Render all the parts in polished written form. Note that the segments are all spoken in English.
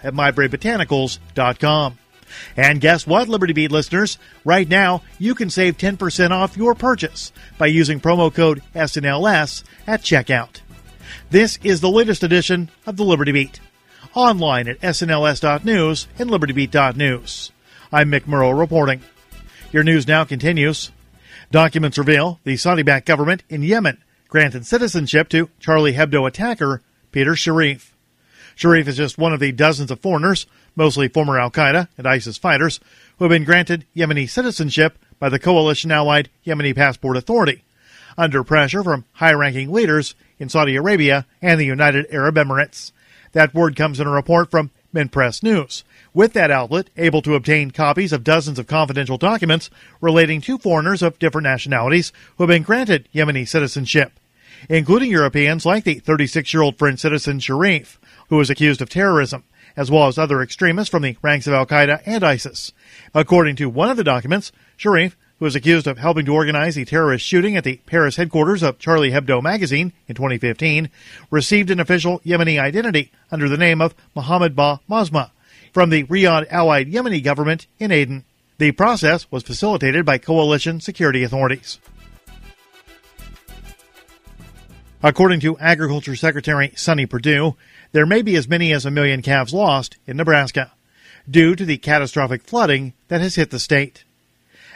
at mybraybotanicals.com. And guess what, Liberty Beat listeners? Right now, you can save 10% off your purchase by using promo code SNLS at checkout. This is the latest edition of the Liberty Beat, online at snls.news and libertybeat.news. I'm Mick Murrow reporting. Your news now continues. Documents reveal the Saudi-backed government in Yemen granted citizenship to Charlie Hebdo attacker Peter Sharif. Sharif is just one of the dozens of foreigners, mostly former al-Qaeda and ISIS fighters, who have been granted Yemeni citizenship by the coalition-allied Yemeni Passport Authority, under pressure from high-ranking leaders in Saudi Arabia and the United Arab Emirates. That word comes in a report from Mint Press News, with that outlet able to obtain copies of dozens of confidential documents relating to foreigners of different nationalities who have been granted Yemeni citizenship, including Europeans like the 36-year-old French citizen Sharif, who is accused of terrorism, as well as other extremists from the ranks of al-Qaeda and ISIS. According to one of the documents, Sharif, who is accused of helping to organize the terrorist shooting at the Paris headquarters of Charlie Hebdo magazine in 2015, received an official Yemeni identity under the name of Mohammed Ba Mazma from the Riyadh-allied Yemeni government in Aden. The process was facilitated by coalition security authorities. According to Agriculture Secretary Sonny Perdue, there may be as many as 1 million calves lost in Nebraska due to the catastrophic flooding that has hit the state.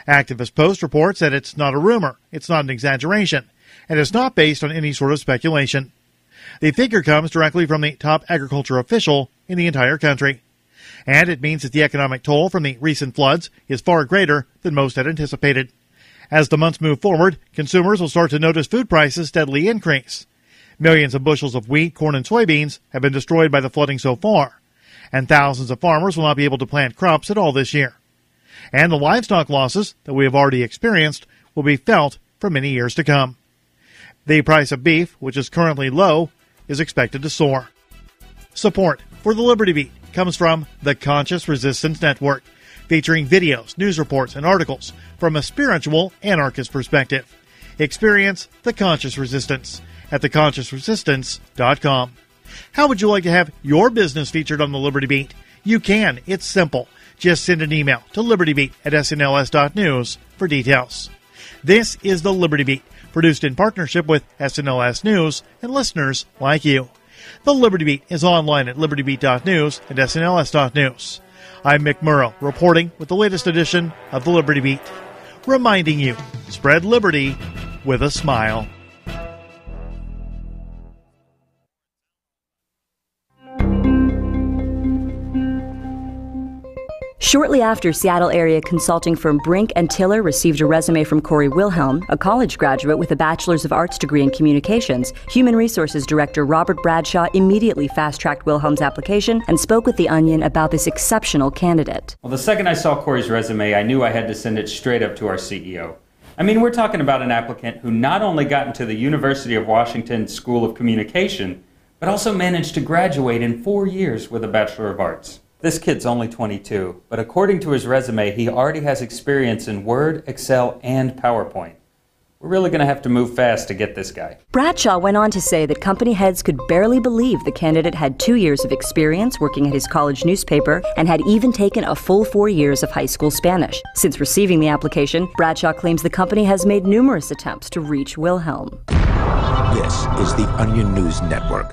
Activist Post reports that it's not a rumor, it's not an exaggeration, and it's not based on any sort of speculation. The figure comes directly from the top agriculture official in the entire country, and it means that the economic toll from the recent floods is far greater than most had anticipated. As the months move forward, consumers will start to notice food prices steadily increase. Millions of bushels of wheat, corn, and soybeans have been destroyed by the flooding so far, and thousands of farmers will not be able to plant crops at all this year. And the livestock losses that we have already experienced will be felt for many years to come. The price of beef, which is currently low, is expected to soar. Support for the Liberty Beat comes from the Conscious Resistance Network, featuring videos, news reports, and articles from a spiritual anarchist perspective. Experience the Conscious Resistance at theconsciousresistance.com. How would you like to have your business featured on the Liberty Beat? You can. It's simple. Just send an email to libertybeat@snls.news for details. This is the Liberty Beat, produced in partnership with SNLS News and listeners like you. The Liberty Beat is online at libertybeat.news and snls.news. I'm Mick Murrow, reporting with the latest edition of the Liberty Beat, reminding you, spread liberty with a smile. Shortly after Seattle area consulting firm Brink and Tiller received a resume from Corey Wilhelm, a college graduate with a Bachelor's of Arts degree in communications, Human Resources Director Robert Bradshaw immediately fast-tracked Wilhelm's application and spoke with The Onion about this exceptional candidate. Well, the second I saw Corey's resume, I knew I had to send it straight up to our CEO. I mean, we're talking about an applicant who not only got into the University of Washington School of Communication, but also managed to graduate in 4 years with a Bachelor of Arts. This kid's only 22, but according to his resume, he already has experience in Word, Excel, and PowerPoint. We're really going to have to move fast to get this guy. Bradshaw went on to say that company heads could barely believe the candidate had 2 years of experience working at his college newspaper and had even taken a full 4 years of high school Spanish. Since receiving the application, Bradshaw claims the company has made numerous attempts to reach Wilhelm. This is the Onion News Network.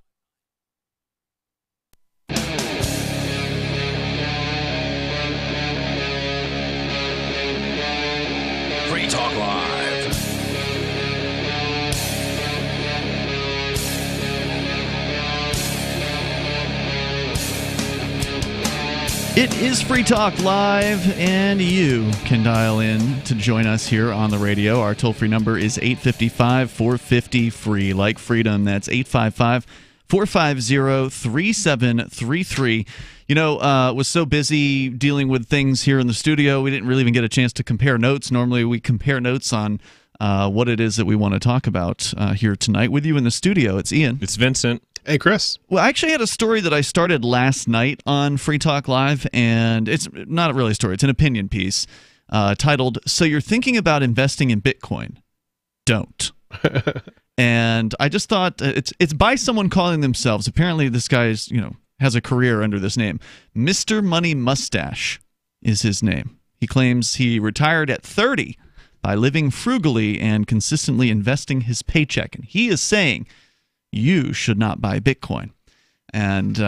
Free Talk Live. It is Free Talk Live, and you can dial in to join us here on the radio. Our toll-free number is 855-450-FREE, like freedom. That's 855-450-3733. You know, was so busy dealing with things here in the studio, we didn't really even get a chance to compare notes. Normally, we compare notes on what it is that we want to talk about here tonight. With you in the studio, it's Ian. It's Vincent. Hey, Chris. Well, I actually had a story that I started last night on Free Talk Live, and it's not really a story. It's an opinion piece titled, "So You're Thinking About Investing in Bitcoin? Don't." And I just thought it's by someone calling themselves. Apparently, this guy is, has a career under this name. Mr. Money Mustache is his name. He claims he retired at 30 by living frugally and consistently investing his paycheck. And he is saying you should not buy Bitcoin. And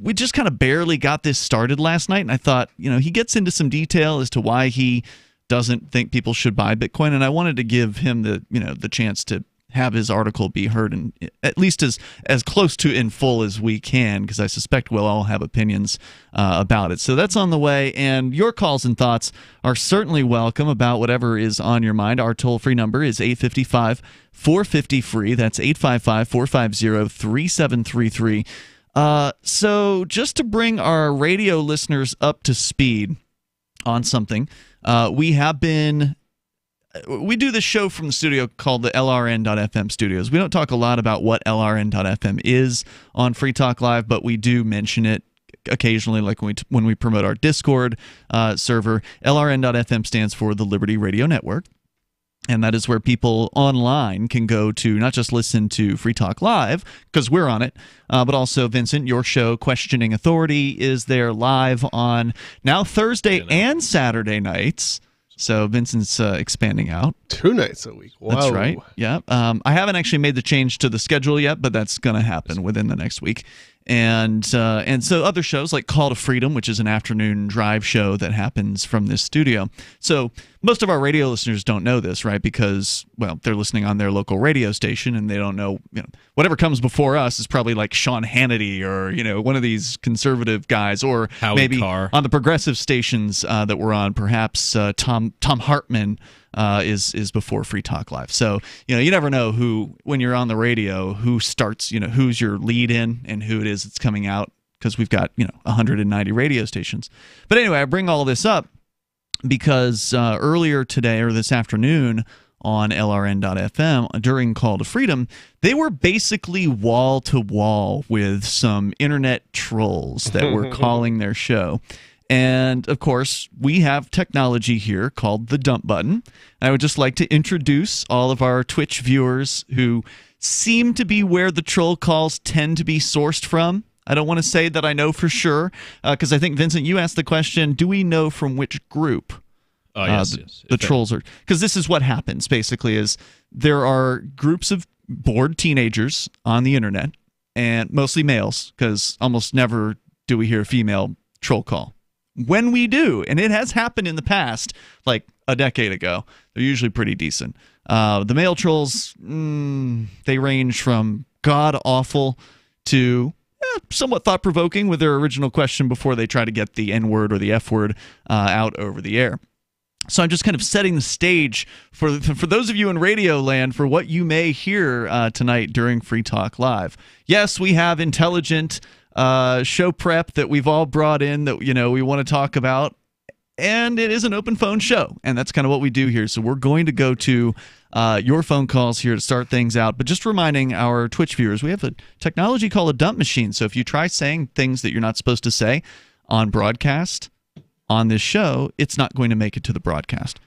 we just kind of barely got this started last night, and I thought, he gets into some detail as to why he doesn't think people should buy Bitcoin, and I wanted to give him the chance to have his article be heard, and at least as close to in full as we can, because I suspect we'll all have opinions about it. So that's on the way, and your calls and thoughts are certainly welcome about whatever is on your mind. Our toll-free number is 855-450-FREE. That's 855-450-3733. So just to bring our radio listeners up to speed on something, we do this show from the studio called the LRN.FM studios. We don't talk a lot about what LRN.FM is on Free Talk Live, but we do mention it occasionally, like when we promote our Discord server. LRN.FM stands for the Liberty Radio Network. And that is where people online can go to not just listen to Free Talk Live, because we're on it, but also, Vincent, your show, Questioning Authority, is there live on now Thursday and Saturday nights. So Vincent's expanding out. 2 nights a week. Wow. That's right. Yeah. I haven't actually made the change to the schedule yet, but that's going to happen within the next week. And so other shows like Call to Freedom, which is an afternoon drive show that happens from this studio. So most of our radio listeners don't know this, right? Because, well, they're listening on their local radio station, and they don't know, whatever comes before us is probably like Sean Hannity or, one of these conservative guys, or Howie maybe Carr. On the progressive stations that we're on, perhaps Tom Hartman is before Free Talk Live. So, you never know who, when you're on the radio, who starts, who's your lead in and who it is that's coming out, because we've got, 190 radio stations. But anyway, I bring all this up because earlier today, or this afternoon, on LRN.FM during Call to Freedom, they were basically wall to wall with some internet trolls that were calling their show. And, of course, we have technology here called the dump button. I would just like to introduce all of our Twitch viewers who seem to be where the troll calls tend to be sourced from. I don't want to say that I know for sure, because I think, Vincent, you asked the question, do we know from which group yes. The trolls are? Because this is what happens, basically, is there are groups of bored teenagers on the internet, and mostly males, because almost never do we hear a female troll call. When we do, and it has happened in the past, like a decade ago, they're usually pretty decent. The male trolls, they range from god-awful to somewhat thought-provoking with their original question before they try to get the N-word or the F-word out over the air. So I'm just kind of setting the stage for those of you in radio land for what you may hear tonight during Free Talk Live. Yes, we have intelligent show prep that we've all brought in that we want to talk about, and it is an open phone show, and that's kind of what we do here. So we're going to go to your phone calls here to start things out, but just reminding our Twitch viewers, we have a technology called a dump machine. So if you try saying things that you're not supposed to say on broadcast on this show, it's not going to make it to the broadcast.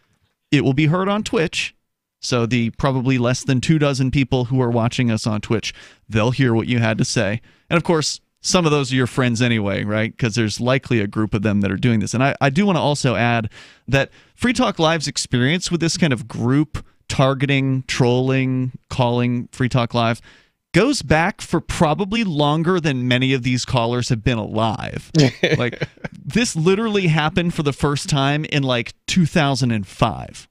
It will be heard on Twitch. So the probably less than 24 people who are watching us on Twitch, they'll hear what you had to say. And of course, some of those are your friends anyway, right? Because there's likely a group of them that are doing this. And I do want to also add that Free Talk Live's experience with this kind of group targeting, trolling, calling Free Talk Live goes back for probably longer than many of these callers have been alive. Like, this literally happened for the first time in like 2005.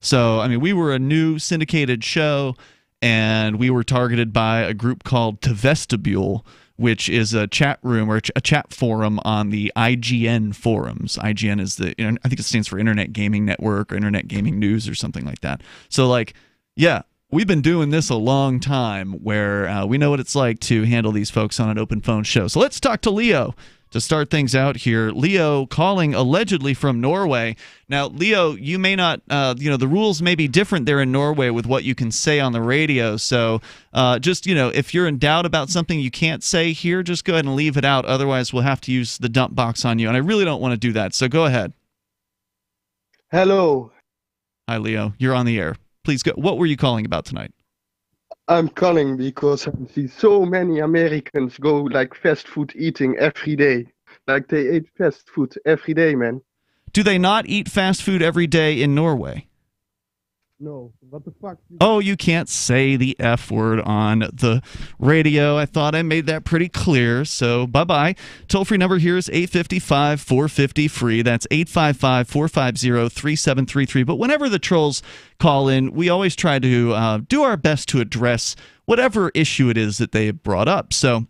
So, I mean, we were a new syndicated show, and we were targeted by a group called Vestibule, which is a chat room or a chat forum on the IGN forums. IGN is I think it stands for Internet Gaming Network or Internet Gaming News or something like that. So, like, yeah, we've been doing this a long time where we know what it's like to handle these folks on an open phone show. So let's talk to Leo to start things out here. Leo calling allegedly from Norway. Now, Leo, you may not, the rules may be different there in Norway with what you can say on the radio. So just, if you're in doubt about something you can't say here, just go ahead and leave it out. Otherwise, we'll have to use the dump box on you. And I really don't want to do that. So go ahead. Hello. Hi, Leo. You're on the air. Please go. What were you calling about tonight? I'm calling because I see so many Americans go like fast food eating every day. Like they eat fast food every day, man. Do they not eat fast food every day in Norway? No, what the fuck? Oh, you can't say the F word on the radio. I thought I made that pretty clear, so bye-bye. Toll-free number here is 855-450-FREE. That's 855-450-3733. But whenever the trolls call in, we always try to do our best to address whatever issue it is that they have brought up. So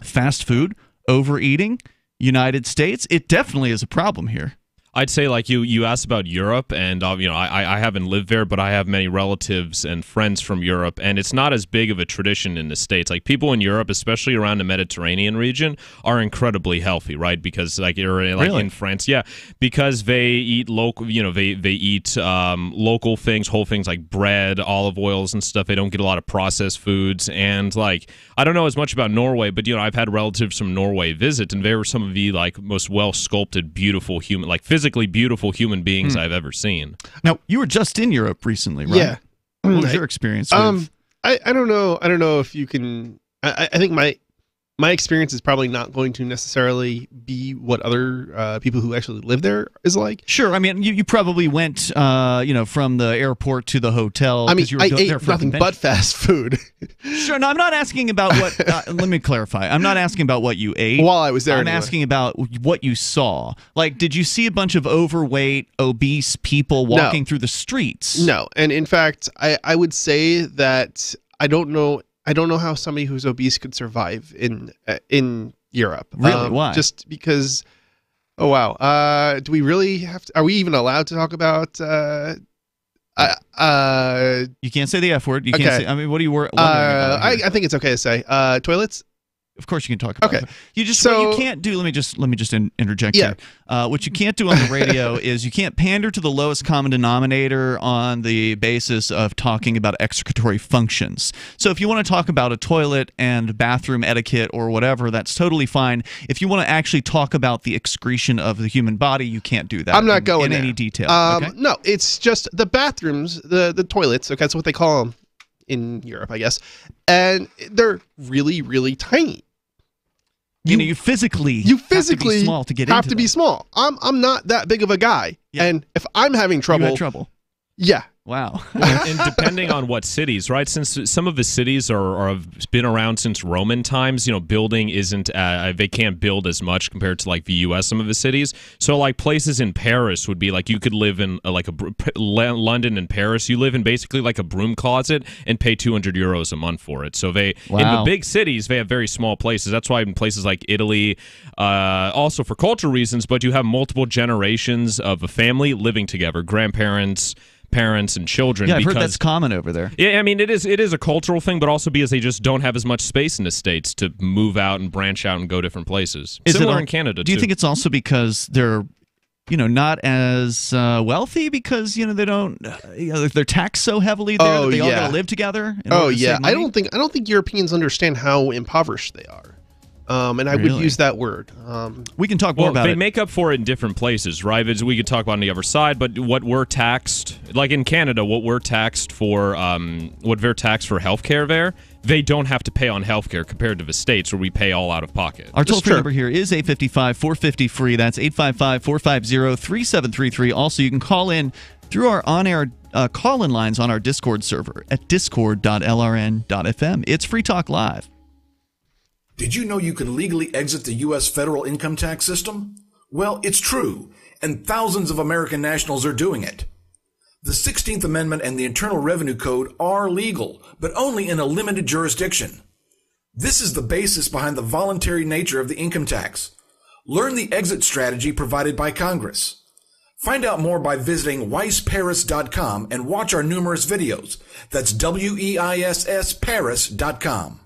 fast food, overeating, United States, it definitely is a problem here. I'd say, like you asked about Europe, and I haven't lived there, but I have many relatives and friends from Europe, and it's not as big of a tradition in the States. Like people in Europe, especially around the Mediterranean region, are incredibly healthy, right? Because really? In France, yeah, because they eat local, they eat local things, whole things like bread, olive oils, and stuff. They don't get a lot of processed foods, and like I don't know as much about Norway, but I've had relatives from Norway visit, and they were some of the like most well sculpted, beautiful human, like physically beautiful human beings I've ever seen. Now, you were just in Europe recently, right? Yeah. What was your experience with? I don't know. I don't know if you can. I think my experience is probably not going to necessarily be what other people who actually live there is like. Sure. I mean, you probably went, from the airport to the hotel. I mean, you were I there ate for a nothing convention. but fast food. Sure. No, I'm not asking about what. Let me clarify. I'm not asking about what you ate while I was there. I'm asking about what you saw. Like, did you see a bunch of overweight, obese people walking through the streets? No. And in fact, I would say that I don't know how somebody who's obese could survive in Europe. Really? Why? Just because. Oh wow. Do we really have to? Are we even allowed to talk about? You can't say the F word. You can't say. I mean, what are you wondering about here? I think it's okay to say toilets. Of course, you can talk about it. You just So- what you can't do. Let me just interject Yeah. here. What you can't do on the radio is you can't pander to the lowest common denominator on the basis of talking about excretory functions. So if you want to talk about a toilet and bathroom etiquette or whatever, that's totally fine. If you want to actually talk about the excretion of the human body, you can't do that. I'm not going in there. any detail. Okay? No, it's just the bathrooms, the toilets. Okay, that's what they call them in Europe, I guess, and they're really, really tiny. You physically have to be small to get have into to be them. small. I'm not that big of a guy, Yeah. and if I'm having trouble, You had trouble. yeah. Wow. And depending on what cities, right? Since some of the cities have been around since Roman times, building isn't, they can't build as much compared to like the U.S. Some of the cities. So like places in Paris would be like you could live in London and Paris. You live in basically like a broom closet and pay €200 a month for it. So in the big cities, they have very small places. That's why in places like Italy, also for cultural reasons, but you have multiple generations of a family living together, grandparents, parents and children. Yeah, I've heard that's common over there. Yeah, I mean it is a cultural thing, but also because they just don't have as much space in the States to move out and branch out and go different places. Similar in Canada. Do you think it's also because they're not as wealthy because they don't they're taxed so heavily there that they all got to live together? I don't think Europeans understand how impoverished they are. And I would use that word. We can talk more about it. They make up for it in different places, right? We could talk about on the other side, but what we're taxed, like in Canada, what we're taxed for, what they're taxed for healthcare there, they don't have to pay on healthcare compared to the States where we pay all out of pocket. Our toll-free number here is 855-450-FREE. That's 855-450-3733. Also, you can call in through our on-air call-in lines on our Discord server at discord.lrn.fm. It's Free Talk Live. Did you know you can legally exit the U.S. federal income tax system? Well, it's true, and thousands of American nationals are doing it. The 16th Amendment and the Internal Revenue Code are legal, but only in a limited jurisdiction. This is the basis behind the voluntary nature of the income tax. Learn the exit strategy provided by Congress. Find out more by visiting weissparis.com and watch our numerous videos. That's WEISS Paris.com.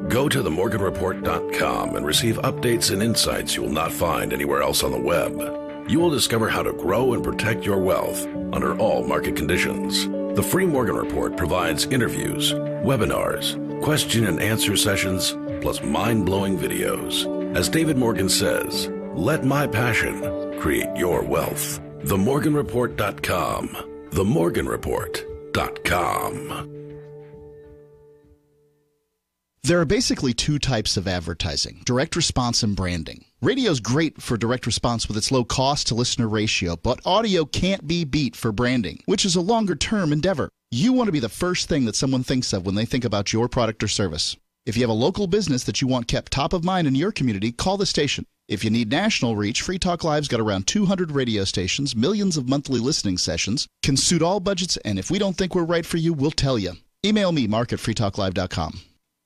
Go to themorganreport.com and receive updates and insights you will not find anywhere else on the web. You will discover how to grow and protect your wealth under all market conditions. The free Morgan Report provides interviews, webinars, question and answer sessions, plus mind-blowing videos. As David Morgan says, let my passion create your wealth. Themorganreport.com. Themorganreport.com. There are basically two types of advertising, direct response and branding. Radio's great for direct response with its low cost to listener ratio, but audio can't be beat for branding, which is a longer term endeavor. You want to be the first thing that someone thinks of when they think about your product or service. If you have a local business that you want kept top of mind in your community, call the station. If you need national reach, Free Talk Live's got around 200 radio stations, millions of monthly listening sessions, can suit all budgets, and if we don't think we're right for you, we'll tell you. Email me, mark@freetalklive.com.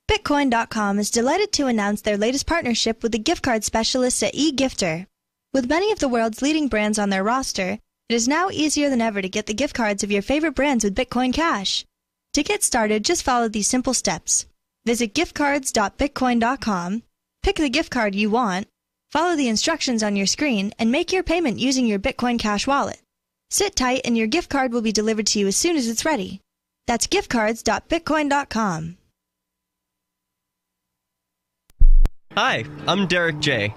Bitcoin.com is delighted to announce their latest partnership with the gift card specialists at eGifter. With many of the world's leading brands on their roster, it is now easier than ever to get the gift cards of your favorite brands with Bitcoin Cash. To get started, just follow these simple steps. Visit giftcards.bitcoin.com, pick the gift card you want, follow the instructions on your screen, and make your payment using your Bitcoin Cash wallet. Sit tight and your gift card will be delivered to you as soon as it's ready. That's giftcards.bitcoin.com. Hi, I'm Derek J.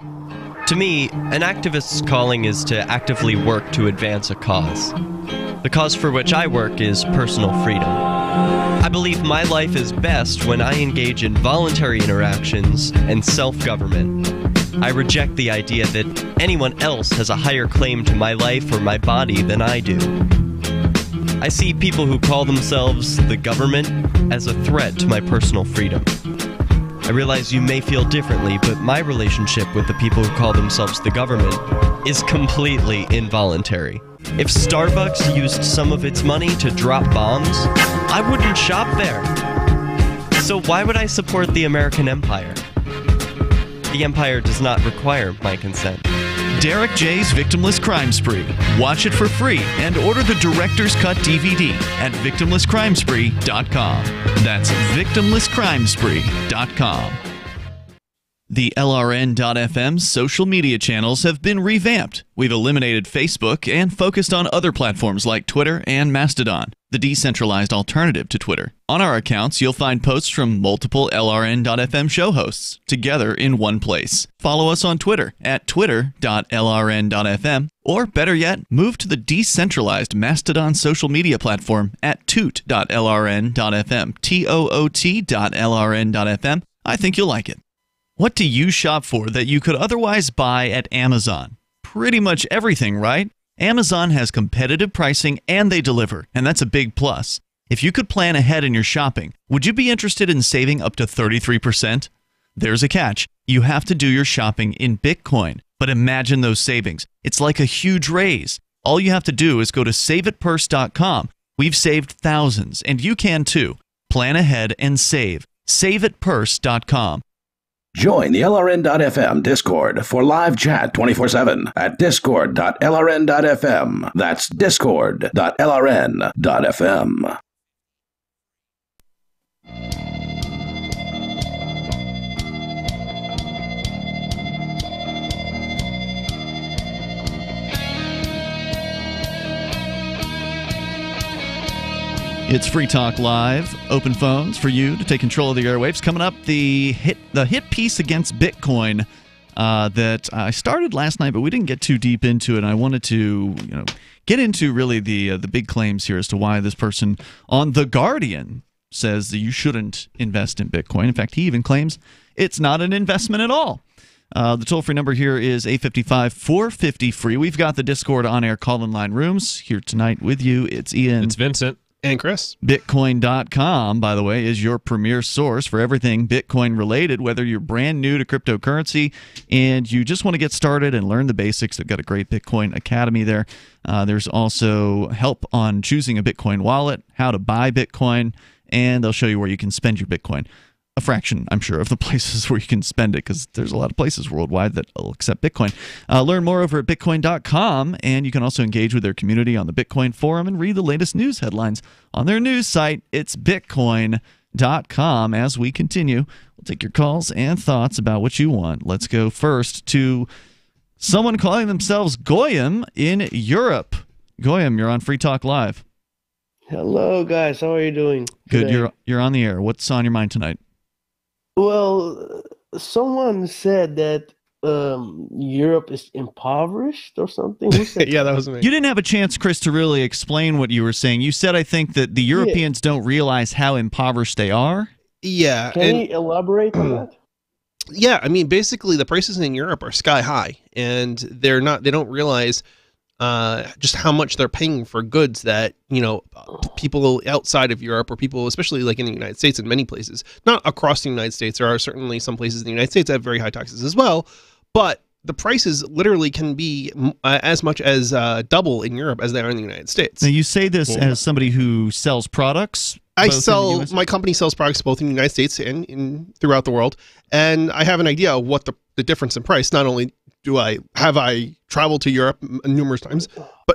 To me, an activist's calling is to actively work to advance a cause. The cause for which I work is personal freedom. I believe my life is best when I engage in voluntary interactions and self-government. I reject the idea that anyone else has a higher claim to my life or my body than I do. I see people who call themselves the government as a threat to my personal freedom. I realize you may feel differently, but my relationship with the people who call themselves the government is completely involuntary. If Starbucks used some of its money to drop bombs, I wouldn't shop there. So why would I support the American empire? The empire does not require my consent. Derek J's Victimless Crime Spree. Watch it for free and order the Director's Cut DVD at victimlesscrimespree.com. That's victimlesscrimespree.com. The LRN.FM's social media channels have been revamped. We've eliminated Facebook and focused on other platforms like Twitter and Mastodon, the decentralized alternative to Twitter. On our accounts, you'll find posts from multiple LRN.FM show hosts together in one place. Follow us on Twitter at twitter.lrn.fm, or better yet, move to the decentralized Mastodon social media platform at toot.lrn.fm, toot.lrn.fm. I think you'll like it. What do you shop for that you could otherwise buy at Amazon? Pretty much everything, right? Amazon has competitive pricing and they deliver, and that's a big plus. If you could plan ahead in your shopping, would you be interested in saving up to 33%? There's a catch. You have to do your shopping in Bitcoin. But imagine those savings. It's like a huge raise. All you have to do is go to saveitpurse.com. We've saved thousands, and you can too. Plan ahead and save. Saveitpurse.com. Join the LRN.FM Discord for live chat 24/7 at discord.lrn.fm. That's discord.lrn.fm. It's Free Talk Live, open phones for you to take control of the airwaves. Coming up, the hit piece against Bitcoin that I started last night, but we didn't get too deep into it. I wanted to get into really the big claims here as to why this person on The Guardian says that you shouldn't invest in Bitcoin. In fact, he even claims it's not an investment at all. The toll-free number here is 855-450-FREE. We've got the Discord on-air call-in line rooms here tonight with you. It's Ian. It's Vincent. And Chris. Bitcoin.com, by the way, is your premier source for everything Bitcoin related, whether you're brand new to cryptocurrency and you just want to get started and learn the basics. They've got a great Bitcoin Academy there. There's also help on choosing a Bitcoin wallet, how to buy Bitcoin, and they'll show you where you can spend your Bitcoin. A fraction, I'm sure, of the places where you can spend it, because there's a lot of places worldwide that will accept Bitcoin. Learn more over at bitcoin.com, and you can also engage with their community on the Bitcoin forum and read the latest news headlines on their news site. It's bitcoin.com. As we continue, we'll take your calls and thoughts about what you want. Let's go first to someone calling themselves Goyim in Europe. Goyim, you're on Free Talk Live. Hello, guys. How are you doing Good. today? You're on the air. What's on your mind tonight? Well, someone said that Europe is impoverished or something. Who said Yeah, that was me. You didn't have a chance, Chris, to really explain what you were saying. You said, I think, that the Europeans don't realize how impoverished they are. Yeah. Can you elaborate on that? Yeah, I mean, basically, the prices in Europe are sky high, and they don't realize just how much they're paying for goods that, people outside of Europe, or people, especially like in the United States, in many places, not across the United States. There are certainly some places in the United States that have very high taxes as well, but the prices literally can be as much as double in Europe as they are in the United States. Now, you say this as somebody who sells products? My company sells products both in the United States and throughout the world, and I have an idea of what the difference in price. Not only have I traveled to Europe numerous times,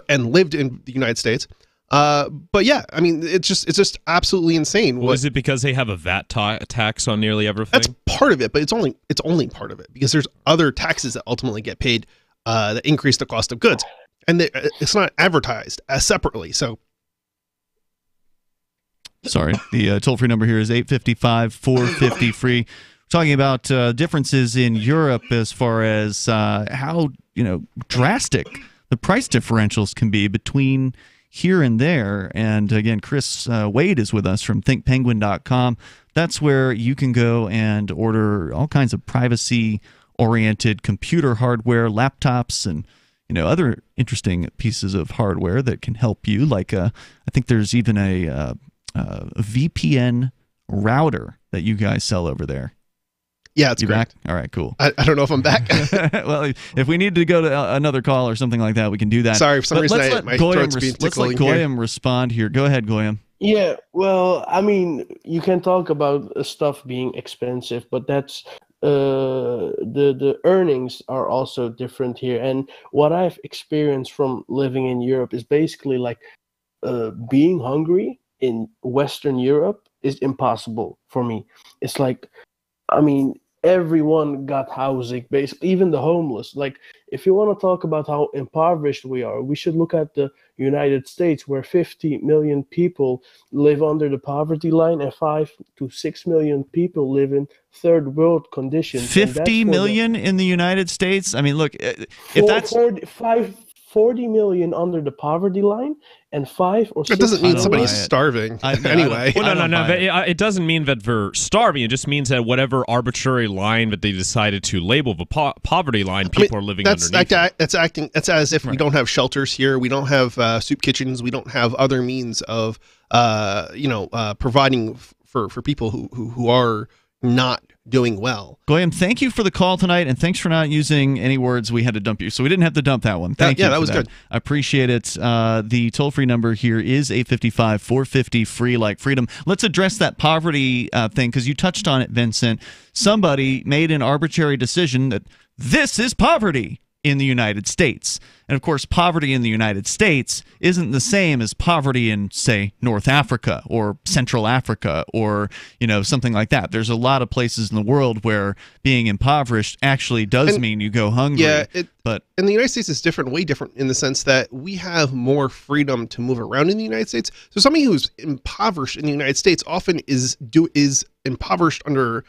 and lived in the United States, but yeah, I mean, it's just absolutely insane. Well, is it because they have a VAT tax on nearly everything? That's part of it, but it's only part of it, because there's other taxes that ultimately get paid that increase the cost of goods, and it's not advertised as separately. So. Sorry, the toll-free number here is 855-450-FREE. We're talking about differences in Europe as far as how drastic the price differentials can be between here and there. And again, Chris Wade is with us from thinkpenguin.com. That's where you can go and order all kinds of privacy-oriented computer hardware, laptops, and other interesting pieces of hardware that can help you. Like I think there's even a VPN router that you guys sell over there. Yeah, it's you great. Back? All right, cool. I don't know if I'm back. Well, if we need to go to another call or something like that, we can do that. Sorry, for some reason my throat's being let's let Goyam respond here. Go ahead, Goyam. Yeah, well, I mean, you can talk about stuff being expensive, but that's the earnings are also different here. And what I've experienced from living in Europe is basically like being hungry in Western Europe is impossible for me. It's like, I mean, everyone got housing, basically, even the homeless. Like, if you want to talk about how impoverished we are, we should look at the United States, where 50 million people live under the poverty line and 5 to 6 million people live in third world conditions. 50 million in the United States? I mean, look, if that's 40 million under the poverty line, and 5 or 6. It doesn't mean somebody's starving anyway. Well, no. But it doesn't mean that they're starving. It just means that whatever arbitrary line that they decided to label the poverty line, people are living underneath. That's as if we don't have shelters here. We don't have soup kitchens. We don't have other means of providing for people who are not doing well. Goyam, thank you for the call tonight, and thanks for not using any words we had to dump you. So we didn't have to dump that one. Thank you. Yeah, that was good. I appreciate it. The toll-free number here is 855-450-FREE, like freedom. Let's address that poverty thing, because you touched on it, Vincent. Somebody made an arbitrary decision that this is poverty in the United States. And of course, poverty in the United States isn't the same as poverty in, say, North Africa or Central Africa or, something like that. There's a lot of places in the world where being impoverished actually does mean you go hungry. Yeah, but in the United States, it's way different in the sense that we have more freedom to move around in the United States. So somebody who's impoverished in the United States often is impoverished under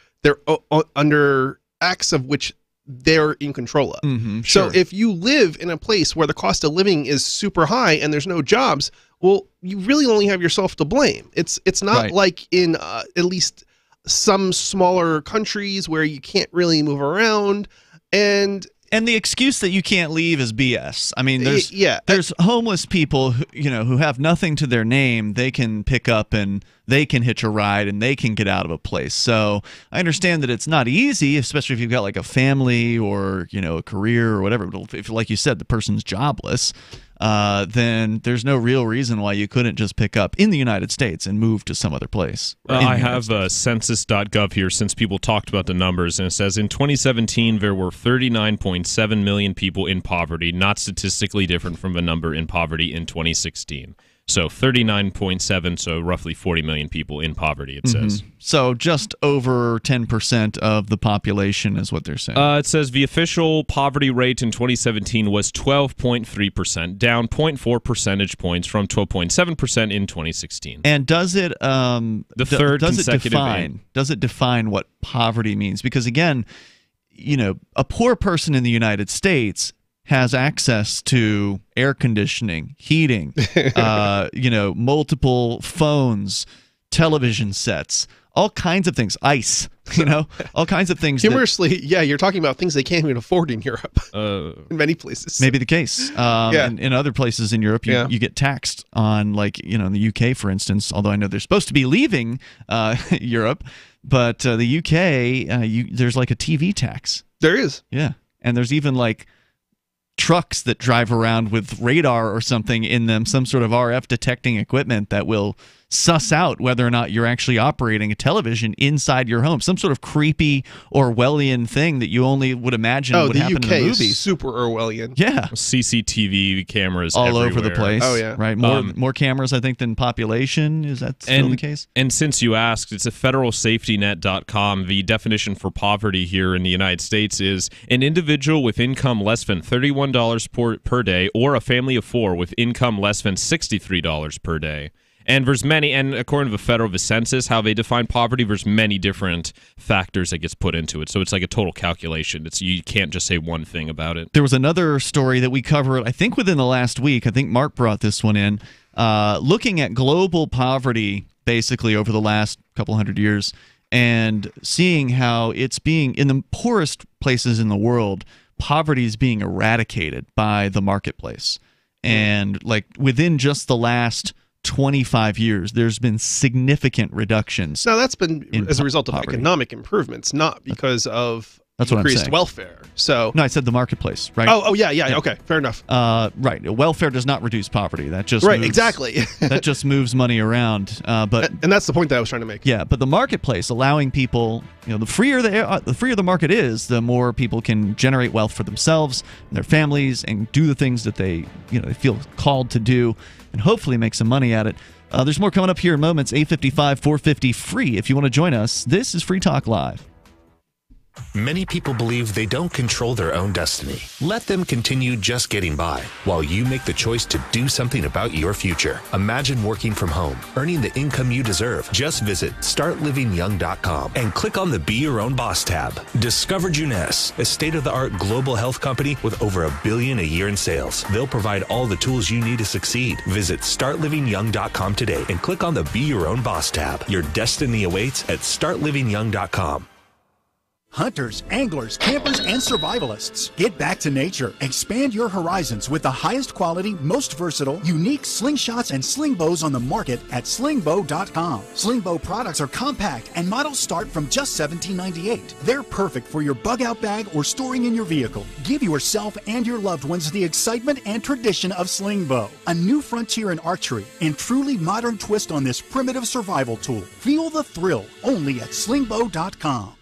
acts of which they're in control of. Sure. So if you live in a place where the cost of living is super high and there's no jobs, well, you really only have yourself to blame. It's not like in at least some smaller countries where you can't really move around, and the excuse that you can't leave is BS. I mean, there's homeless people who have nothing to their name. They can pick up and they can hitch a ride and they can get out of a place. So I understand that it's not easy, especially if you've got like a family or a career or whatever. But if, like you said, the person's jobless, then there's no real reason why you couldn't just pick up in the United States and move to some other place. I have census.gov here, since people talked about the numbers, and it says in 2017 there were 39.7 million people in poverty, not statistically different from the number in poverty in 2016. So 39.7, so roughly 40 million people in poverty, it says. So just over 10% of the population is what they're saying. It says the official poverty rate in 2017 was 12.3%, down 0.4 percentage points from 12.7% in 2016. And does it does it define what poverty means? Because again, a poor person in the United States has access to air conditioning, heating, multiple phones, television sets, all kinds of things. Ice, all kinds of things. Humorously, you're talking about things they can't even afford in Europe. In many places. Maybe the case. In other places in Europe, you get taxed on, like, in the UK, for instance, although I know they're supposed to be leaving Europe, but the UK, there's like a TV tax. There is. Yeah. And there's even like trucks that drive around with radar or something in them, some sort of RF detecting equipment that will suss out whether or not you're actually operating a television inside your home. Some sort of creepy Orwellian thing that you only would imagine would happen in the movies. Is super Orwellian. Yeah. CCTV cameras all everywhere. over the place. Oh, yeah. Right. More cameras, I think, than population. Is that still the case? And since you asked, it's a federalsafetynet.com. The definition for poverty here in the United States is an individual with income less than $31 per day, or a family of 4 with income less than $63 per day. And there's many, and according to the federal census, how they define poverty, there's many different factors that gets put into it. So it's like a total calculation. You can't just say one thing about it. There was another story that we covered, I think, within the last week. I think Mark brought this one in, looking at global poverty basically over the last couple hundred years and seeing how it's being, in the poorest places in the world, poverty is being eradicated by the marketplace. And like within just the last 25 years, there's been significant reductions. Now, that's been as a result of economic improvements, not because of increased welfare. So no, I said the marketplace, right? Yeah. Okay, fair enough. Right. Welfare does not reduce poverty. That just right, moves, exactly. that just moves money around. But and that's the point that I was trying to make. Yeah, but the marketplace, allowing people, the freer the market is, the more people can generate wealth for themselves and their families, and do the things that they feel called to do, and hopefully make some money at it. There's more coming up here in moments. 855 450 free. If you want to join us, this is Free Talk Live. Many people believe they don't control their own destiny. Let them continue just getting by while you make the choice to do something about your future. Imagine working from home, earning the income you deserve. Just visit startlivingyoung.com and click on the Be Your Own Boss tab. Discover Juness, a state-of-the-art global health company with over $1 billion a year in sales. They'll provide all the tools you need to succeed. Visit startlivingyoung.com today and click on the Be Your Own Boss tab. Your destiny awaits at startlivingyoung.com. Hunters, anglers, campers, and survivalists. Get back to nature. Expand your horizons with the highest quality, most versatile, unique slingshots and sling bows on the market at slingbow.com. Slingbow products are compact and models start from just $17.98. They're perfect for your bug-out bag or storing in your vehicle. Give yourself and your loved ones the excitement and tradition of Slingbow, a new frontier in archery and truly modern twist on this primitive survival tool. Feel the thrill only at slingbow.com.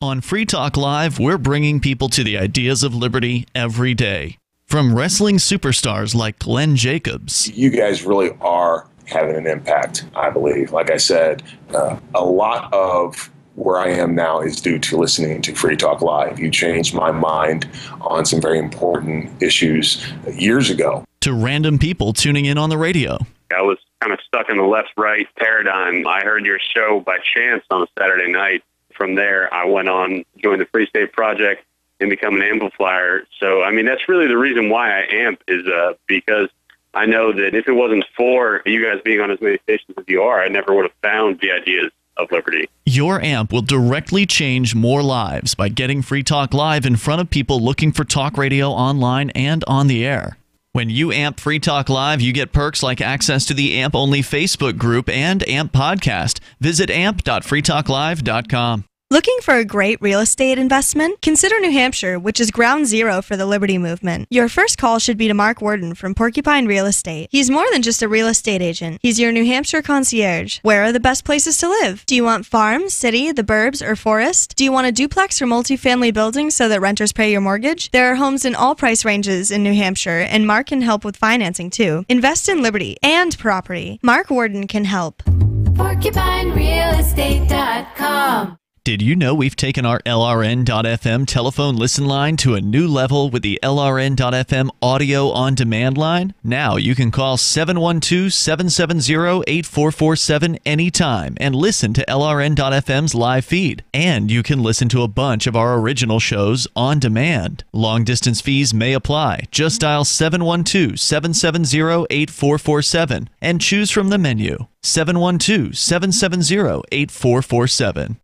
On Free Talk Live, we're bringing people to the ideas of liberty every day. From wrestling superstars like Glenn Jacobs. You guys really are having an impact, I believe. Like I said, a lot of where I am now is due to listening to Free Talk Live. You changed my mind on some very important issues years ago. To random people tuning in on the radio. I was kind of stuck in the left-right paradigm. I heard your show by chance on a Saturday night. From there, I went on, joined the Free State Project, and become an amplifier. So, I mean, that's really the reason why I amp is because I know that if it wasn't for you guys being on as many stations as you are, I never would have found the ideas of liberty. Your amp will directly change more lives by getting Free Talk Live in front of people looking for talk radio online and on the air. When you amp Free Talk Live, you get perks like access to the AMP-only Facebook group and AMP podcast. Visit amp.freetalklive.com. Looking for a great real estate investment? Consider New Hampshire, which is ground zero for the Liberty Movement. Your first call should be to Mark Worden from Porcupine Real Estate. He's more than just a real estate agent. He's your New Hampshire concierge. Where are the best places to live? Do you want farm, city, the burbs, or forest? Do you want a duplex or multifamily building so that renters pay your mortgage? There are homes in all price ranges in New Hampshire, and Mark can help with financing too. Invest in liberty and property. Mark Worden can help. PorcupineRealestate.com. Did you know we've taken our LRN.FM telephone listen line to a new level with the LRN.FM audio on demand line? Now you can call 712-770-8447 anytime and listen to LRN.FM's live feed. And you can listen to a bunch of our original shows on demand. Long distance fees may apply. Just dial 712-770-8447 and choose from the menu. 712-770-8447.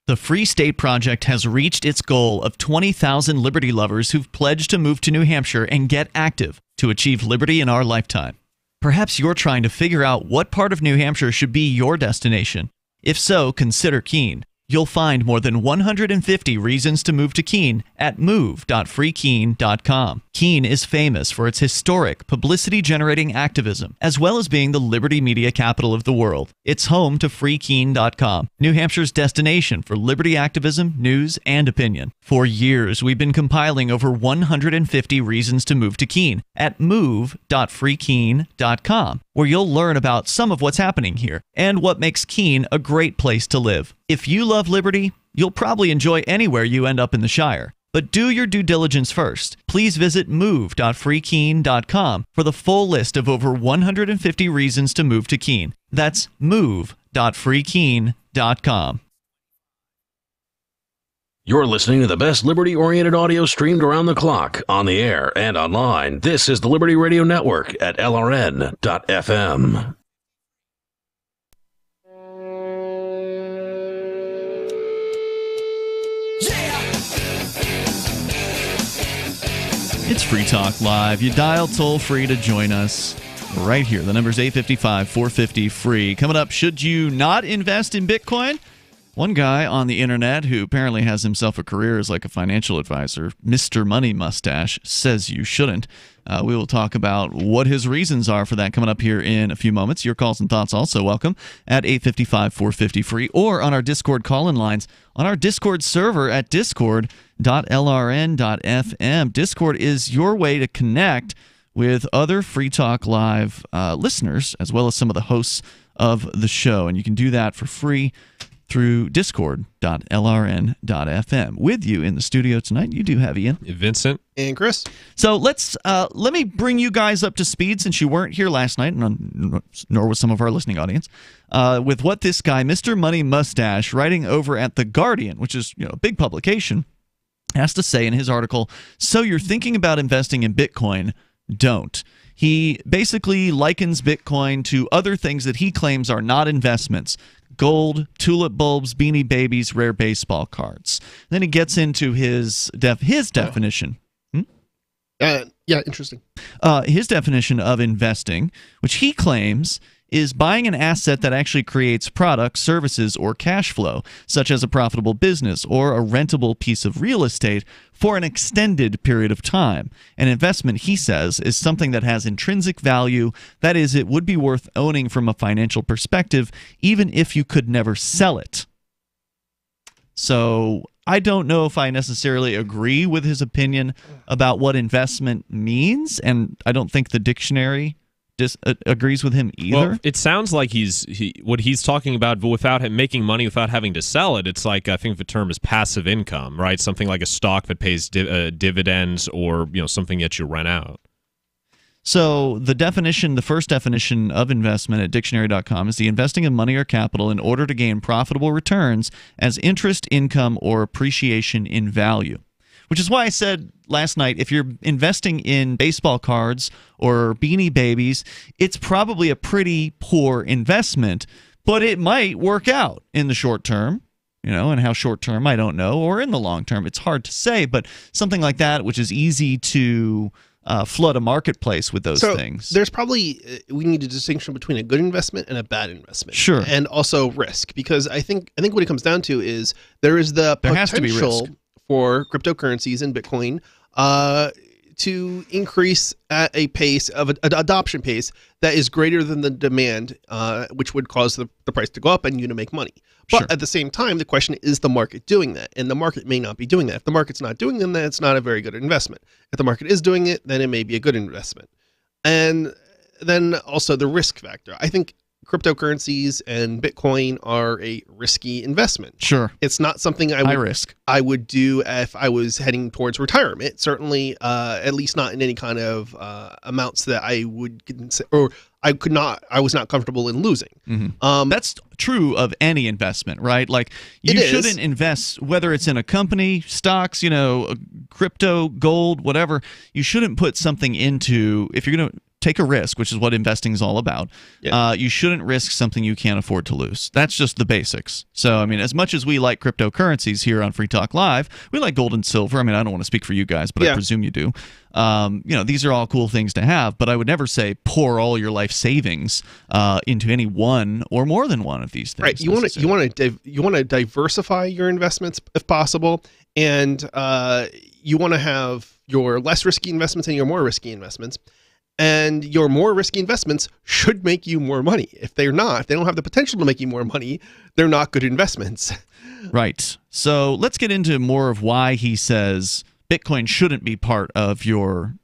The Free State Project has reached its goal of 20,000 liberty lovers who've pledged to move to New Hampshire and get active to achieve liberty in our lifetime. Perhaps you're trying to figure out what part of New Hampshire should be your destination. If so, consider Keene. You'll find more than 150 reasons to move to Keene at move.freekeene.com. Keene is famous for its historic, publicity-generating activism, as well as being the liberty media capital of the world. It's home to freekeene.com, New Hampshire's destination for liberty activism, news, and opinion. For years, we've been compiling over 150 reasons to move to Keene at move.freekeene.com, where you'll learn about some of what's happening here and what makes Keene a great place to live. If you love liberty, you'll probably enjoy anywhere you end up in the Shire. But do your due diligence first. Please visit move.freekeene.com for the full list of over 150 reasons to move to Keene. That's move.freekeene.com. You're listening to the best liberty-oriented audio streamed around the clock, on the air and online. This is the Liberty Radio Network at LRN.FM. It's Free Talk Live. You dial toll-free to join us right here. The number's 855-450-FREE. Coming up, should you not invest in Bitcoin? One guy on the internet who apparently has himself a career as like a financial advisor, Mr. Money Mustache, says you shouldn't. We will talk about what his reasons are for that coming up here in a few moments. Your calls and thoughts also welcome at 855-450-FREE or on our Discord call-in lines on our Discord server at discord.lrn.fm. Discord is your way to connect with other Free Talk Live listeners as well as some of the hosts of the show. And you can do that for free through discord.lrn.fm. With you in the studio tonight, you do have Ian, Vincent, and Chris. So let me bring you guys up to speed since you weren't here last night, nor was some of our listening audience, with what this guy, Mr. Money Mustache, writing over at The Guardian, which is a big publication, has to say in his article. So you're thinking about investing in Bitcoin? Don't. He basically likens Bitcoin to other things that he claims are not investments. Gold, tulip bulbs, beanie babies, rare baseball cards. Then he gets into his definition. Yeah, interesting. His definition of investing, which he claims is buying an asset that actually creates products, services, or cash flow, such as a profitable business or a rentable piece of real estate for an extended period of time. An investment, he says, is something that has intrinsic value. That is, it would be worth owning from a financial perspective, even if you could never sell it. So I don't know if I necessarily agree with his opinion about what investment means, and I don't think the dictionary agrees with him either. Well, it sounds like what he's talking about, but without him making money, without having to sell it. It's like, I think the term is passive income, right? Something like a stock that pays dividends, or something that you rent out. So the first definition of investment at dictionary.com is the investing of money or capital in order to gain profitable returns as interest, income, or appreciation in value. Which is why I said last night, if you're investing in baseball cards or beanie babies, it's probably a pretty poor investment, but it might work out in the short term. And how short term, I don't know, or in the long term, it's hard to say, but something like that, which is easy to flood a marketplace with those things. There's probably, we need a distinction between a good investment and a bad investment. Sure. And also risk, because I think what it comes down to is there has to be risk for cryptocurrencies and Bitcoin to increase at a pace of an adoption pace that is greater than the demand, which would cause the price to go up and you to make money. But at the same time, the question is the market doing that? And the market may not be doing that. If the market's not doing them, then it's not a very good investment. If the market is doing it, then it may be a good investment. And then also the risk factor. I think cryptocurrencies and Bitcoin are a risky investment. Sure. It's not something I would do if I was heading towards retirement. Certainly, at least not in any kind of amounts that I would consider, or I was not comfortable in losing. Mm-hmm. That's true of any investment, right? Like you shouldn't invest, whether it's in a company, stocks, crypto, gold, whatever. You shouldn't put something into, if you're going to take a risk, which is what investing is all about, you shouldn't risk something you can't afford to lose. That's just the basics. So, I mean, as much as we like cryptocurrencies here on Free Talk Live, we like gold and silver. I mean, I don't want to speak for you guys, but I presume you do. These are all cool things to have, but I would never say pour all your life savings into any one or more than one of these things. Right. You want to diversify your investments if possible, and you want to have your less risky investments and your more risky investments. And your more risky investments should make you more money. If they're not, if they don't have the potential to make you more money, they're not good investments. Right. So let's get into more of why he says Bitcoin shouldn't be part of your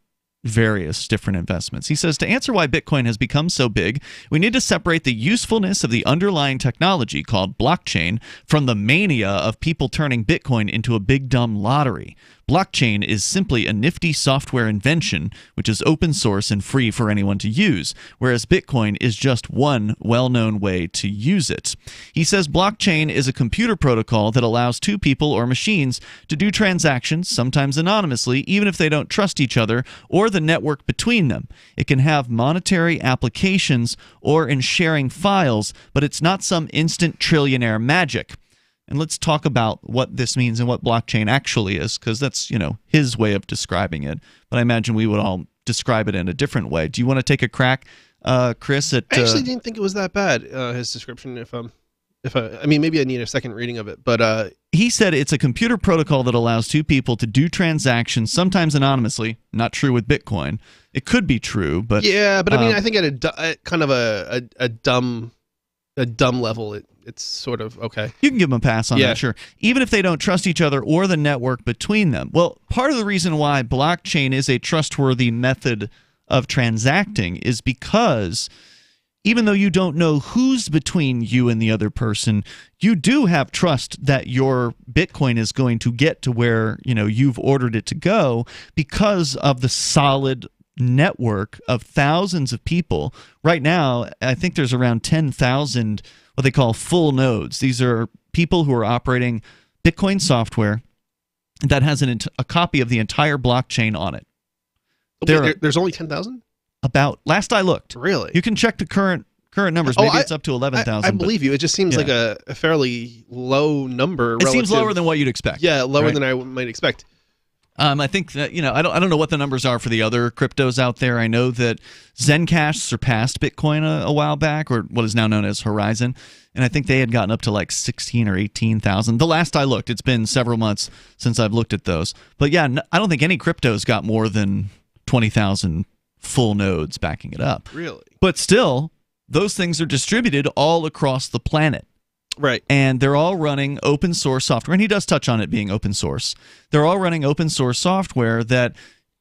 various different investments. He says, to answer why Bitcoin has become so big, we need to separate the usefulness of the underlying technology called blockchain from the mania of people turning Bitcoin into a big dumb lottery. Blockchain is simply a nifty software invention which is open source and free for anyone to use, whereas Bitcoin is just one well-known way to use it. He says blockchain is a computer protocol that allows two people or machines to do transactions, sometimes anonymously, even if they don't trust each other or the network between them. It can have monetary applications or in sharing files, but it's not some instant trillionaire magic. And let's talk about what this means and what blockchain actually is, because that's, his way of describing it. But I imagine we would all describe it in a different way. Do you want to take a crack, Chris? I actually didn't think it was that bad, his description. I mean, maybe I need a second reading of it, but he said it's a computer protocol that allows two people to do transactions, sometimes anonymously. Not true with Bitcoin. It could be true, but I mean, I think at kind of a dumb level, it's sort of okay. You can give them a pass on that, sure. Even if they don't trust each other or the network between them. Well, part of the reason why blockchain is a trustworthy method of transacting is because even though you don't know who's between you and the other person, you do have trust that your Bitcoin is going to get to where, you've ordered it to go because of the solid network of thousands of people. Right now, I think there's around 10,000 what they call full nodes. These are people who are operating Bitcoin software that has a copy of the entire blockchain on it. There's only 10,000? About, last I looked. Really? You can check the current numbers. Maybe it's up to 11,000. I believe you. It just seems like a fairly low number. It seems lower than what you'd expect. Yeah, lower than I might expect. I think that, I don't know what the numbers are for the other cryptos out there. I know that Zencash surpassed Bitcoin a while back, or what is now known as Horizon, and I think they had gotten up to like 16 or 18,000. The last I looked, it's been several months since I've looked at those. But yeah, I don't think any crypto's got more than 20,000 full nodes backing it up. Really? But still, those things are distributed all across the planet. Right. And they're all running open source software. And he does touch on it being open source. They're all running open source software that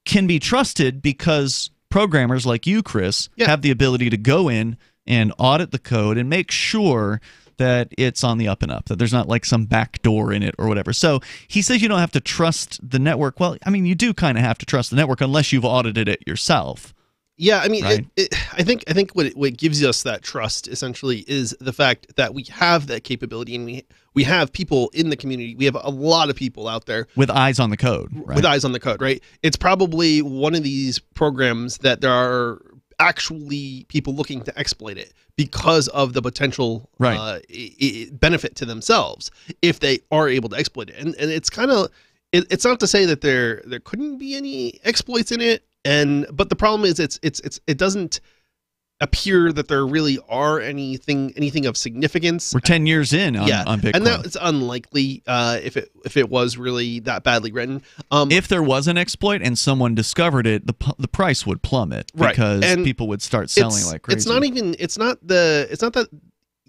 can be trusted because programmers like you, Chris, have the ability to go in and audit the code and make sure that it's on the up and up, that there's not like some back door in it or whatever. So he says you don't have to trust the network. Well, I mean, you do kind of have to trust the network unless you've audited it yourself. Yeah, I mean, right? I think what gives us that trust essentially is the fact that we have that capability, and we have people in the community. We have a lot of people out there with eyes on the code. Right? With eyes on the code, right? It's probably one of these programs that there are actually people looking to exploit it because of the potential benefit to themselves if they are able to exploit it. And it's kind of it's not to say that there couldn't be any exploits in it. But the problem is it doesn't appear that there really are anything of significance. We're 10 years in on Bitcoin. And that it's unlikely if it was really that badly written. If there was an exploit and someone discovered it, the price would plummet because people would start selling like crazy. It's not that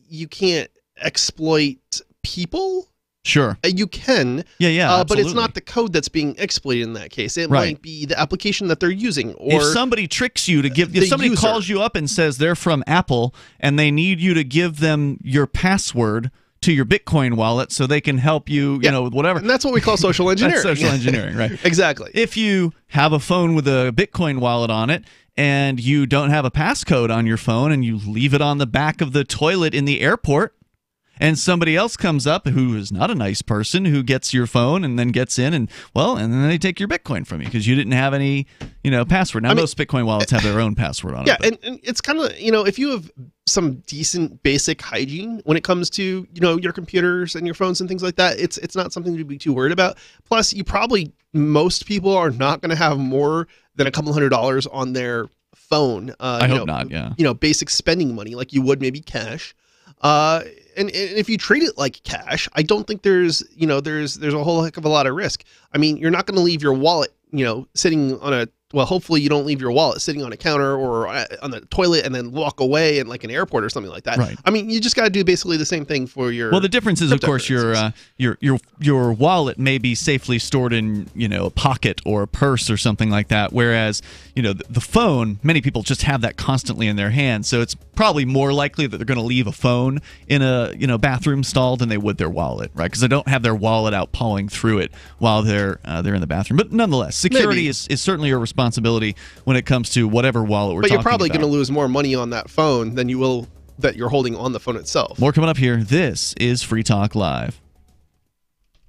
you can't exploit people. Sure. You can. Yeah, but it's absolutely. not the code that's being exploited in that case. It Right. might be the application that they're using. Or if somebody tricks you to give, if the somebody user. calls you up and says they're from Apple and they need you to give them your password to your Bitcoin wallet so they can help you, you know, whatever. And that's what we call social engineering. That's social engineering, right? Exactly. If you have a phone with a Bitcoin wallet on it and you don't have a passcode on your phone and you leave it on the back of the toilet in the airport, and somebody else comes up who is not a nice person who gets your phone and then gets in and then they take your Bitcoin from you because you didn't have any, password. Now, most Bitcoin wallets have their own password on it. Yeah, and it's kind of, if you have some decent basic hygiene when it comes to, your computers and your phones and things like that, it's not something to be too worried about. Plus, most people are not going to have more than a couple $100 on their phone. I hope not, yeah. Basic spending money like you would maybe cash. And if you treat it like cash, I don't think there's a whole heck of a lot of risk. I mean, you're not going to leave your wallet, sitting on hopefully you don't leave your wallet sitting on a counter or on the toilet and then walk away in like an airport or something like that. Right. I mean, you just got to do basically the same thing for your. Well, the difference is, of course, your wallet may be safely stored in a pocket or a purse or something like that. Whereas the phone, many people just have that constantly in their hand, so it's probably more likely that they're going to leave a phone in a bathroom stall than they would their wallet, right? Because they don't have their wallet out pawing through it while they're in the bathroom. But nonetheless, security is certainly a responsibility when it comes to whatever wallet we're talking about. But you're probably going to lose more money on that phone than you will that you're holding on the phone itself. More coming up here. This is Free Talk Live.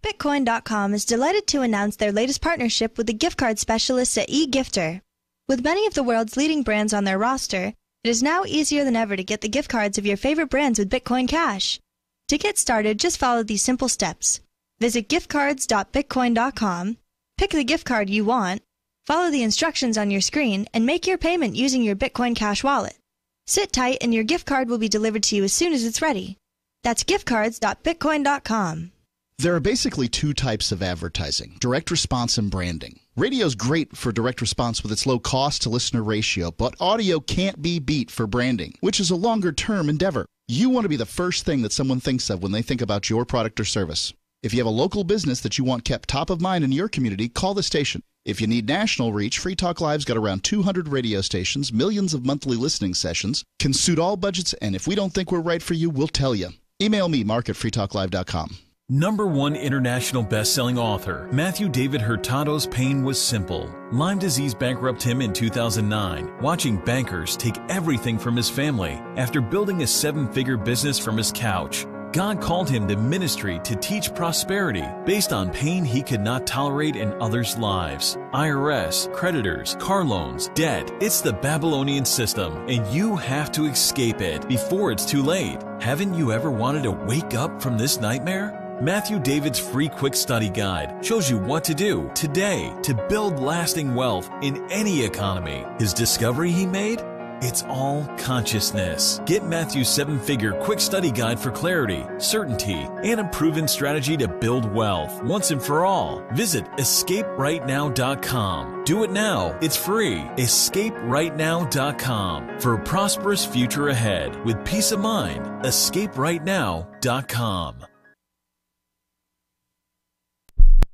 Bitcoin.com is delighted to announce their latest partnership with the gift card specialists at eGifter. With many of the world's leading brands on their roster, it is now easier than ever to get the gift cards of your favorite brands with Bitcoin Cash. To get started, just follow these simple steps. Visit giftcards.bitcoin.com, pick the gift card you want, follow the instructions on your screen, and make your payment using your Bitcoin Cash wallet. Sit tight and your gift card will be delivered to you as soon as it's ready. That's giftcards.bitcoin.com. There are basically two types of advertising, direct response and branding. Radio's great for direct response with its low cost to listener ratio, but audio can't be beat for branding, which is a longer-term endeavor. You want to be the first thing that someone thinks of when they think about your product or service. If you have a local business that you want kept top of mind in your community, call the station. If you need national reach, Free Talk Live's got around 200 radio stations, millions of monthly listening sessions, can suit all budgets, and if we don't think we're right for you, we'll tell you. Email me, mark@freetalklive.com. #1 international best-selling author Matthew David Hurtado's pain was simple. Lyme disease bankrupted him in 2009, watching bankers take everything from his family after building a 7-figure business from his couch. God called him to ministry to teach prosperity based on pain he could not tolerate in others' lives. IRS, creditors, car loans, debt. It's the Babylonian system, and you have to escape it before it's too late. Haven't you ever wanted to wake up from this nightmare? Matthew David's free quick study guide shows you what to do today to build lasting wealth in any economy. His discovery he made? It's all consciousness. Get Matthew's 7-figure quick study guide for clarity, certainty, and a proven strategy to build wealth once and for all. Visit escaperightnow.com. Do it now. It's free. escaperightnow.com for a prosperous future ahead with peace of mind. escaperightnow.com.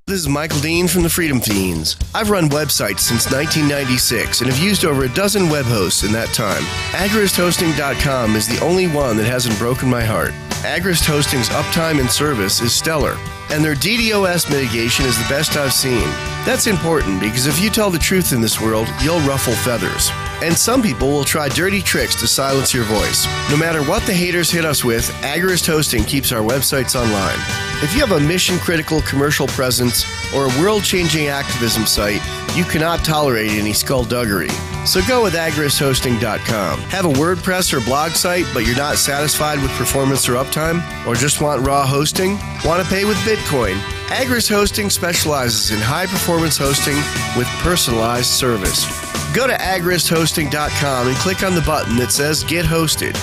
This is Michael Dean from the Freedom Fiends. I've run websites since 1996 and have used over a dozen web hosts in that time. AgristHosting.com is the only one that hasn't broken my heart. Agrist Hosting's uptime and service is stellar, and their DDoS mitigation is the best I've seen. That's important because if you tell the truth in this world, you'll ruffle feathers. And some people will try dirty tricks to silence your voice. No matter what the haters hit us with, Agrist Hosting keeps our websites online. If you have a mission-critical commercial presence or a world-changing activism site, you cannot tolerate any skullduggery. So go with agristhosting.com. Have a WordPress or blog site, but you're not satisfied with performance or uptime? Or just want raw hosting? Want to pay with Bitcoin? Agrist Hosting specializes in high-performance hosting with personalized service. Go to agristhosting.com and click on the button that says Get Hosted.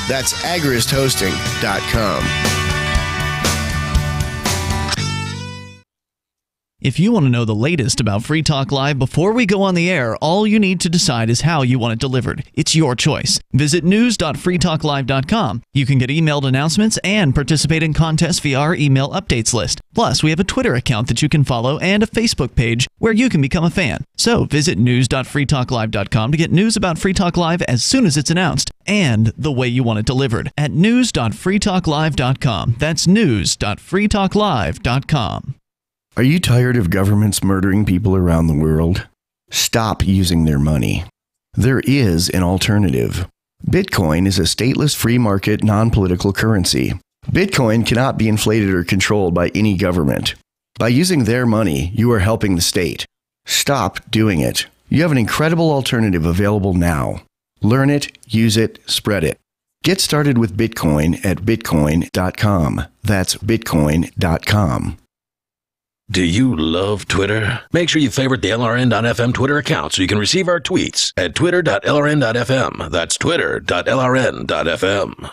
That's agristhosting.com. If you want to know the latest about Free Talk Live before we go on the air, all you need to decide is how you want it delivered. It's your choice. Visit news.freetalklive.com. You can get emailed announcements and participate in contests via our email updates list. Plus, we have a Twitter account that you can follow and a Facebook page where you can become a fan. So visit news.freetalklive.com to get news about Free Talk Live as soon as it's announced and the way you want it delivered at news.freetalklive.com. That's news.freetalklive.com. Are you tired of governments murdering people around the world? Stop using their money. There is an alternative. Bitcoin is a stateless free market non-political currency. Bitcoin cannot be inflated or controlled by any government. By using their money, you are helping the state. Stop doing it. You have an incredible alternative available now. Learn it, use it, spread it. Get started with Bitcoin at bitcoin.com. That's bitcoin.com. Do you love Twitter? Make sure you favorite the LRN.FM Twitter account so you can receive our tweets at twitter.lrn.fm. That's twitter.lrn.fm.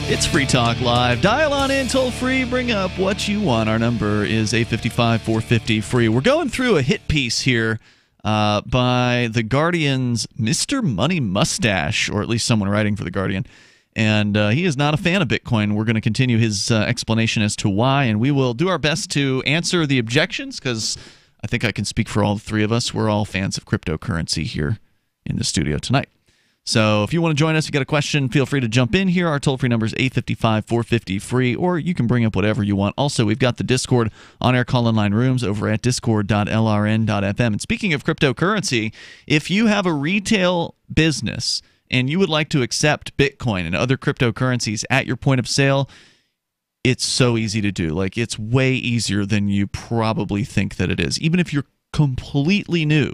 It's Free Talk Live. Dial on in, toll free, bring up what you want. Our number is 855-450-FREE. We're going through a hit piece here by The Guardian's Mr. Money Mustache, or at least someone writing for The Guardian. And he is not a fan of Bitcoin. We're going to continue his explanation as to why, and we will do our best to answer the objections, because I think I can speak for all three of us. We're all fans of cryptocurrency here in the studio tonight. So if you want to join us, if you got a question, feel free to jump in here. Our toll-free number is 855-450-FREE, or you can bring up whatever you want. Also, we've got the Discord on-air call-in line rooms over at discord.lrn.fm. And speaking of cryptocurrency, if you have a retail business and you would like to accept Bitcoin and other cryptocurrencies at your point of sale, it's so easy to do. Like, it's way easier than you probably think that it is. Even if you're completely new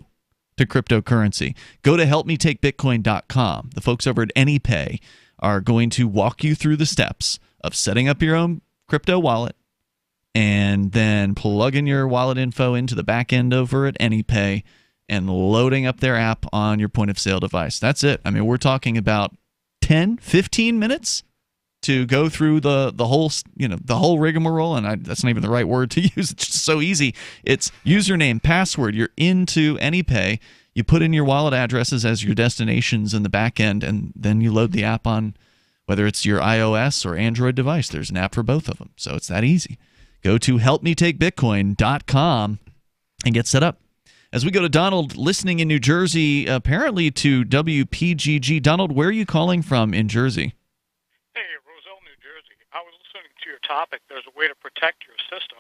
to cryptocurrency, go to helpmetakebitcoin.com. The folks over at AnyPay are going to walk you through the steps of setting up your own crypto wallet and then plugging your wallet info into the back end over at AnyPay and loading up their app on your point-of-sale device. That's it. I mean, we're talking about 10, 15 minutes to go through the whole rigmarole, and that's not even the right word to use. It's just so easy. It's username, password. You're into AnyPay. You put in your wallet addresses as your destinations in the back end, and then you load the app on whether it's your iOS or Android device. There's an app for both of them, so it's that easy. Go to helpmetakebitcoin.com and get set up. As we go to Donald, listening in New Jersey, apparently to WPGG. Donald, where are you calling from in Jersey? Hey, Roselle, New Jersey. I was listening to your topic. There's a way to protect your system.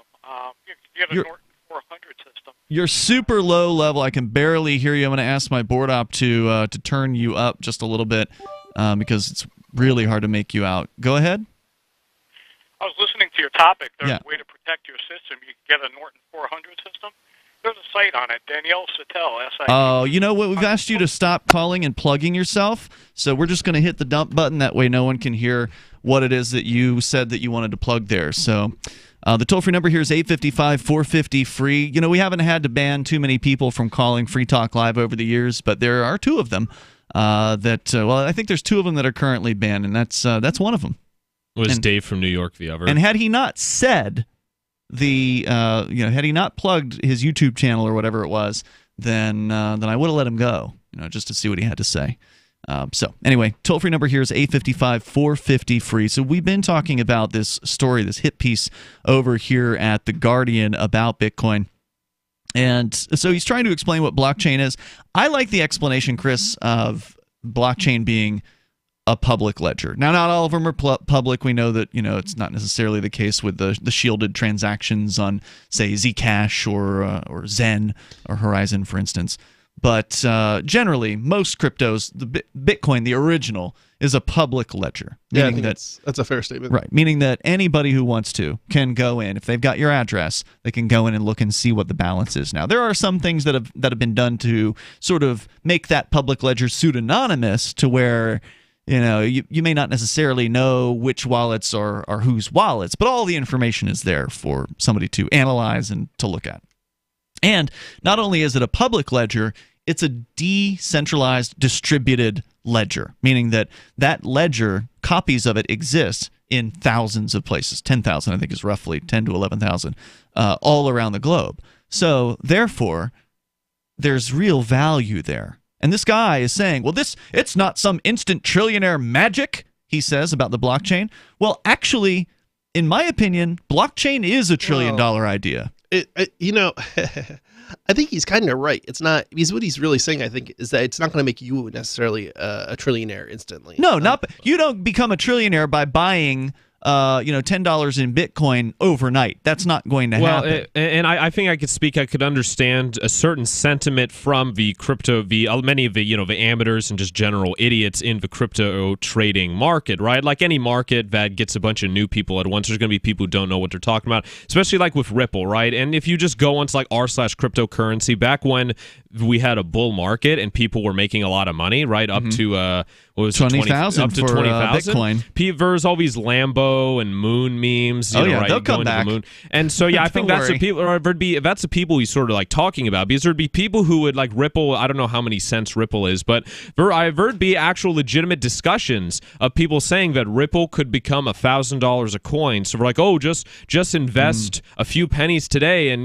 You can get a Norton 400 system. You're super low level. I can barely hear you. I'm going to ask my board op to turn you up just a little bit because it's really hard to make you out. Go ahead. I was listening to your topic. There's a way to protect your system. You can get a Norton 400 system. There's a site on it, Danielle Sattel, S-I-T. Oh, you know what? We've asked you to stop calling and plugging yourself, so we're just going to hit the dump button. That way no one can hear what it is that you said that you wanted to plug there. So the toll-free number here is 855-450-FREE. You know, we haven't had to ban too many people from calling Free Talk Live over the years, but there are two of them well, I think there's two of them that are currently banned, and that's one of them. Was Dave from New York the other? And had he not said had he not plugged his YouTube channel or whatever it was, then I would have let him go, just to see what he had to say. So anyway, toll-free number here is 855-450-FREE. So we've been talking about this story, this hit piece over here at The Guardian about Bitcoin. And so he's trying to explain what blockchain is. I like the explanation, Chris, of blockchain being a public ledger. Now, not all of them are public. We know that it's not necessarily the case with the shielded transactions on, say, Zcash or Zen or Horizon, for instance. But generally, most cryptos, the Bitcoin, the original, is a public ledger. Yeah, I think that's a fair statement. Right, meaning that anybody who wants to can go in. If they've got your address, they can go in and look and see what the balance is. Now, there are some things that have been done to sort of make that public ledger pseudonymous to where you may not necessarily know which wallets are whose wallets, but all the information is there for somebody to analyze and to look at. And not only is it a public ledger, it's a decentralized distributed ledger, meaning that ledger, copies of it exist in thousands of places. 10,000, I think, is roughly 10 to 11,000 all around the globe. So therefore, there's real value there. And this guy is saying, well, it's not some instant trillionaire magic, he says about the blockchain. Well, actually, in my opinion, blockchain is a $1 trillion idea. I think he's kind of right. It's not, because what he's really saying, I think, is that it's not going to make you necessarily a trillionaire instantly. No, you don't become a trillionaire by buying $10 in Bitcoin overnight. That's not going to happen. And I think I could understand a certain sentiment from the many of the amateurs and just general idiots in the crypto trading market, right? Like any market that gets a bunch of new people at once, there's going to be people who don't know what they're talking about, especially like with Ripple, right? And if you just go onto like r/cryptocurrency, back when we had a bull market and people were making a lot of money, right? Up to 20,000 up to for 20,000 Bitcoin. There's all these Lambo and moon memes. Right? They'll come going back. To the moon. And so I think that's the people. Or that's the people he's sort of like talking about, because there'd be people who would like Ripple. I don't know how many cents Ripple is, but I've heard be actual legitimate discussions of people saying that Ripple could become $1,000 a coin. So we're like, oh, just invest a few pennies today, and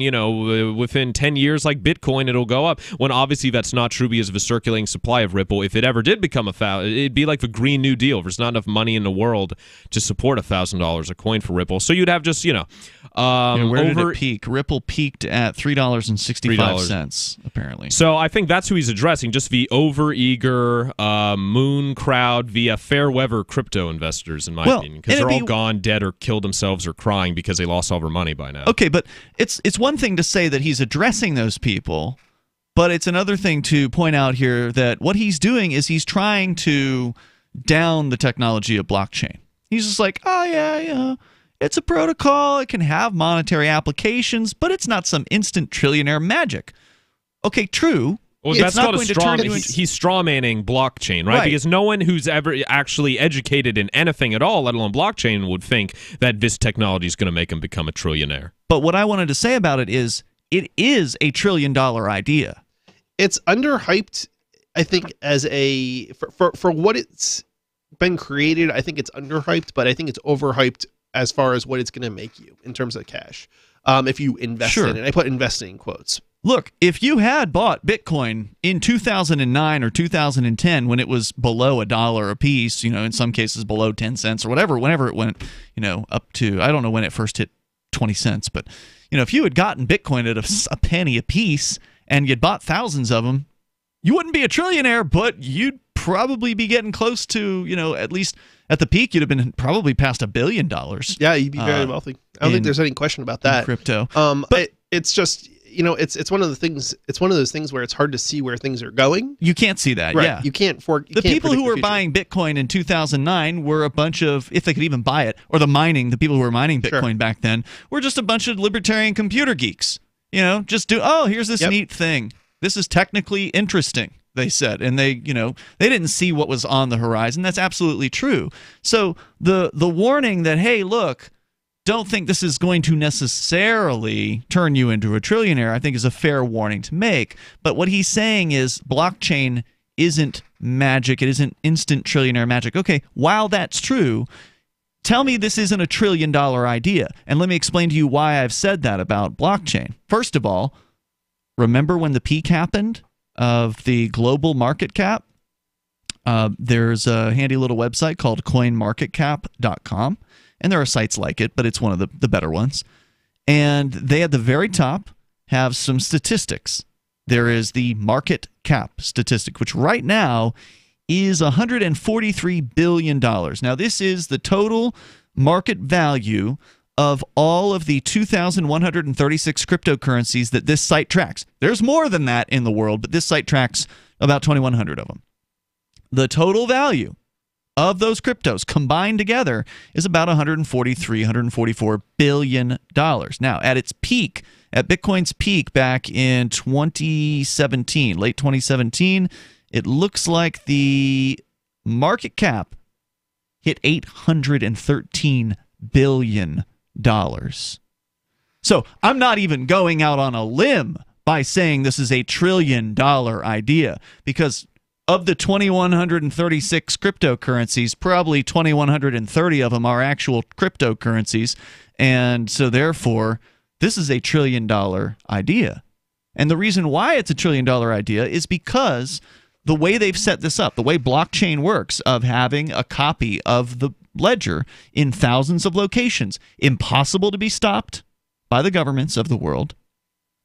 within 10 years, like Bitcoin, it'll go up. When obviously that's not true because of the circulating supply of Ripple. If it ever did become it'd be like the Green New Deal. There's not enough money in the world to support $1,000 a coin for Ripple. So you'd have just, where did it peak? Ripple peaked at $3.65, apparently. So I think that's who he's addressing, just the overeager moon crowd, the fair weather crypto investors, in my opinion, because they're all gone, dead, or killed themselves or crying because they lost all their money by now. Okay, but it's one thing to say that he's addressing those people, but it's another thing to point out here that what he's doing is he's trying to down the technology of blockchain. He's just like, oh, yeah, it's a protocol. It can have monetary applications, but it's not some instant trillionaire magic. Okay, true. Well, that's called a straw man. He's strawmanning blockchain, right? Because no one who's ever actually educated in anything at all, let alone blockchain, would think that this technology is going to make him become a trillionaire. But what I wanted to say about it is a $1 trillion idea. It's underhyped, I think, as for what it's been created. I think it's underhyped, but I think it's overhyped as far as what it's going to make you in terms of cash. If you invest in it. I put investing in quotes. Look, if you had bought Bitcoin in 2009 or 2010 when it was below $1 a piece, in some cases below 10 cents or whatever, whenever it went, up to, I don't know when it first hit 20 cents, but if you had gotten Bitcoin at a penny a piece and you'd bought thousands of them, you wouldn't be a trillionaire, but you'd probably be getting close to, at least at the peak, you'd have been probably past $1 billion. Yeah, you'd be very wealthy. I don't think there's any question about that. Crypto. But it's just, it's one of the things. It's one of those things where it's hard to see where things are going. You can't see that. Right. Yeah, you can't. The people who were buying Bitcoin in 2009 were a bunch of, if they could even buy it, or the people who were mining Bitcoin back then were just a bunch of libertarian computer geeks. Here's this neat thing. This is technically interesting, they said, and they didn't see what was on the horizon. That's absolutely true. So the warning that, hey, look, don't think this is going to necessarily turn you into a trillionaire, I think is a fair warning to make. But what he's saying is blockchain isn't magic. It isn't instant trillionaire magic. Okay, while that's true, tell me this isn't a $1 trillion idea. And let me explain to you why I've said that about blockchain. First of all, remember when the peak happened of the global market cap? There's a handy little website called coinmarketcap.com. And there are sites like it, but it's one of the better ones. And they at the very top have some statistics. There is the market cap statistic, which right now is $143 billion. Now, this is the total market value of all of the 2,136 cryptocurrencies that this site tracks. There's more than that in the world, but this site tracks about 2,100 of them. The total value of those cryptos combined together is about $144 billion. Now, at its peak, at Bitcoin's peak back in 2017, late 2017, it looks like the market cap hit $813 billion. So I'm not even going out on a limb by saying this is a $1 trillion idea, because of the 2,136 cryptocurrencies, probably 2,130 of them are actual cryptocurrencies. And so therefore, this is a $1 trillion idea. And the reason why it's a $1 trillion idea is because the way they've set this up, the way blockchain works, of having a copy of the ledger in thousands of locations, impossible to be stopped by the governments of the world.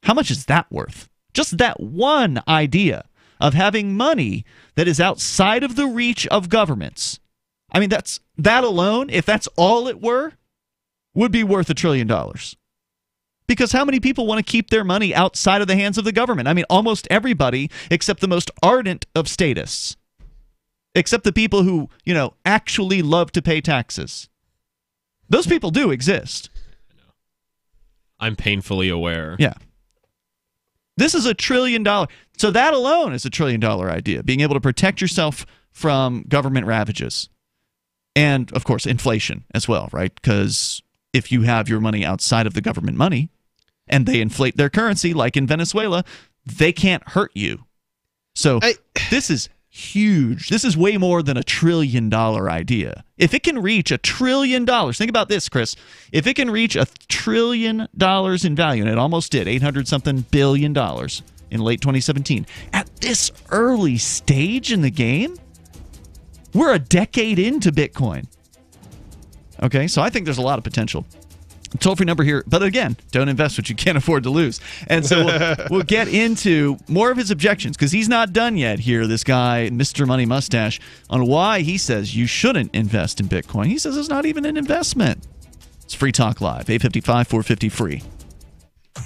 How much is that worth? Just that one idea of having money that is outside of the reach of governments. I mean, that alone, if that's all it were, would be worth $1 trillion. Because how many people want to keep their money outside of the hands of the government? I mean, almost everybody except the most ardent of statists. Except the people who, actually love to pay taxes. Those people do exist. I'm painfully aware. Yeah. This is $1 trillion. So that alone is $1 trillion idea, being able to protect yourself from government ravages. And, of course, inflation as well, right? Because if you have your money outside of the government money and they inflate their currency, like in Venezuela, they can't hurt you. So this is huge. This is way more than $1 trillion idea. If it can reach $1 trillion, think about this, Chris. If it can reach $1 trillion in value, and it almost did, $800-something billion in late 2017, at this early stage in the game, we're a decade into Bitcoin. Okay, so I think there's a lot of potential. Toll-free number here, but again, don't invest what you can't afford to lose. And so we'll get into more of his objections, because he's not done yet here, this guy, Mr. Money Mustache, on why he says you shouldn't invest in Bitcoin. He says it's not even an investment. It's Free Talk Live, 855-450-FREE.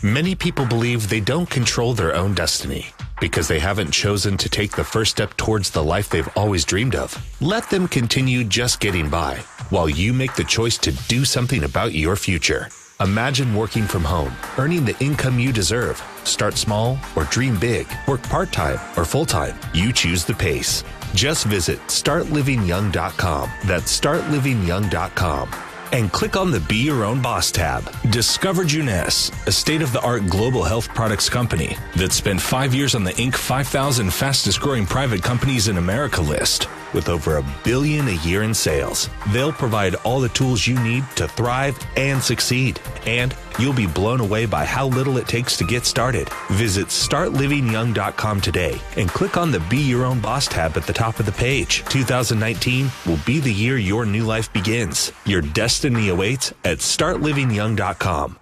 Many people believe they don't control their own destiny because they haven't chosen to take the first step towards the life they've always dreamed of. Let them continue just getting by while you make the choice to do something about your future. Imagine working from home, earning the income you deserve. Start small or dream big. Work part-time or full-time. You choose the pace. Just visit startlivingyoung.com. That's startlivingyoung.com. And click on the Be Your Own Boss tab. Discover Juness, a state-of-the-art global health products company that spent 5 years on the Inc. 5,000 fastest-growing private companies in America list. With over $1 billion a year in sales, they'll provide all the tools you need to thrive and succeed. And you'll be blown away by how little it takes to get started. Visit startlivingyoung.com today and click on the Be Your Own Boss tab at the top of the page. 2019 will be the year your new life begins. Your destiny awaits at startlivingyoung.com.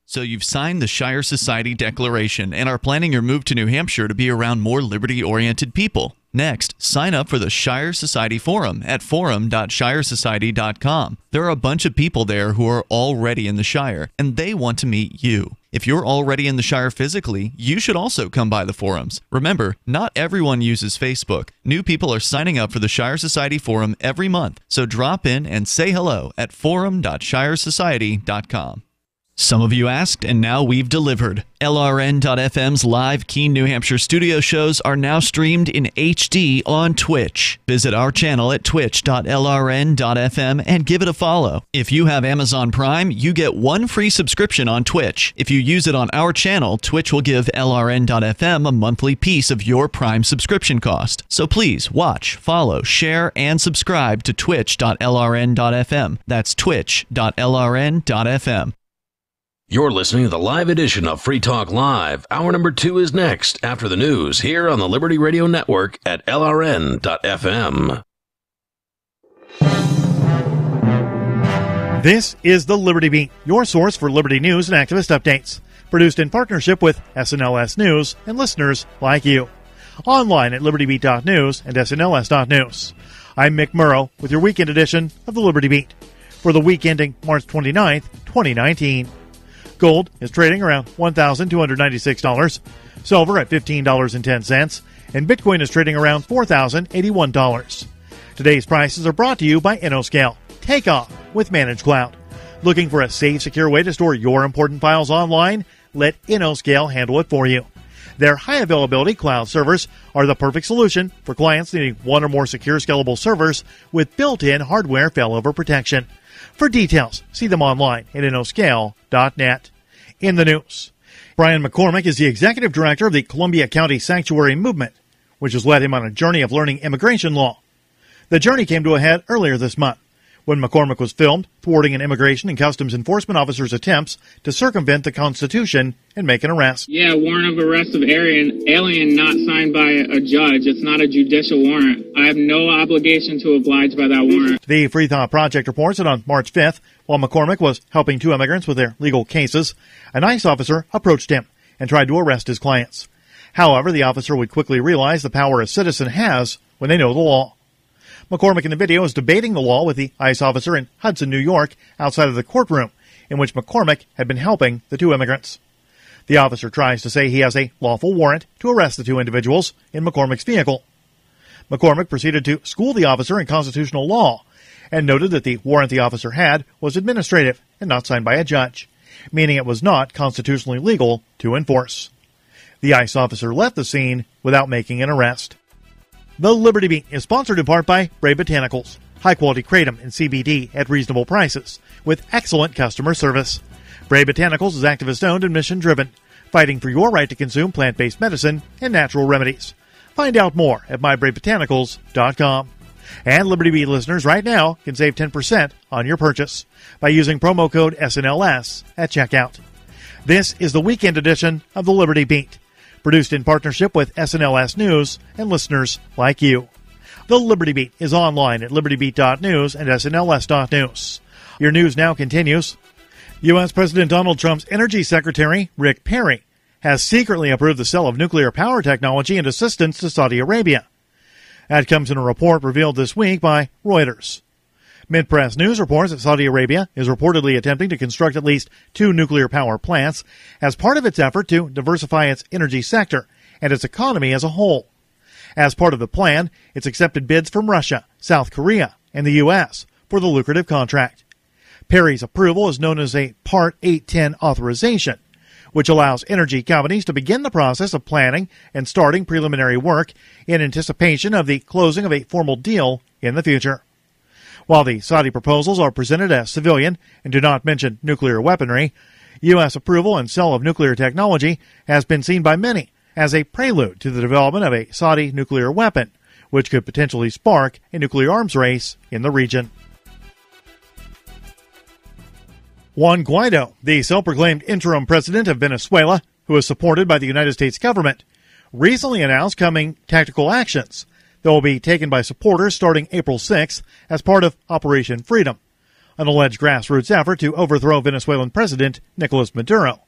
So you've signed the Shire Society Declaration and are planning your move to New Hampshire to be around more liberty-oriented people. Next, sign up for the Shire Society Forum at forum.shiresociety.com. There are a bunch of people there who are already in the Shire, and they want to meet you. If you're already in the Shire physically, you should also come by the forums. Remember, not everyone uses Facebook. New people are signing up for the Shire Society Forum every month, so drop in and say hello at forum.shiresociety.com. Some of you asked, and now we've delivered. LRN.FM's live Keene, New Hampshire studio shows are now streamed in HD on Twitch. Visit our channel at twitch.lrn.fm and give it a follow. If you have Amazon Prime, you get one free subscription on Twitch. If you use it on our channel, Twitch will give LRN.FM a monthly piece of your Prime subscription cost. So please watch, follow, share, and subscribe to twitch.lrn.fm. That's twitch.lrn.fm. You're listening to the live edition of Free Talk Live. Hour number 2 is next, after the news, here on the Liberty Radio Network at LRN.FM. This is the Liberty Beat, your source for Liberty news and activist updates. Produced in partnership with SNLS News and listeners like you. Online at libertybeat.news and snls.news. I'm Mick Murrow with your weekend edition of the Liberty Beat for the week ending March 29th, 2019. Gold is trading around $1,296, silver at $15.10, and Bitcoin is trading around $4,081. Today's prices are brought to you by InnoScale. Take off with Managed Cloud. Looking for a safe, secure way to store your important files online? Let InnoScale handle it for you. Their high-availability cloud servers are the perfect solution for clients needing one or more secure, scalable servers with built-in hardware failover protection. For details, see them online at innoscale.net. In the news, Brian McCormick is the executive director of the Columbia County Sanctuary Movement, which has led him on a journey of learning immigration law. The journey came to a head earlier this month when McCormick was filmed thwarting an immigration and customs enforcement officer's attempts to circumvent the Constitution and make an arrest. Yeah, warrant of arrest of alien not signed by a judge. It's not a judicial warrant. I have no obligation to oblige by that warrant. The Free Thought Project reports that on March 5th, while McCormick was helping two immigrants with their legal cases, an ICE officer approached him and tried to arrest his clients. However, the officer would quickly realize the power a citizen has when they know the law. McCormick in the video is debating the law with the ICE officer in Hudson, New York, outside of the courtroom in which McCormick had been helping the two immigrants. The officer tries to say he has a lawful warrant to arrest the two individuals in McCormick's vehicle. McCormick proceeded to school the officer in constitutional law and noted that the warrant the officer had was administrative and not signed by a judge, meaning it was not constitutionally legal to enforce. The ICE officer left the scene without making an arrest. The Liberty Beat is sponsored in part by Bray Botanicals, high-quality kratom and CBD at reasonable prices, with excellent customer service. Bray Botanicals is activist-owned and mission-driven, fighting for your right to consume plant-based medicine and natural remedies. Find out more at mybraybotanicals.com. And Liberty Beat listeners right now can save 10% on your purchase by using promo code SNLS at checkout. This is the weekend edition of the Liberty Beat, produced in partnership with SNLS News and listeners like you. The Liberty Beat is online at libertybeat.news and snls.news. Your news now continues. U.S. President Donald Trump's Energy Secretary, Rick Perry, has secretly approved the sale of nuclear power technology and assistance to Saudi Arabia. That comes in a report revealed this week by Reuters. Mid-Press News reports that Saudi Arabia is reportedly attempting to construct at least 2 nuclear power plants as part of its effort to diversify its energy sector and its economy as a whole. As part of the plan, it's accepted bids from Russia, South Korea, and the U.S. for the lucrative contract. Perry's approval is known as a Part 810 authorization, which allows energy companies to begin the process of planning and starting preliminary work in anticipation of the closing of a formal deal in the future. While the Saudi proposals are presented as civilian and do not mention nuclear weaponry, U.S. approval and sale of nuclear technology has been seen by many as a prelude to the development of a Saudi nuclear weapon, which could potentially spark a nuclear arms race in the region. Juan Guaido, the self-proclaimed interim president of Venezuela, who is supported by the United States government, recently announced coming tactical actions that will be taken by supporters starting April 6th as part of Operation Freedom, an alleged grassroots effort to overthrow Venezuelan President Nicolas Maduro.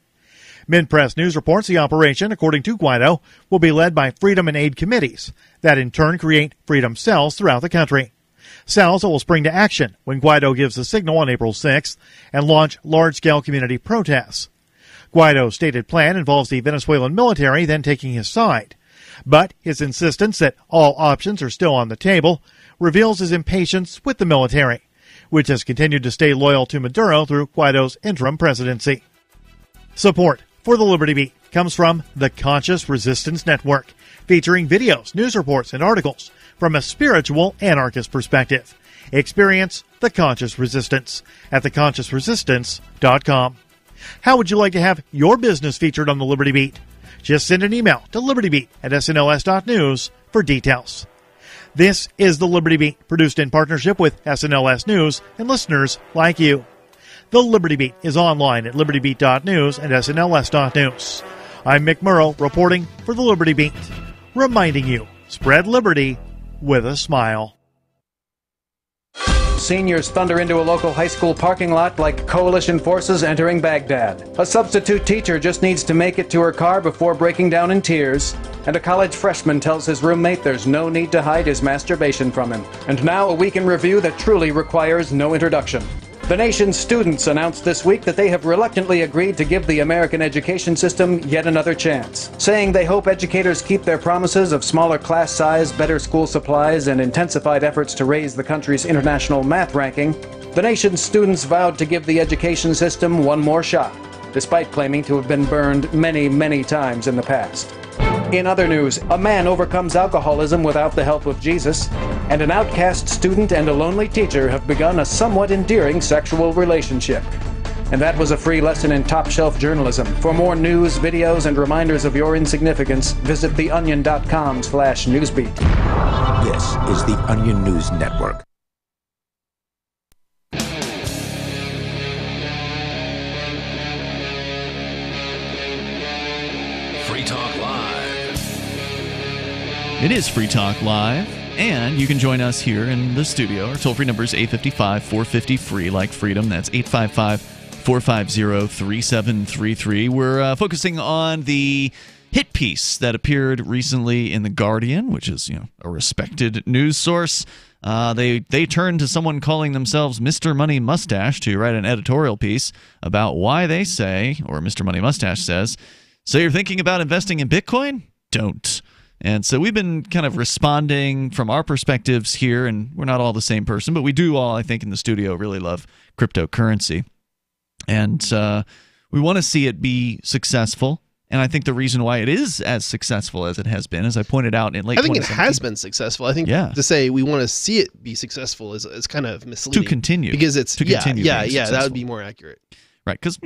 Mid-Press News reports the operation, according to Guaido, will be led by Freedom and Aid committees that in turn create freedom cells throughout the country. Cells that will spring to action when Guaido gives the signal on April 6th and launch large-scale community protests. Guaido's stated plan involves the Venezuelan military then taking his side, but his insistence that all options are still on the table reveals his impatience with the military, which has continued to stay loyal to Maduro through Guaido's interim presidency. Support for the Liberty Beat comes from the Conscious Resistance Network, featuring videos, news reports, and articles from a spiritual anarchist perspective. Experience the Conscious Resistance at theconsciousresistance.com. How would you like to have your business featured on the Liberty Beat? Just send an email to libertybeat@snls.news for details. This is the Liberty Beat, produced in partnership with SNLS News and listeners like you. The Liberty Beat is online at libertybeat.news and snls.news. I'm Mick Murrow reporting for the Liberty Beat, reminding you, spread liberty with a smile. Seniors thunder into a local high school parking lot like coalition forces entering Baghdad. A substitute teacher just needs to make it to her car before breaking down in tears. And a college freshman tells his roommate there's no need to hide his masturbation from him. And now a week in review that truly requires no introduction. The nation's students announced this week that they have reluctantly agreed to give the American education system yet another chance, saying they hope educators keep their promises of smaller class size, better school supplies, and intensified efforts to raise the country's international math ranking. The nation's students vowed to give the education system one more shot, despite claiming to have been burned many, many times in the past. In other news, a man overcomes alcoholism without the help of Jesus, and an outcast student and a lonely teacher have begun a somewhat endearing sexual relationship. And that was a free lesson in top-shelf journalism. For more news, videos, and reminders of your insignificance, visit theonion.com/newsbeat. This is the Onion News Network. Free Talk Live. It is Free Talk Live, and you can join us here in the studio. Our toll-free number is 855-450-FREE, like freedom. That's 855-450-3733. We're focusing on the hit piece that appeared recently in The Guardian, which is, a respected news source. They turned to someone calling themselves Mr. Money Mustache to write an editorial piece about why they say, or Mr. Money Mustache says, so you're thinking about investing in Bitcoin? Don't. And so we've been kind of responding from our perspectives here, and we're not all the same person, but we do all, I think, in the studio really love cryptocurrency. And we want to see it be successful. And I think the reason why it is as successful as it has been, as I pointed out in late 2017. I think it has been successful. I think to say we want to see it be successful is kind of misleading. To continue. Because it's, continue that would be more accurate. Right, because,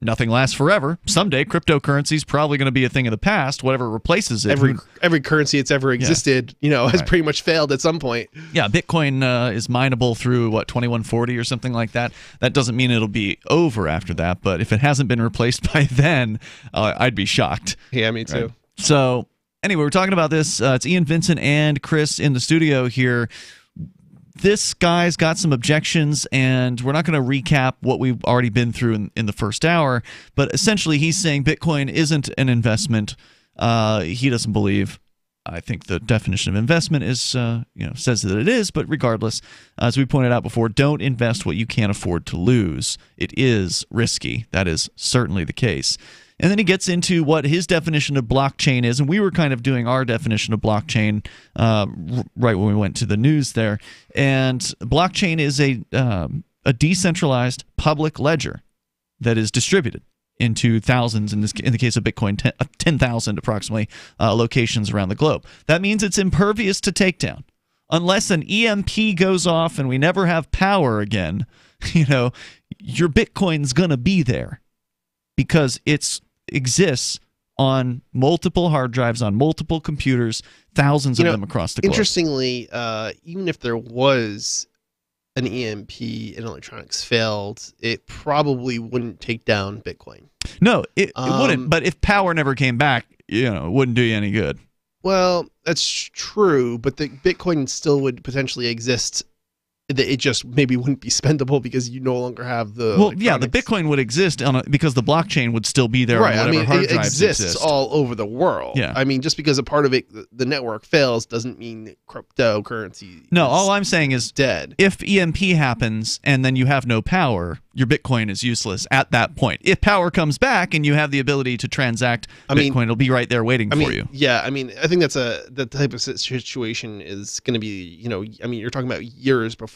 nothing lasts forever. Someday, cryptocurrency is probably going to be a thing of the past. Whatever replaces it. Every currency that's ever existed, has pretty much failed at some point. Yeah, Bitcoin is mineable through, 2140 or something like that. That doesn't mean it'll be over after that, but if it hasn't been replaced by then, I'd be shocked. Yeah, me too. Right? So, anyway, we're talking about this. It's Ian, Vincent, and Chris in the studio here. This guy's got some objections, and we're not going to recap what we've already been through in the first hour, but essentially he's saying Bitcoin isn't an investment. He doesn't believe. I think the definition of investment is, says that it is, but regardless, as we pointed out before, don't invest what you can't afford to lose. It is risky. That is certainly the case. And then he gets into what his definition of blockchain is, and we were kind of doing our definition of blockchain right when we went to the news there. And blockchain is a decentralized public ledger that is distributed into thousands, in the case of Bitcoin, 10,000 approximately locations around the globe. That means it's impervious to takedown. Unless an EMP goes off and we never have power again, your Bitcoin's going to be there because it exists on multiple hard drives, on multiple computers, thousands of them across the globe. Interestingly, even if there was an EMP and electronics failed, it probably wouldn't take down Bitcoin. No, it wouldn't. But if power never came back, it wouldn't do you any good. Well, that's true, but the Bitcoin still would potentially exist. It just maybe wouldn't be spendable because you no longer have the. Well, yeah, the Bitcoin would exist because the blockchain would still be there. Right. On whatever hard it drives exists exist. all over the world. Yeah. I mean, just because a part of it, the network fails, doesn't mean cryptocurrency. No, all I'm saying is dead. If EMP happens and then you have no power, your Bitcoin is useless at that point. If power comes back and you have the ability to transact Bitcoin, it'll be right there waiting for you. Yeah, I mean, I think that's the type of situation is going to be. You're talking about years before.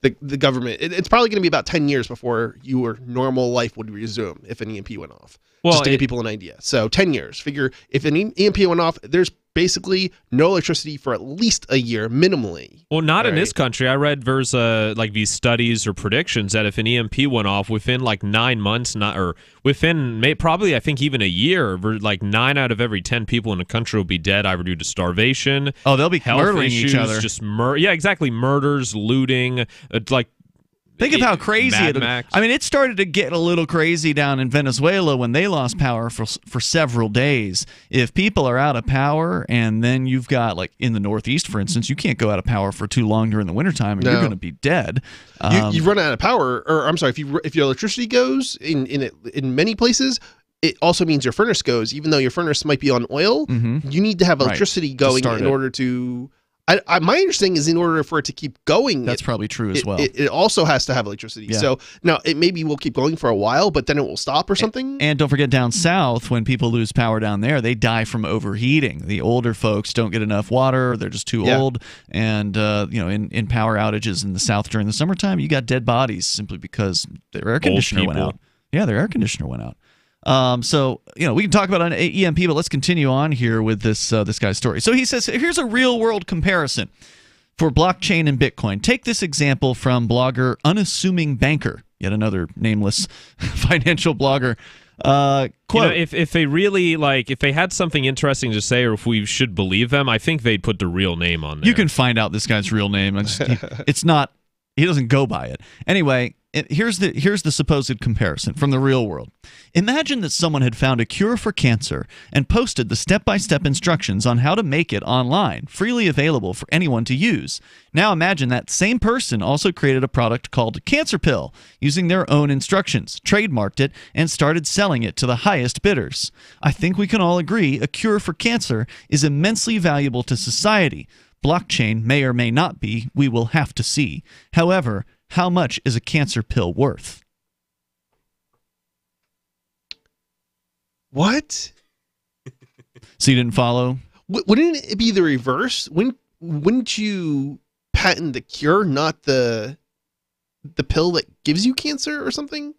The government, it's probably going to be about 10 years before your normal life would resume if an EMP went off. Well, just to give people an idea. So 10 years. Figure if an EMP went off, there's basically no electricity for at least a year minimally. Well, not in this country. I read there's these studies or predictions that if an EMP went off within 9 months, probably I think even a year, 9 out of every 10 people in the country will be dead either due to starvation. Oh, they'll be health murdering issues, each other. Just exactly, murders, looting, Think of how crazy Mad it. Max. I mean, it started to get a little crazy down in Venezuela when they lost power for several days. If people are out of power, and then you've got in the Northeast, for instance, you can't go out of power for too long during the wintertime, and you're going to be dead. You run out of power, or I'm sorry, if your electricity goes in many places. It also means your furnace goes, even though your furnace might be on oil. Mm-hmm. You need to have electricity going in order to. My understanding is in order for it to keep going. That's probably true as well. It also has to have electricity. Yeah. So now it maybe will keep going for a while, but then it will stop or something. And don't forget down south, when people lose power down there, they die from overheating. The older folks don't get enough water; they're just too old. And in power outages in the south during the summertime, you got dead bodies simply because their air conditioner went out. Yeah, their air conditioner went out. So we can talk about an EMP, but let's continue on here with this guy's story. So he says, here's a real world comparison for blockchain and Bitcoin. Take this example from blogger Unassuming Banker. yet another nameless financial blogger. Quote, if they really if they had something interesting to say, or if we should believe them, I think they'd put the real name on there. You can find out this guy's real name. It's not. He doesn't go by it. Anyway, here's the supposed comparison from the real world. Imagine that someone had found a cure for cancer and posted the step-by-step instructions on how to make it online, freely available for anyone to use. Now imagine that same person also created a product called Cancer Pill, using their own instructions, trademarked it, and started selling it to the highest bidders. I think we can all agree a cure for cancer is immensely valuable to society. Blockchain may or may not be. We will have to see. However, how much is a cancer pill worth? What? So you didn't follow? Wouldn't it be the reverse? Wouldn't you patent the cure, not the pill that gives you cancer or something?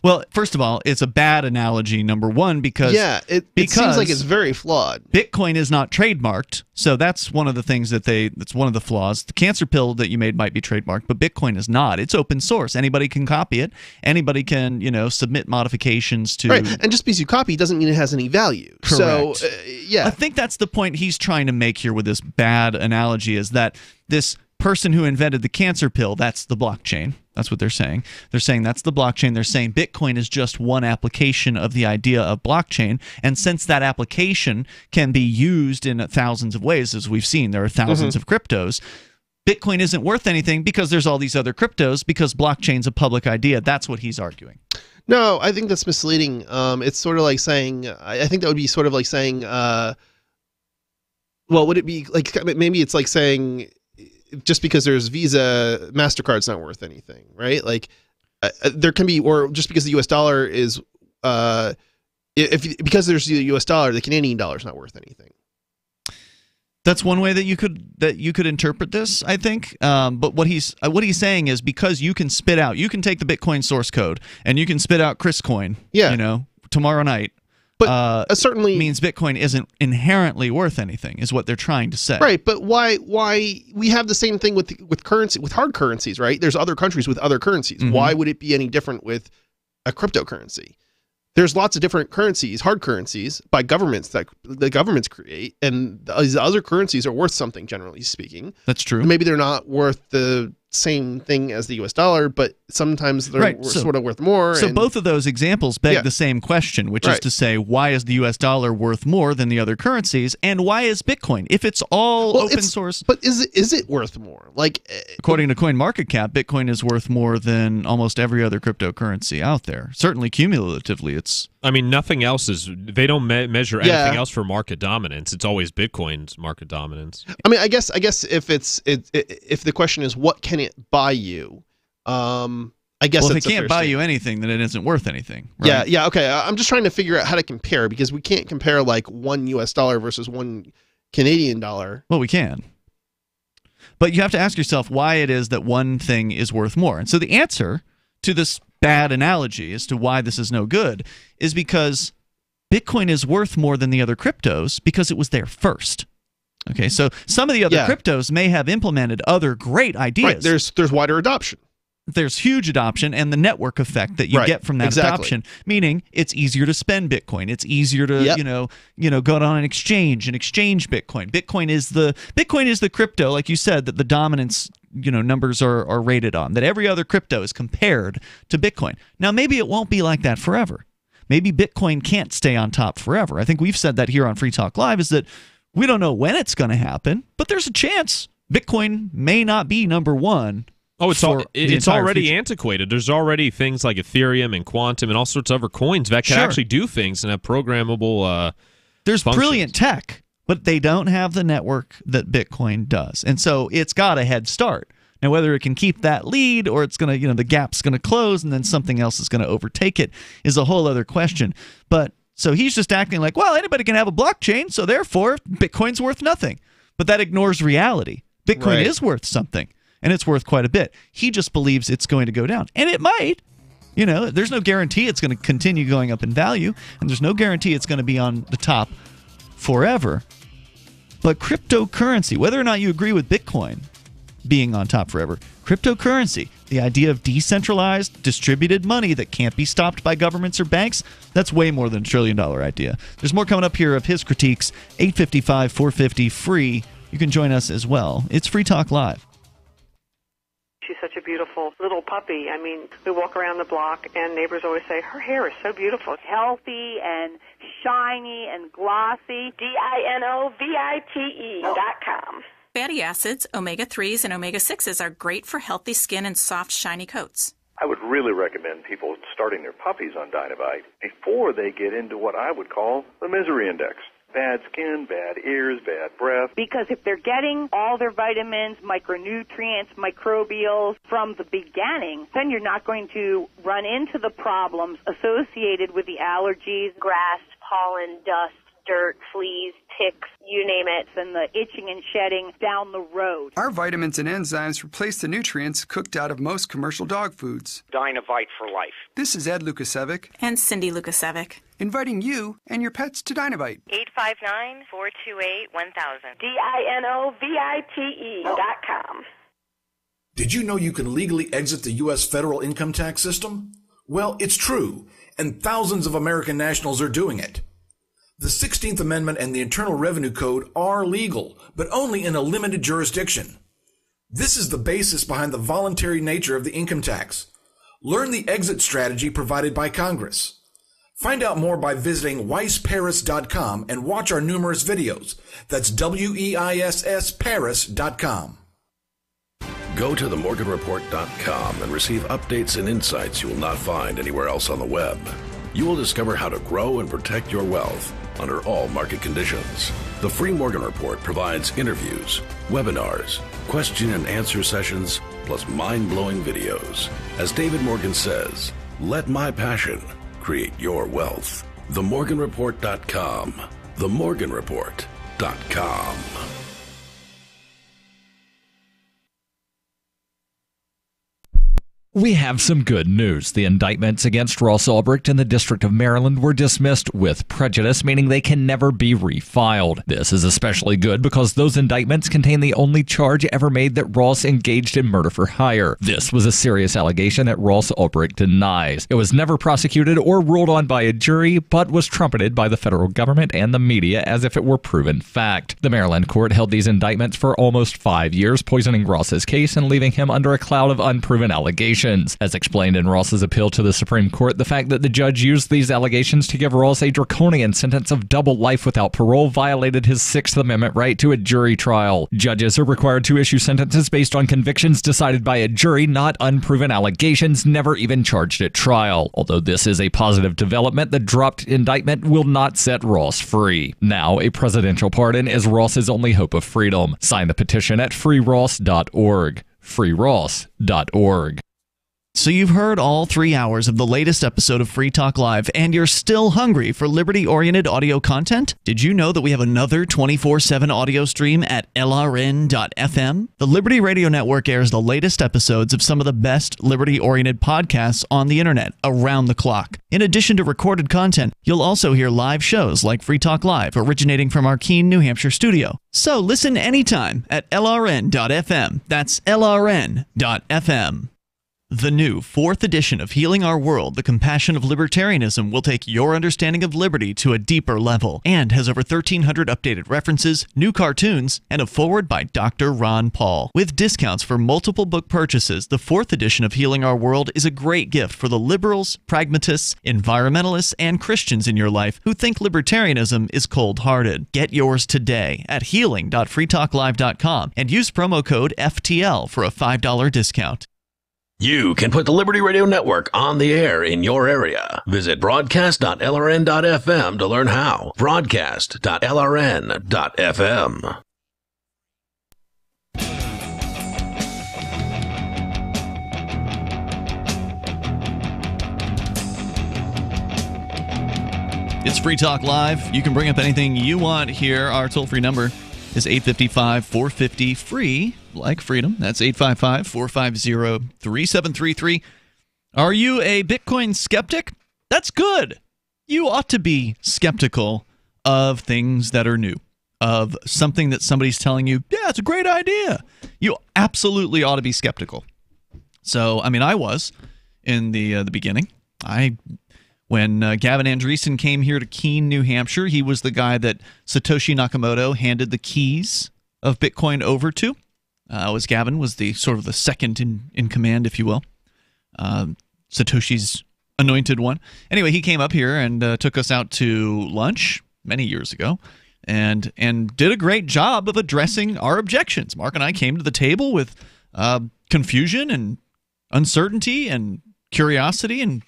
Well, first of all, it's a bad analogy, number one, because it seems like it's very flawed. Bitcoin is not trademarked, so that's one of the things that's one of the flaws. The cancer pill that you made might be trademarked, but Bitcoin is not. It's open source. Anybody can copy it. Anybody can, submit modifications to. Right, and just because you copy doesn't mean it has any value. Correct. So, yeah. I think that's the point he's trying to make here with this bad analogy, is that this person who invented the cancer pill, that's the blockchain. That's what they're saying. They're saying that's the blockchain. They're saying Bitcoin is just one application of the idea of blockchain. And since that application can be used in thousands of ways, as we've seen, there are thousands of cryptos, Bitcoin isn't worth anything because there's all these other cryptos, because blockchain's a public idea. That's what he's arguing. No, I think that's misleading. It's sort of like saying, I think that would be sort of like saying, well, would it be like, maybe it's like saying, just because there's Visa, MasterCard's not worth anything, right? Like there can be, or just because the US dollar is, because there's the US dollar, the Canadian dollar is not worth anything. That's one way that you could interpret this, I think. But what he's saying is, because you can take the Bitcoin source code and you can spit out Chriscoin, tomorrow night. But certainly means Bitcoin isn't inherently worth anything, is what they're trying to say. Right, but why we have the same thing with currency, with hard currencies, right? There's other countries with other currencies. Mm-hmm. Why would it be any different with a cryptocurrency? There's lots of different currencies, hard currencies, by governments that the governments create, and these other currencies are worth something, generally speaking. That's true. Maybe they're not worth the same thing as the US dollar, but sometimes they're sort of worth more. So both of those examples beg the same question, which is to say, why is the US dollar worth more than the other currencies, and why is Bitcoin? If it's all open source. But is it worth more? Like, according to CoinMarketCap, Bitcoin is worth more than almost every other cryptocurrency out there. Certainly cumulatively, it's. I mean, nothing else is. They don't measure anything else for market dominance. It's always Bitcoin's market dominance. I mean, I guess if if the question is what can it buy you, I guess. Well, if it can't buy you anything, then it isn't worth anything. Right? Yeah. Okay. I'm just trying to figure out how to compare, because we can't compare like one US dollar versus one Canadian dollar. Well, we can. But you have to ask yourself why it is that one thing is worth more. And so the answer to this bad analogy as to why this is no good is because Bitcoin is worth more than the other cryptos because it was there first. Okay, so some of the other cryptos may have implemented other great ideas. Right. There's wider adoption. There's huge adoption, and the network effect that you get from that adoption, meaning it's easier to spend Bitcoin. It's easier to go on an exchange and exchange Bitcoin. Bitcoin is the crypto, like you said, that the dominance numbers are rated on, that every other crypto is compared to Bitcoin. Now, maybe it won't be like that forever. Maybe Bitcoin can't stay on top forever. I think we've said that here on Free Talk Live, is that we don't know when it's going to happen, but there's a chance Bitcoin may not be number one. Oh, it's already antiquated. There's already things like Ethereum and Quantum and all sorts of other coins that can actually do things and have programmable There's functions. Brilliant tech, but they don't have the network that Bitcoin does. And so it's got a head start. Now, whether it can keep that lead or it's going to, the gap's going to close and then something else is going to overtake it is a whole other question. But so he's just acting like, well, anybody can have a blockchain, so therefore Bitcoin's worth nothing. But that ignores reality. Bitcoin is worth something, and it's worth quite a bit. He just believes it's going to go down, and it might. There's no guarantee it's going to continue going up in value, and there's no guarantee it's going to be on the top forever. But cryptocurrency, whether or not you agree with Bitcoin being on top forever, Cryptocurrency, the idea of decentralized, distributed money that can't be stopped by governments or banks, that's way more than a $1 trillion idea. There's more coming up here of his critiques. 855-450-FREE. You can join us as well. It's Free Talk Live. She's such a beautiful little puppy. I mean, we walk around the block and neighbors always say, her hair is so beautiful. Healthy and shiny and glossy. DINOVITE.com. Fatty acids, omega-3s, and omega-6s are great for healthy skin and soft, shiny coats. I would really recommend people starting their puppies on Dinovite before they get into what I would call the misery index. Bad skin, bad ears, bad breath. Because if they're getting all their vitamins, micronutrients, microbials from the beginning, then you're not going to run into the problems associated with the allergies, Grass, pollen, dust, dirt, fleas, ticks, you name it, and the itching and shedding down the road. Our vitamins and enzymes replace the nutrients cooked out of most commercial dog foods. Dinovite for life. This is Ed Lukasevic And Cindy Lukasevic. inviting you and your pets to Dinovite. 859-428-1000. DINOVITE.com. Did you know you can legally exit the U.S. federal income tax system? Well, it's true, and thousands of American nationals are doing it. The 16th Amendment and the Internal Revenue Code are legal, but only in a limited jurisdiction. This is the basis behind the voluntary nature of the income tax. Learn the exit strategy provided by Congress. Find out more by visiting weissparis.com and watch our numerous videos. That's WEISSparis.com. Go to themorganreport.com and receive updates and insights you will not find anywhere else on the web. You will discover how to grow and protect your wealth under all market conditions. The Free Morgan Report provides interviews, webinars, question and answer sessions, plus mind-blowing videos. As David Morgan says, let my passion create your wealth. TheMorganReport.com. TheMorganReport.com. We have some good news. The indictments against Ross Ulbricht in the District of Maryland were dismissed with prejudice, meaning they can never be refiled. This is especially good because those indictments contain the only charge ever made that Ross engaged in murder for hire. This was a serious allegation that Ross Ulbricht denies. It was never prosecuted or ruled on by a jury, but was trumpeted by the federal government and the media as if it were proven fact. The Maryland court held these indictments for almost 5 years, poisoning Ross's case and leaving him under a cloud of unproven allegations. As explained in Ross's appeal to the Supreme Court, the fact that the judge used these allegations to give Ross a draconian sentence of double life without parole violated his Sixth Amendment right to a jury trial. Judges are required to issue sentences based on convictions decided by a jury, not unproven allegations never even charged at trial. Although this is a positive development, the dropped indictment will not set Ross free. Now, a presidential pardon is Ross's only hope of freedom. Sign the petition at freeross.org. freeross.org. So you've heard all 3 hours of the latest episode of Free Talk Live, and you're still hungry for liberty-oriented audio content? Did you know that we have another 24/7 audio stream at LRN.FM? The Liberty Radio Network airs the latest episodes of some of the best liberty-oriented podcasts on the internet around the clock. In addition to recorded content, you'll also hear live shows like Free Talk Live, originating from our Keene, New Hampshire studio. So listen anytime at LRN.FM. That's LRN.FM. The new 4th edition of Healing Our World, The Compassion of Libertarianism, will take your understanding of liberty to a deeper level and has over 1,300 updated references, new cartoons, and a foreword by Dr. Ron Paul. With discounts for multiple book purchases, the 4th edition of Healing Our World is a great gift for the liberals, pragmatists, environmentalists, and Christians in your life who think libertarianism is cold-hearted. Get yours today at healing.freetalklive.com and use promo code FTL for a $5 discount. You can put the Liberty Radio Network on the air in your area. Visit broadcast.lrn.fm to learn how. Broadcast.lrn.fm. It's Free Talk Live. You can bring up anything you want here. Our toll-free number is 855-450-FREE, like freedom. That's 855-450-3733. Are you a Bitcoin skeptic? That's good. You ought to be skeptical of things that are new, of something that somebody's telling you, yeah, it's a great idea. You absolutely ought to be skeptical. So, I mean, I was in the beginning. When Gavin Andreessen came here to Keene, New Hampshire, he was the guy that Satoshi Nakamoto handed the keys of Bitcoin over to. Gavin was the sort of the second in command, if you will. Satoshi's anointed one. Anyway, he came up here and took us out to lunch many years ago and did a great job of addressing our objections. Mark and I came to the table with confusion and uncertainty and curiosity, and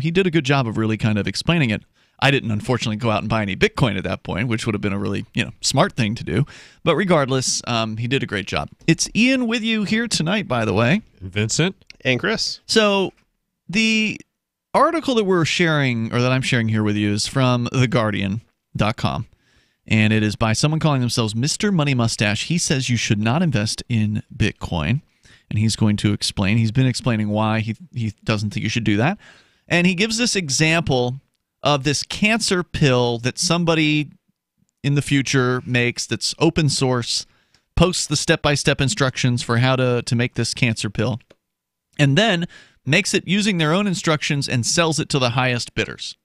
he did a good job of really kind of explaining it. I didn't, unfortunately, go out and buy any Bitcoin at that point, which would have been a really, smart thing to do. But regardless, he did a great job. It's Ian with you here tonight, by the way. Vincent. And Chris. So the article that we're sharing, or that I'm sharing here with you, is from theguardian.com. And it is by someone calling themselves Mr. Money Mustache. He says you should not invest in Bitcoin. And he's going to explain. He's been explaining why he doesn't think you should do that. And he gives this example of this cancer pill that somebody in the future makes that's open source, posts the step-by-step instructions for how to make this cancer pill, and then makes it using their own instructions and sells it to the highest bidders.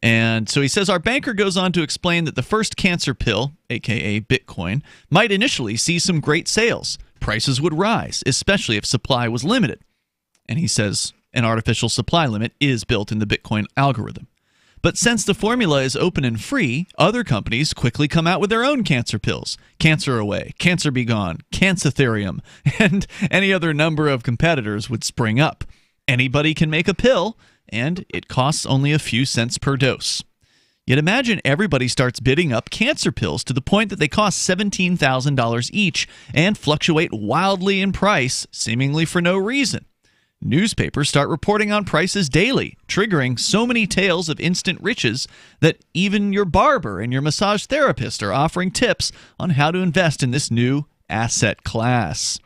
And so he says our banker goes on to explain that the first cancer pill, aka Bitcoin, might initially see some great sales. Prices would rise, especially if supply was limited. And he says an artificial supply limit is built in the Bitcoin algorithm. But since the formula is open and free, other companies quickly come out with their own cancer pills. Cancer Away, Cancer Be Gone, Cancitherium, and any other number of competitors would spring up. Anybody can make a pill, and it costs only a few cents per dose. Yet imagine everybody starts bidding up cancer pills to the point that they cost $17,000 each and fluctuate wildly in price, seemingly for no reason. Newspapers start reporting on prices daily, triggering so many tales of instant riches that even your barber and your massage therapist are offering tips on how to invest in this new asset class.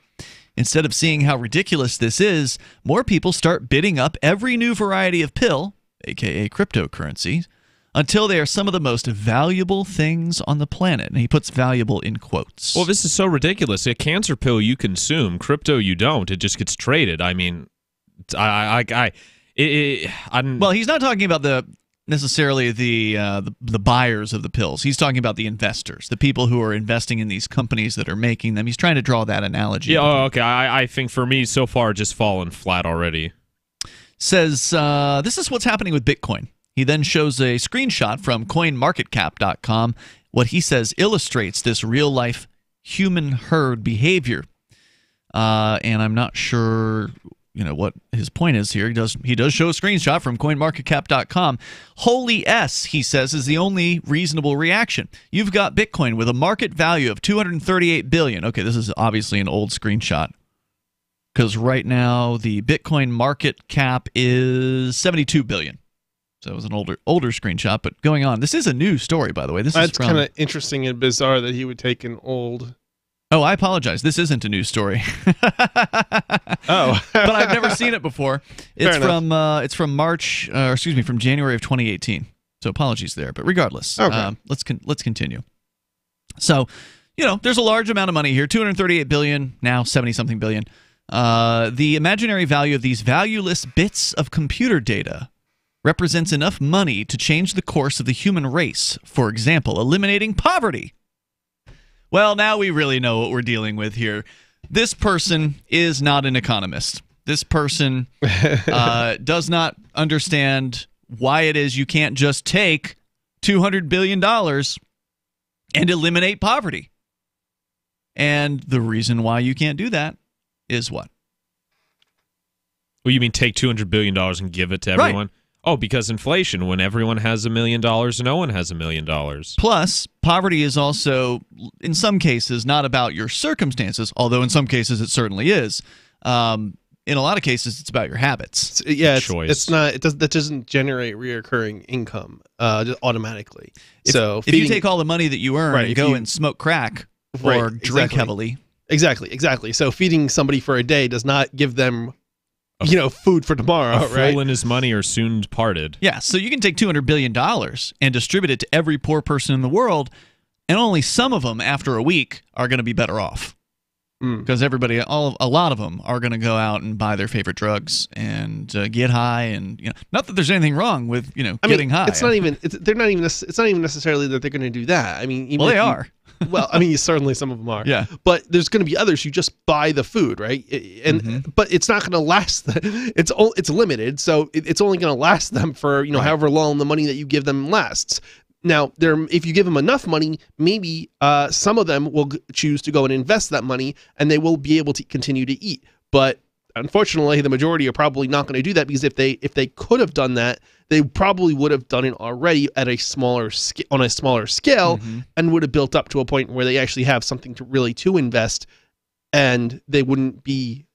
Instead of seeing how ridiculous this is, more people start bidding up every new variety of pill, aka cryptocurrency, until they are some of the most valuable things on the planet. And he puts valuable in quotes. Well, this is so ridiculous. A cancer pill you consume, crypto you don't. It just gets traded. I mean, well, he's not talking about necessarily the buyers of the pills. He's talking about the investors, the people who are investing in these companies that are making them. He's trying to draw that analogy. Yeah, okay. I think for me, so far, just fallen flat already. Says, this is what's happening with Bitcoin. He then shows a screenshot from coinmarketcap.com. What he says illustrates this real-life human herd behavior. And I'm not sure what his point is here. He does show a screenshot from coinmarketcap.com. Holy S, he says, is the only reasonable reaction. You've got Bitcoin with a market value of $238 billion. Okay, this is obviously an old screenshot, because right now the Bitcoin market cap is $72 billion. So it was an older screenshot, but going on. This is a new story, by the way. That's kind of interesting and bizarre that he would take an old... Oh, I apologize. This isn't a news story. Oh, but I've never seen it before. It's from from January of 2018. So apologies there. But regardless, okay. Let's continue. So, there's a large amount of money here. $238 billion, now 70-something billion. The imaginary value of these valueless bits of computer data represents enough money to change the course of the human race. For example, eliminating poverty. Well, now we really know what we're dealing with here. This person is not an economist. This person does not understand why it is you can't just take $200 billion and eliminate poverty. And the reason why you can't do that is what? Well, you mean take $200 billion and give it to everyone? Right. Oh, because inflation, when everyone has $1 million, no one has $1 million. Plus, poverty is also, in some cases, not about your circumstances, although in some cases it certainly is. In a lot of cases, it's about your habits. Choice. That doesn't generate reoccurring income automatically. If you take all the money that you earn and go and smoke crack or drink heavily. Exactly. So feeding somebody for a day does not give them food for tomorrow, a fool and his money are soon parted. Yeah, so you can take $200 billion and distribute it to every poor person in the world, and only some of them, after a week, are going to be better off. because everybody, a lot of them are going to go out and buy their favorite drugs and get high, and not that there's anything wrong with getting high. It's not even. It's not even necessarily that they're going to do that. I mean, even they are. Well, I mean, certainly some of them are. Yeah. But there's going to be others who just buy the food, right? And but it's not going to last. It's limited, so it's only going to last them for however long the money that you give them lasts. Now, if you give them enough money, maybe some of them will choose to go and invest that money, and they will be able to continue to eat. But unfortunately, the majority are probably not going to do that, because if they could have done that, they probably would have done it already at a smaller scale, and would have built up to a point where they actually have something to invest, and they wouldn't be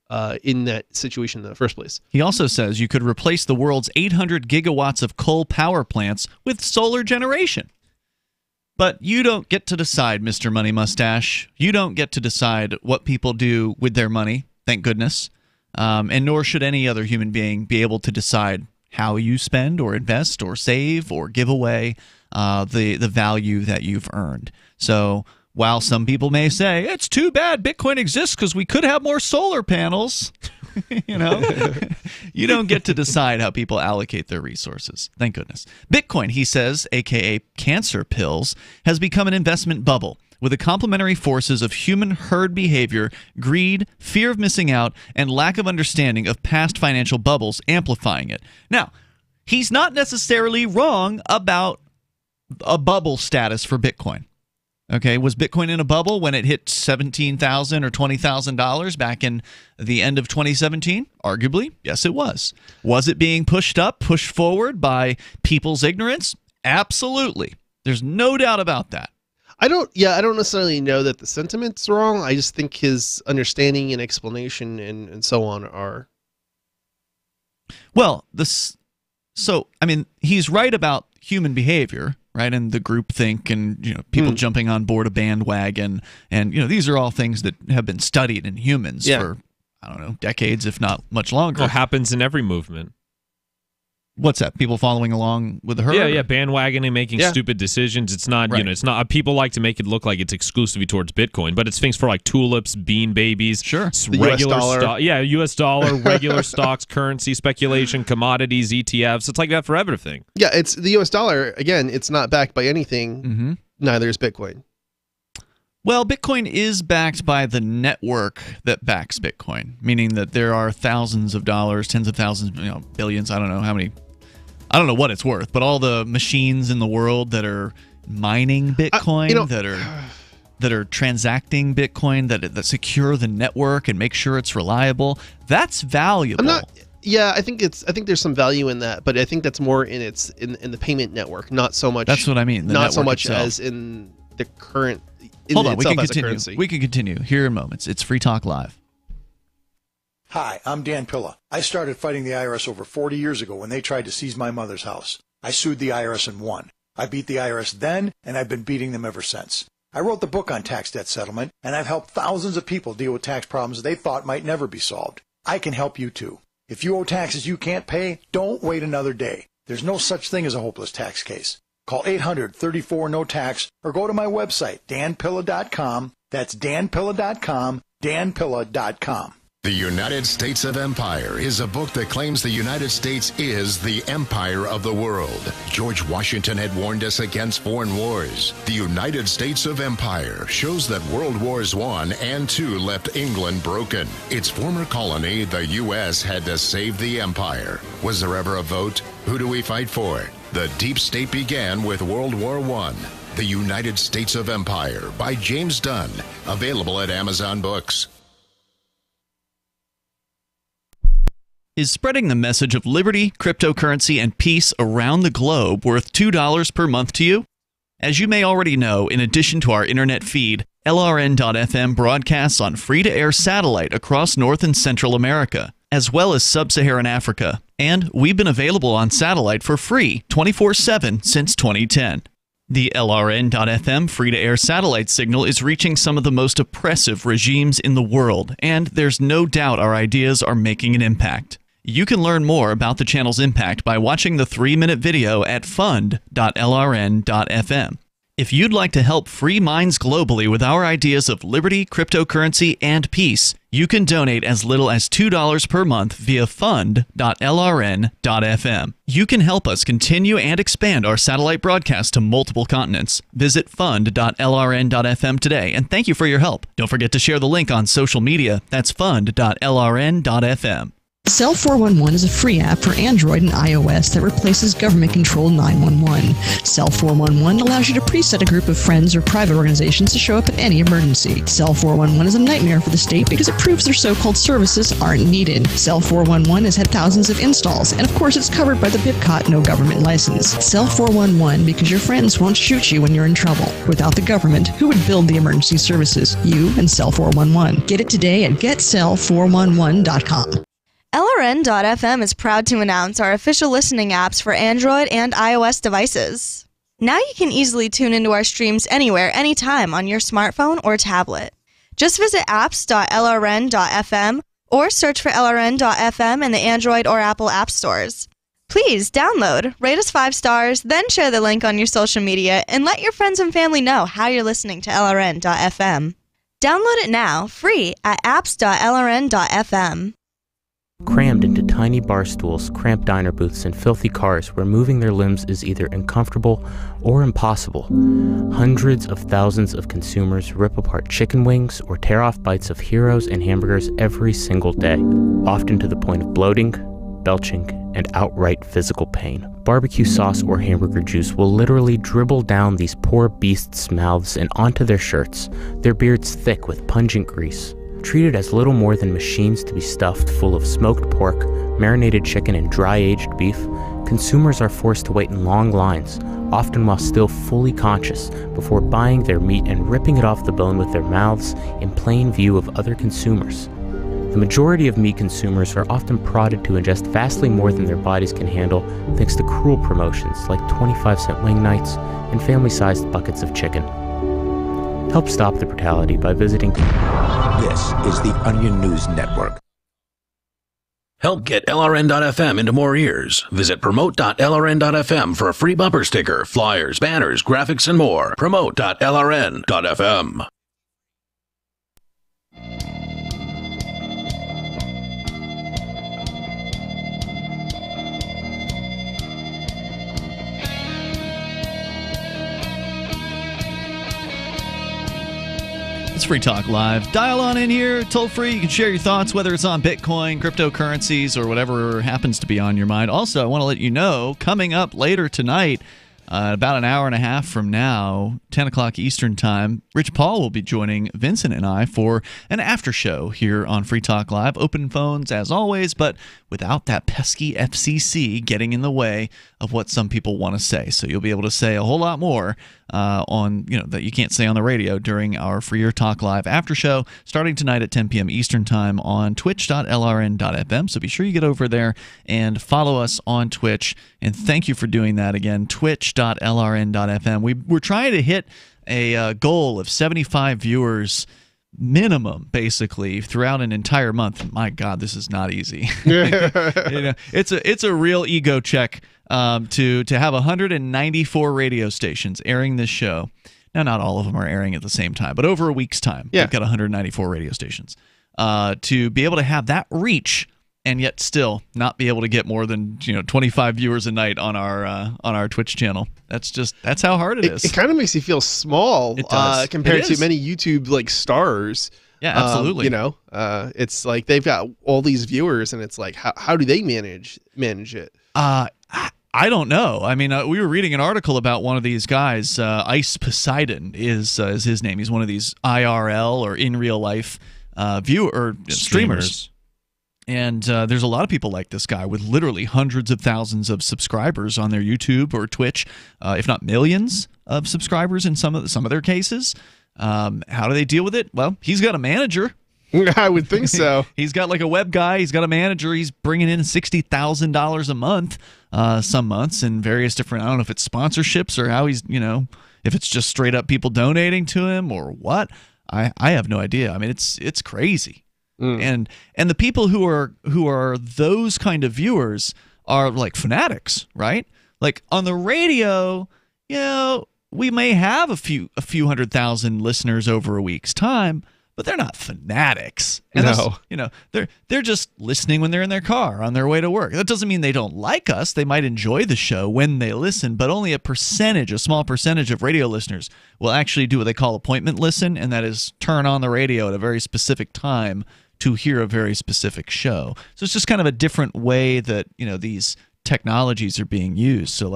in that situation in the first place. He also says you could replace the world's 800 gigawatts of coal power plants with solar generation. But you don't get to decide, Mr. Money Mustache. You don't get to decide what people do with their money, thank goodness. And nor should any other human being be able to decide how you spend or invest or save or give away the value that you've earned. So while some people may say, it's too bad Bitcoin exists because we could have more solar panels, you don't get to decide how people allocate their resources. Thank goodness. Bitcoin, he says, aka cancer pills, has become an investment bubble with the complementary forces of human herd behavior, greed, fear of missing out, and lack of understanding of past financial bubbles amplifying it. Now, he's not necessarily wrong about a bubble status for Bitcoin. Okay, was Bitcoin in a bubble when it hit $17,000 or $20,000 back in the end of 2017? Arguably, yes, it was. Was it being pushed forward by people's ignorance? Absolutely. There's no doubt about that. I don't necessarily know that the sentiment's wrong. I just think his understanding and explanation and so on are. Well, he's right about human behavior, right? And the groupthink and people jumping on board a bandwagon, and these are all things that have been studied in humans for decades, if not much longer. Well, happens in every movement. What's that? People following along with the herd? Yeah, bandwagoning, making stupid decisions. It's not, it's not. People like to make it look like it's exclusively towards Bitcoin, but it's things for like tulips, bean babies, regular stock. Yeah, U.S. dollar, regular stocks, currency speculation, commodities, ETFs. It's like that for everything. Yeah, it's the U.S. dollar. Again, it's not backed by anything. Neither is Bitcoin. Well, Bitcoin is backed by the network that backs Bitcoin, meaning that there are thousands of dollars, tens of thousands, billions. I don't know how many. I don't know what it's worth, but all the machines in the world that are mining Bitcoin, that are transacting Bitcoin, that secure the network and make sure it's reliable, that's valuable. I think there's some value in that, but I think that's more in the payment network, not so much. That's what I mean. Not so much as in the current. Hold on, we can continue. We can continue here in moments. It's Free Talk Live. Hi, I'm Dan Pilla. I started fighting the IRS over 40 years ago when they tried to seize my mother's house. I sued the IRS and won. I beat the IRS then, and I've been beating them ever since. I wrote the book on tax debt settlement, and I've helped thousands of people deal with tax problems they thought might never be solved. I can help you too. If you owe taxes you can't pay, don't wait another day. There's no such thing as a hopeless tax case. Call 800-34-NO-TAX or go to my website, danpilla.com. That's danpilla.com, danpilla.com. The United States of Empire is a book that claims the United States is the empire of the world. George Washington had warned us against foreign wars. The United States of Empire shows that World Wars I and II left England broken. Its former colony, the U.S., had to save the empire. Was there ever a vote? Who do we fight for? The deep state began with World War I. The United States of Empire by James Dunn. Available at Amazon Books. Is spreading the message of liberty, cryptocurrency, and peace around the globe worth $2 per month to you? As you may already know, in addition to our internet feed, LRN.FM broadcasts on free-to-air satellite across North and Central America, as well as Sub-Saharan Africa. And we've been available on satellite for free 24/7 since 2010. The LRN.FM free-to-air satellite signal is reaching some of the most oppressive regimes in the world, and there's no doubt our ideas are making an impact. You can learn more about the channel's impact by watching the 3-minute video at fund.lrn.fm. If you'd like to help free minds globally with our ideas of liberty, cryptocurrency, and peace, you can donate as little as $2 per month via fund.lrn.fm. You can help us continue and expand our satellite broadcast to multiple continents. Visit fund.lrn.fm today, and thank you for your help. Don't forget to share the link on social media. That's fund.lrn.fm. Cell 411 is a free app for Android and iOS that replaces government-controlled 911. Cell 411 allows you to preset a group of friends or private organizations to show up at any emergency. Cell 411 is a nightmare for the state because it proves their so-called services aren't needed. Cell 411 has had thousands of installs, and of course it's covered by the BIPCOT no government license. Cell 411 because your friends won't shoot you when you're in trouble. Without the government, who would build the emergency services? You and Cell 411. Get it today at getcell411.com. LRN.FM is proud to announce our official listening apps for Android and iOS devices. Now you can easily tune into our streams anywhere, anytime on your smartphone or tablet. Just visit apps.lrn.fm or search for LRN.FM in the Android or Apple app stores. Please download, rate us 5 stars, then share the link on your social media and let your friends and family know how you're listening to LRN.FM. Download it now, free at apps.lrn.fm. Crammed into tiny bar stools, cramped diner booths, and filthy cars where moving their limbs is either uncomfortable or impossible, hundreds of thousands of consumers rip apart chicken wings or tear off bites of heroes and hamburgers every single day, often to the point of bloating, belching, and outright physical pain. Barbecue sauce or hamburger juice will literally dribble down these poor beasts' mouths and onto their shirts, their beards thick with pungent grease. Treated as little more than machines to be stuffed full of smoked pork, marinated chicken, and dry-aged beef, consumers are forced to wait in long lines, often while still fully conscious, before buying their meat and ripping it off the bone with their mouths in plain view of other consumers. The majority of meat consumers are often prodded to ingest vastly more than their bodies can handle thanks to cruel promotions like 25-cent wing nights and family-sized buckets of chicken. Help stop the brutality by visiting. This is the Onion News Network. Help get LRN.FM into more ears. Visit promote.lrn.fm for a free bumper sticker, flyers, banners, graphics, and more. Promote.lrn.fm. It's Free Talk Live. Dial on in here, toll free. You can share your thoughts, whether it's on Bitcoin, cryptocurrencies, or whatever happens to be on your mind. Also, I want to let you know, coming up later tonight, about an hour and a half from now, 10 o'clock Eastern Time, Rich Paul will be joining Vincent and I for an after show here on Free Talk Live. Open phones as always, but without that pesky FCC getting in the way of what some people want to say. So you'll be able to say a whole lot more that you can't say on the radio during our Free Talk Live after show, starting tonight at 10 p.m. Eastern Time on twitch.lrn.fm. So be sure you get over there and follow us on Twitch. And thank you for doing that again, twitch.lrn.fm. We're trying to hit a goal of 75 viewers minimum, basically, throughout an entire month. My God, this is not easy. It's a real ego check to have 194 radio stations airing this show. Now, not all of them are airing at the same time, but over a week's time, we've got 194 radio stations. To be able to have that reach and yet still not be able to get more than 25 viewers a night on our Twitch channel. That's how hard it is. It kind of makes you feel small compared to many YouTube stars. Yeah, absolutely. It's like they've got all these viewers, and it's like how do they manage it? I don't know. I mean, we were reading an article about one of these guys. Ice Poseidon is his name. He's one of these IRL or in real life streamers. And there's a lot of people like this guy with literally hundreds of thousands of subscribers on their YouTube or Twitch, if not millions of subscribers in some of their cases. How do they deal with it? Well, he's got a manager. I would think so. He's got like a web guy. He's got a manager. He's bringing in $60,000 a month some months, and various different, I don't know if it's sponsorships or how he's, if it's just straight up people donating to him or what. I have no idea. I mean, it's crazy. And the people who are those kind of viewers are like fanatics, right? Like on the radio, we may have a few 100,000 listeners over a week's time, but they're not fanatics. And No. They're just listening when they're in their car on their way to work. That doesn't mean they don't like us. They might enjoy the show when they listen, but only a small percentage of radio listeners will actually do what they call appointment listen, and that is turn on the radio at a very specific time to hear a very specific show. So it's just kind of a different way that, these technologies are being used. So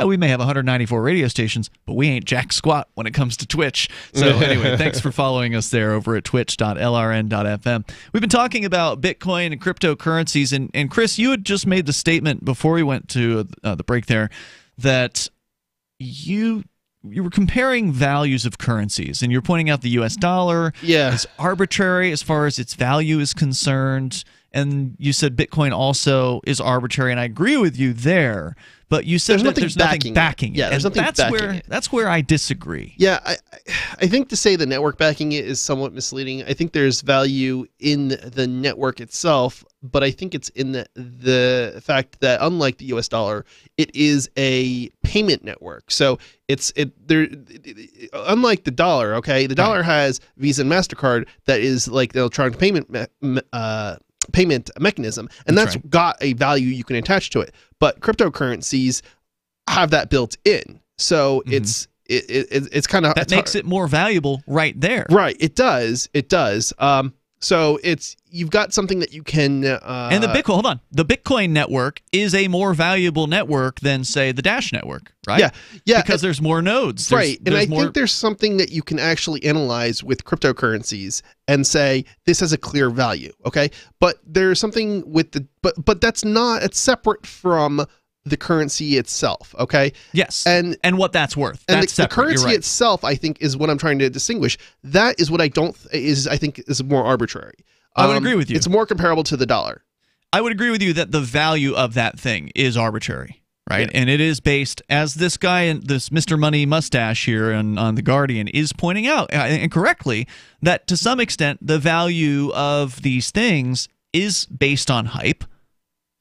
we may have 194 radio stations, but we ain't jack squat when it comes to Twitch. So anyway, thanks for following us there over at twitch.lrn.fm. We've been talking about Bitcoin and cryptocurrencies, and Chris, you had just made the statement before we went to the break there that you were comparing values of currencies, and you're pointing out the U.S. dollar is arbitrary as far as its value is concerned. And you said Bitcoin also is arbitrary, and I agree with you there. But you said there's nothing backing it. Yeah, there's nothing backing it. That's where I disagree. Yeah, I think to say the network backing it is somewhat misleading. I think there's value in the network itself, but I think it's in the fact that unlike the U.S. dollar, it is a payment network. So unlike the dollar. Okay, the dollar has Visa and MasterCard that is like the electronic payment mechanism, and that's got a value you can attach to it. But cryptocurrencies have that built in, so it's kind of that makes it more valuable right there. Right, it does. So you've got something that you can and the Bitcoin network is a more valuable network than, say, the Dash network, right? Yeah, because there's more nodes, right? And I think there's something that you can actually analyze with cryptocurrencies and say this has a clear value, okay? But there's something with but that's not. It's separate from the currency itself, okay? Yes, and what that's worth. And that's the currency itself, I think, is what I'm trying to distinguish. That is what I think is more arbitrary. I would agree with you. It's more comparable to the dollar. I would agree with you that the value of that thing is arbitrary, right? Yeah. And it is based, as this guy, this Mr. Money Mustache here on The Guardian is pointing out, incorrectly, that to some extent the value of these things is based on hype.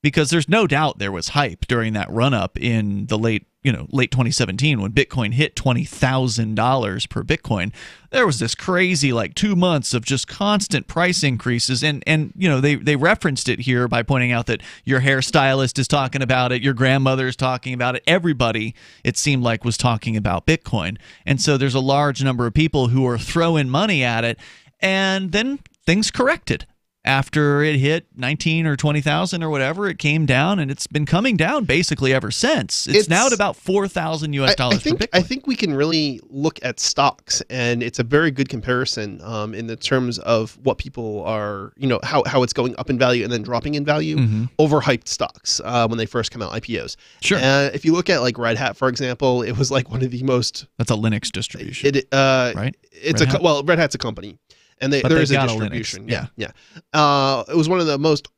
Because there's no doubt there was hype during that run-up in the late 2017 when Bitcoin hit $20,000 per Bitcoin. There was this crazy 2 months of just constant price increases, and they referenced it here by pointing out that your hairstylist is talking about it, your grandmother's talking about it, everybody, it seemed like, was talking about Bitcoin. And so there's a large number of people who are throwing money at it, and then things corrected. After it hit 19 or 20,000 or whatever, it came down, and it's been coming down basically ever since. It's now at about $4,000 US per Bitcoin. I think we can really look at stocks, and it's a very good comparison in the terms of what people are, how it's going up in value and then dropping in value. Overhyped stocks when they first come out, IPOs. Sure. If you look at Red Hat, for example, it was one of the most. That's a Linux distribution, right? It's Red Hat's a company. And there is a distribution. Yeah. It was one of the most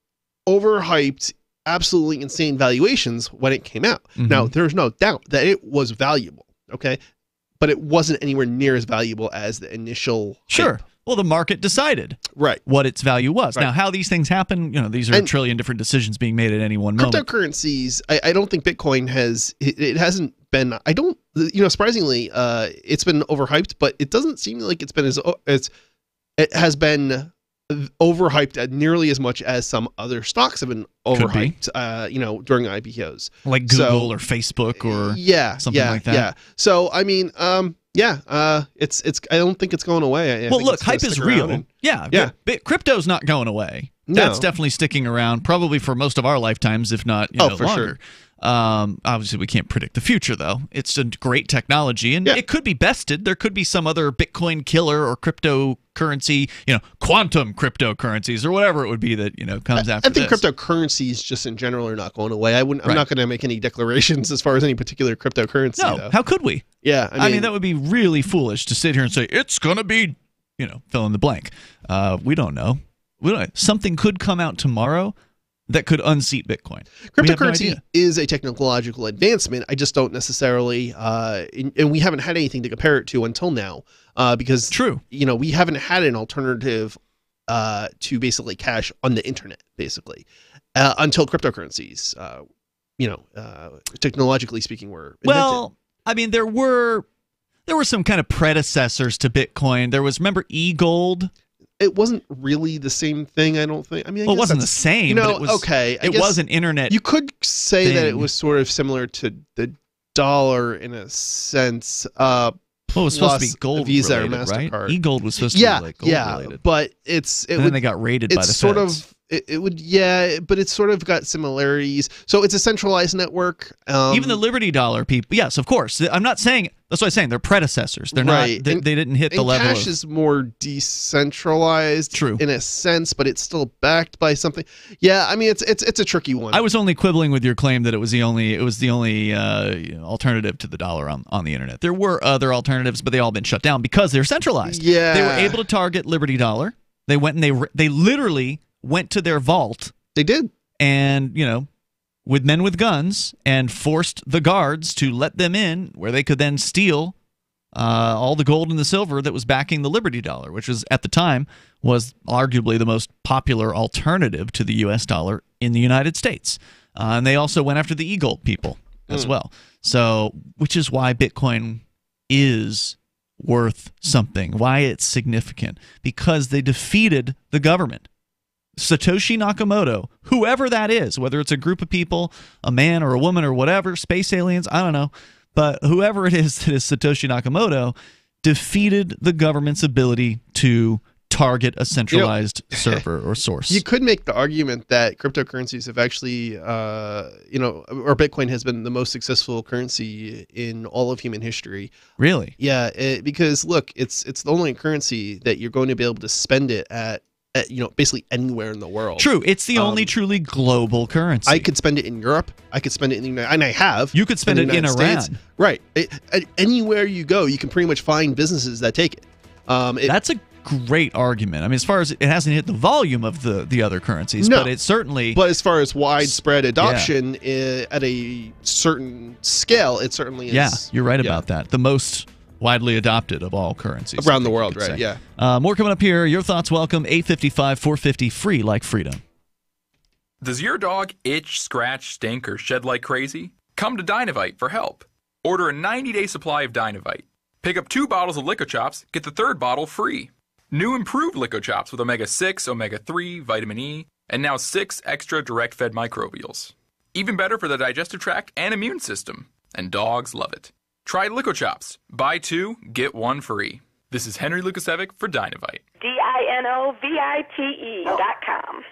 overhyped, absolutely insane valuations when it came out. Now, there's no doubt that it was valuable, okay? But it wasn't anywhere near as valuable as the initial Sure. hype. Well, the market decided what its value was. Right. Now, how these things happen, these are a trillion different decisions being made at any one moment. Cryptocurrencies, I don't think Bitcoin it hasn't been, surprisingly, it's been overhyped, but it doesn't seem like it's been it has been overhyped nearly as much as some other stocks have been overhyped, during IPOs. Like Google or Facebook or something like that. Yeah. So, I mean, it's I don't think it's going away. Well, look, hype is real. Crypto's not going away. No. That's definitely sticking around probably for most of our lifetimes, if not for longer. Sure. Obviously, we can't predict the future, though. It's a great technology, and it could be bested. There could be some other Bitcoin killer or cryptocurrency, quantum cryptocurrencies or whatever it would be that comes after. I think cryptocurrencies just in general are not going away. I'm not going to make any declarations as far as any particular cryptocurrency. No, though. how could we? Yeah, I mean that would be really foolish to sit here and say it's going to be, fill in the blank. We don't know. Something could come out tomorrow that could unseat Bitcoin. Cryptocurrency is a technological advancement. I just don't necessarily, and we haven't had anything to compare it to until now, because we haven't had an alternative to basically cash on the internet, basically, until cryptocurrencies, technologically speaking, were invented. Well, I mean, there were There were some kind of predecessors to Bitcoin. There was, remember, eGold? It wasn't really the same thing, I don't think. I mean, it wasn't the same. But it was, okay. It was an internet. You could say thing. that it was sort of similar to the dollar in a sense. Well, it was supposed to be gold Visa related, or MasterCard. right? eGold was supposed to be like gold related. But then they got raided by the sort feds. But it's sort of got similarities. So it's a centralized network. Even the Liberty Dollar people, yes, of course. I'm not saying, that's what I'm saying, they're predecessors. They're not, they didn't hit the level cash is more decentralized in a sense, but it's still backed by something. Yeah, I mean, it's a tricky one. I was only quibbling with your claim that it was the only alternative to the dollar on the internet. There were other alternatives, but they all been shut down because they're centralized. Yeah. They were able to target Liberty Dollar. They went and they literally went to their vault. They did. And, with men with guns, and forced the guards to let them in, where they could then steal all the gold and the silver that was backing the Liberty Dollar, which was, at the time, was arguably the most popular alternative to the U.S. dollar in the United States. And they also went after the eGold people as well. So, which is why Bitcoin is worth something, why it's significant, because they defeated the government. Satoshi Nakamoto, whoever that is, whether it's a group of people, a man or a woman or whatever, space aliens, I don't know, but whoever it is that is Satoshi Nakamoto defeated the government's ability to target a centralized server or source. You could make the argument that cryptocurrencies have actually, or Bitcoin has been the most successful currency in all of human history. Really? Yeah, because look, it's the only currency that you're going to be able to spend it at basically anywhere in the world. True. It's the only truly global currency. I could spend it in Europe. I could spend it in the United, and I have. You could spend it in Iran. Right. Anywhere you go, you can pretty much find businesses that take it. That's a great argument. I mean, as far as it hasn't hit the volume of the other currencies, but it certainly. But as far as widespread adoption at a certain scale, it certainly is. Yeah, you're right about that. The most widely adopted of all currencies around the world, right? Say. Yeah. More coming up here. Your thoughts welcome. 855-450 free like freedom. Does your dog itch, scratch, stink, or shed like crazy? Come to Dynavite for help. Order a 90-day supply of Dynavite. Pick up 2 bottles of Lico Chops, get the 3rd bottle free. New improved Lico Chops with omega-6, omega-3, vitamin E, and now 6 extra direct-fed microbials. Even better for the digestive tract and immune system. And dogs love it. Try Lico Chops. Buy 2, get 1 free. This is Henry Lukasevic for Dynavite. DINOVITE.com.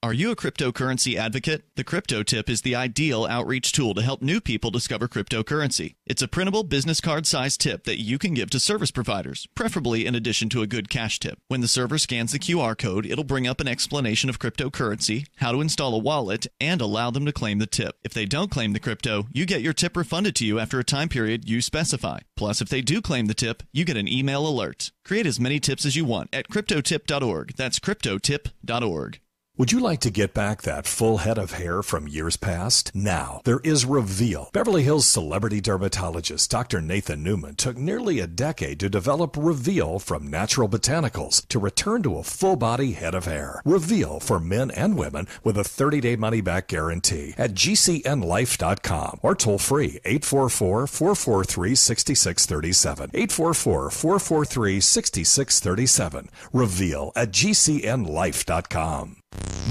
Are you a cryptocurrency advocate? The Crypto Tip is the ideal outreach tool to help new people discover cryptocurrency. It's a printable business card-sized tip that you can give to service providers, preferably in addition to a good cash tip. When the server scans the QR code, it'll bring up an explanation of cryptocurrency, how to install a wallet, and allow them to claim the tip. If they don't claim the crypto, you get your tip refunded to you after a time period you specify. Plus, if they do claim the tip, you get an email alert. Create as many tips as you want at cryptotip.org. That's cryptotip.org. Would you like to get back that full head of hair from years past? Now, there is Reveal. Beverly Hills celebrity dermatologist Dr. Nathan Newman took nearly a decade to develop Reveal from natural botanicals to return to a full-body head of hair. Reveal for men and women with a 30-day money-back guarantee at gcnlife.com or toll-free 844-443-6637. 844-443-6637. Reveal at gcnlife.com.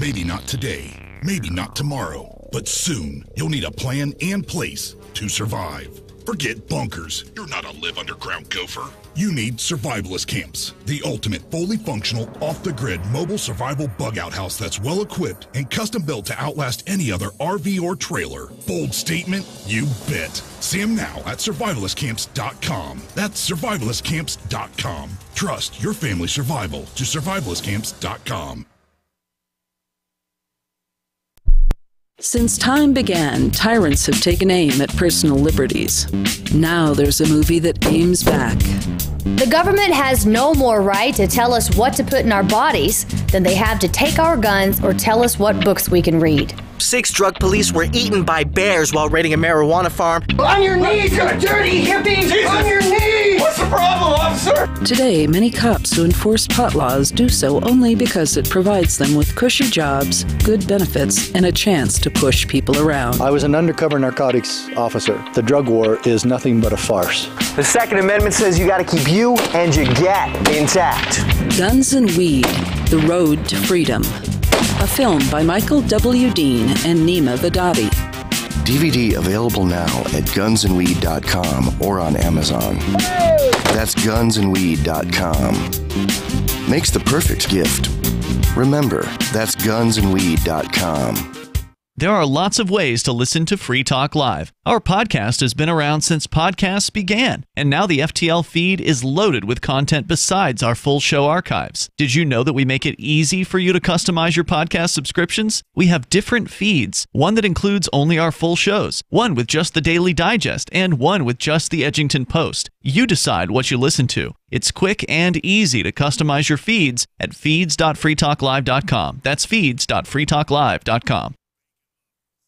Maybe not today, maybe not tomorrow, but soon you'll need a plan and place to survive. Forget bunkers. You're not a live underground gopher. You need survivalist camps, the ultimate fully functional, off-the-grid mobile survival bug-out house that's well-equipped and custom-built to outlast any other RV or trailer. Bold statement? You bet. See them now at survivalistcamps.com. That's survivalistcamps.com. Trust your family's survival to survivalistcamps.com. Since time began, tyrants have taken aim at personal liberties. Now there's a movie that aims back. The government has no more right to tell us what to put in our bodies than they have to take our guns or tell us what books we can read. 6 drug police were eaten by bears while raiding a marijuana farm. On your knees, you dirty hippies! Jesus. On your knees! What's the problem, officer? Today, many cops who enforce pot laws do so only because it provides them with cushy jobs, good benefits, and a chance to push people around. I was an undercover narcotics officer. The drug war is nothing but a farce. The Second Amendment says you got to keep you and your gat intact. Guns and Weed, The Road to Freedom. A film by Michael W. Dean and Nima Vadadi. DVD available now at gunsandweed.com or on Amazon. That's gunsandweed.com. Makes the perfect gift. Remember, that's gunsandweed.com. There are lots of ways to listen to Free Talk Live. Our podcast has been around since podcasts began, and now the FTL feed is loaded with content besides our full show archives. Did you know that we make it easy for you to customize your podcast subscriptions? We have different feeds, one that includes only our full shows, one with just the Daily Digest, and one with just the Edgington Post. You decide what you listen to. It's quick and easy to customize your feeds at feeds.freetalklive.com. That's feeds.freetalklive.com.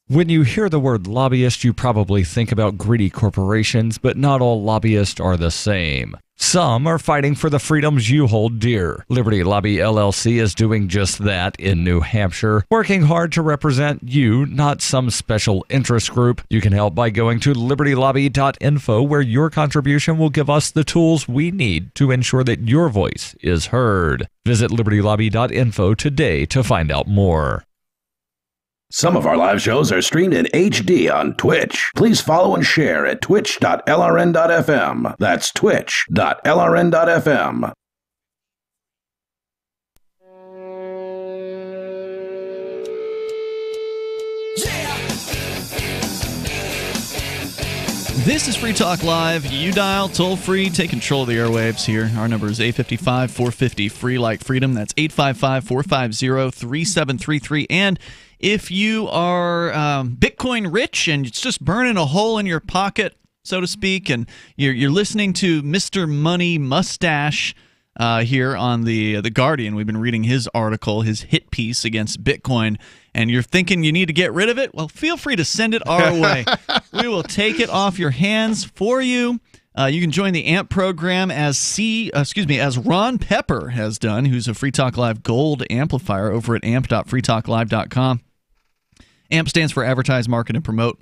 When you hear the word lobbyist, you probably think about greedy corporations, but not all lobbyists are the same. Some are fighting for the freedoms you hold dear. Liberty Lobby LLC is doing just that in New Hampshire, working hard to represent you, not some special interest group. You can help by going to libertylobby.info, where your contribution will give us the tools we need to ensure that your voice is heard. Visit libertylobby.info today to find out more. Some of our live shows are streamed in HD on Twitch. Please follow and share at twitch.lrn.fm. That's twitch.lrn.fm. This is Free Talk Live. You dial toll free, take control of the airwaves here. Our number is 855-450 free like freedom. That's 855-450-3733. And if you are Bitcoin rich and it's just burning a hole in your pocket, so to speak, and you're listening to Mr. Money Mustache here on the Guardian, we've been reading his article, his hit piece against Bitcoin, and you're thinking you need to get rid of it, well, feel free to send it our way. We will take it off your hands for you. You can join the AMP program as Ron Pepper has done, who's a Free Talk Live Gold amplifier over at amp.freetalklive.com. AMP stands for Advertise, Market, and Promote.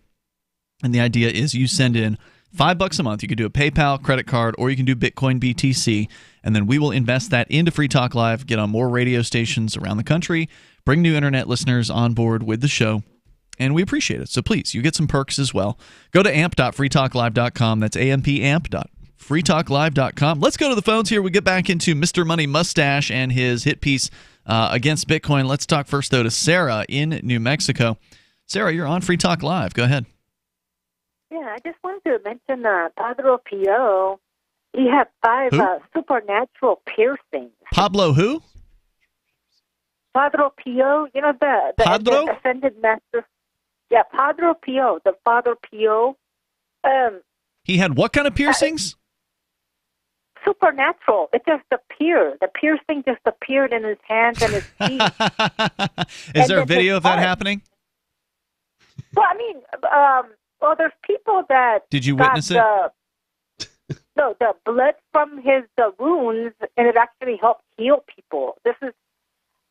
And the idea is you send in $5 a month. You can do a PayPal, credit card, or you can do Bitcoin BTC, and then we will invest that into Free Talk Live, get on more radio stations around the country, bring new internet listeners on board with the show, and we appreciate it. So please, you get some perks as well. Go to amp.freetalklive.com. That's ampamp.freetalklive.com. Let's go to the phones here. We get back into Mr. Money Mustache and his hit piece against Bitcoin. Let's talk first, though, to Sarah in New Mexico. Sarah, you're on Free Talk Live. Go ahead. Yeah, I just wanted to mention Padre Pio. He had 5 supernatural piercings. Pablo who? Padre Pio, you know, the ascended master. Yeah, Padre Pio, the Father Pio. He had what kind of piercings? Supernatural. It just appeared. The piercing just appeared in his hands and his feet. Is there a video of that happening? Well, I mean, well, there's people that did you witness it? No, the blood from his wounds, and it actually helped heal people. This is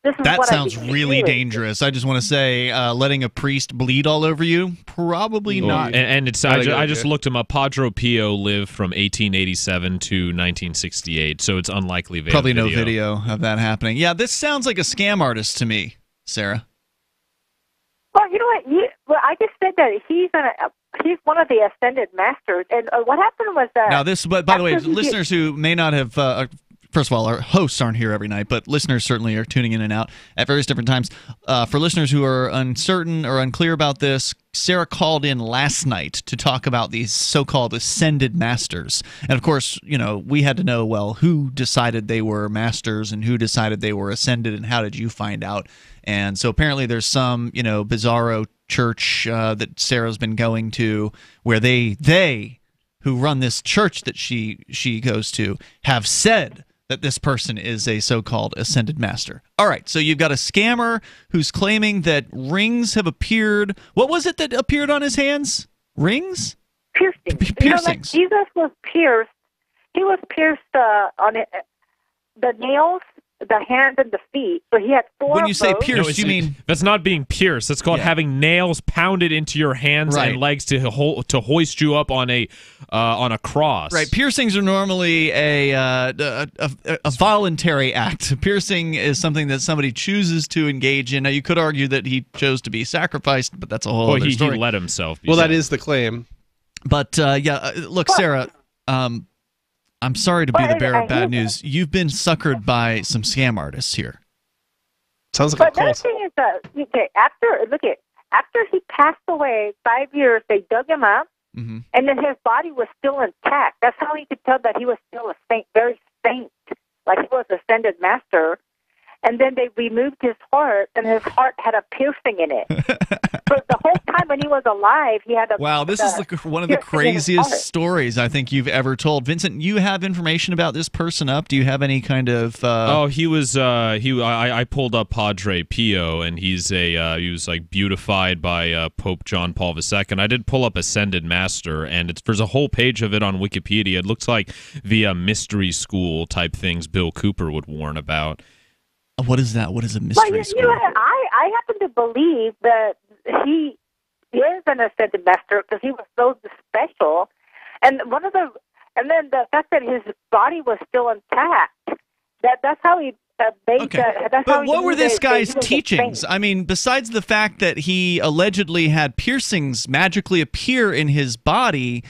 that what sounds really dangerous. I just want to say, letting a priest bleed all over you, probably not. And it's I just looked him up. Padre Pio lived from 1887 to 1968, so it's unlikely. Probably no video of that happening. Yeah, this sounds like a scam artist to me, Sarah. Well, you know what? I just said that he's one of the ascended masters, and what happened was that. Now this, but by the way, listeners who may not have. First of all, our hosts aren't here every night, but listeners certainly are tuning in and out at various different times. For listeners who are uncertain or unclear about this, Sarah called in last night to talk about these so-called ascended masters. And of course, you know, we had to know, well, who decided they were masters and who decided they were ascended, and how did you find out? And so apparently there's some, you know, bizarro church that Sarah's been going to where they who run this church that she goes to have said that this person is a so-called ascended master. All right, so you've got a scammer who's claiming that rings have appeared. What was it that appeared on his hands? Rings? Piercings. Piercings. You know, like Jesus was pierced, he was pierced on it, the nails, the hands, and the feet. So he had 4 When you of say those. pierced, you mean that's not being pierced. That's called having nails pounded into your hands Right. and legs to hoist you up on a cross. right? Piercings are normally a voluntary act. Piercing is something that somebody chooses to engage in. Now, you could argue that he chose to be sacrificed, but that's a whole other He story. let himself. Well, that is the claim. But look, Sarah, I'm sorry to be the bearer of bad news. You've been suckered by some scam artists here. Sounds But the other thing is that after he passed away 5 years, they dug him up, and then his body was still intact. That's how you could tell that he was still a saint, very saint, like he was ascended master. And then they removed his heart, and his heart had a piercing in it. But the whole time when he was alive, he had a Wow, this is one of the craziest stories I think you've ever told. Vincent, you have information about this person up? Do you have any kind of? He was. I pulled up Padre Pio, and he was like beautified by Pope John Paul II. I did pull up Ascended Master, and there's a whole page of it on Wikipedia. It looks like the mystery school type things Bill Cooper would warn about. What is that? What is a mystery school? I happen to believe that he is an ascended master because he was so special, and then the fact that his body was still intact. That's how he made that. That's how But what were this guy's teachings? I mean, besides the fact that he allegedly had piercings magically appear in his body,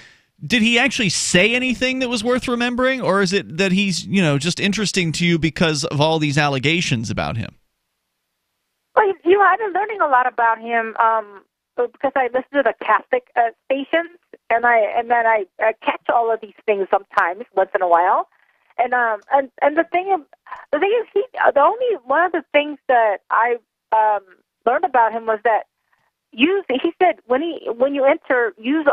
did he actually say anything that was worth remembering, or is it that he's, just interesting to you because of all these allegations about him? Well, I've been learning a lot about him because I listen to the Catholic stations, and then I catch all of these things sometimes, once in a while. And the thing is, one of the things that I learned about him was that. He said when you enter, use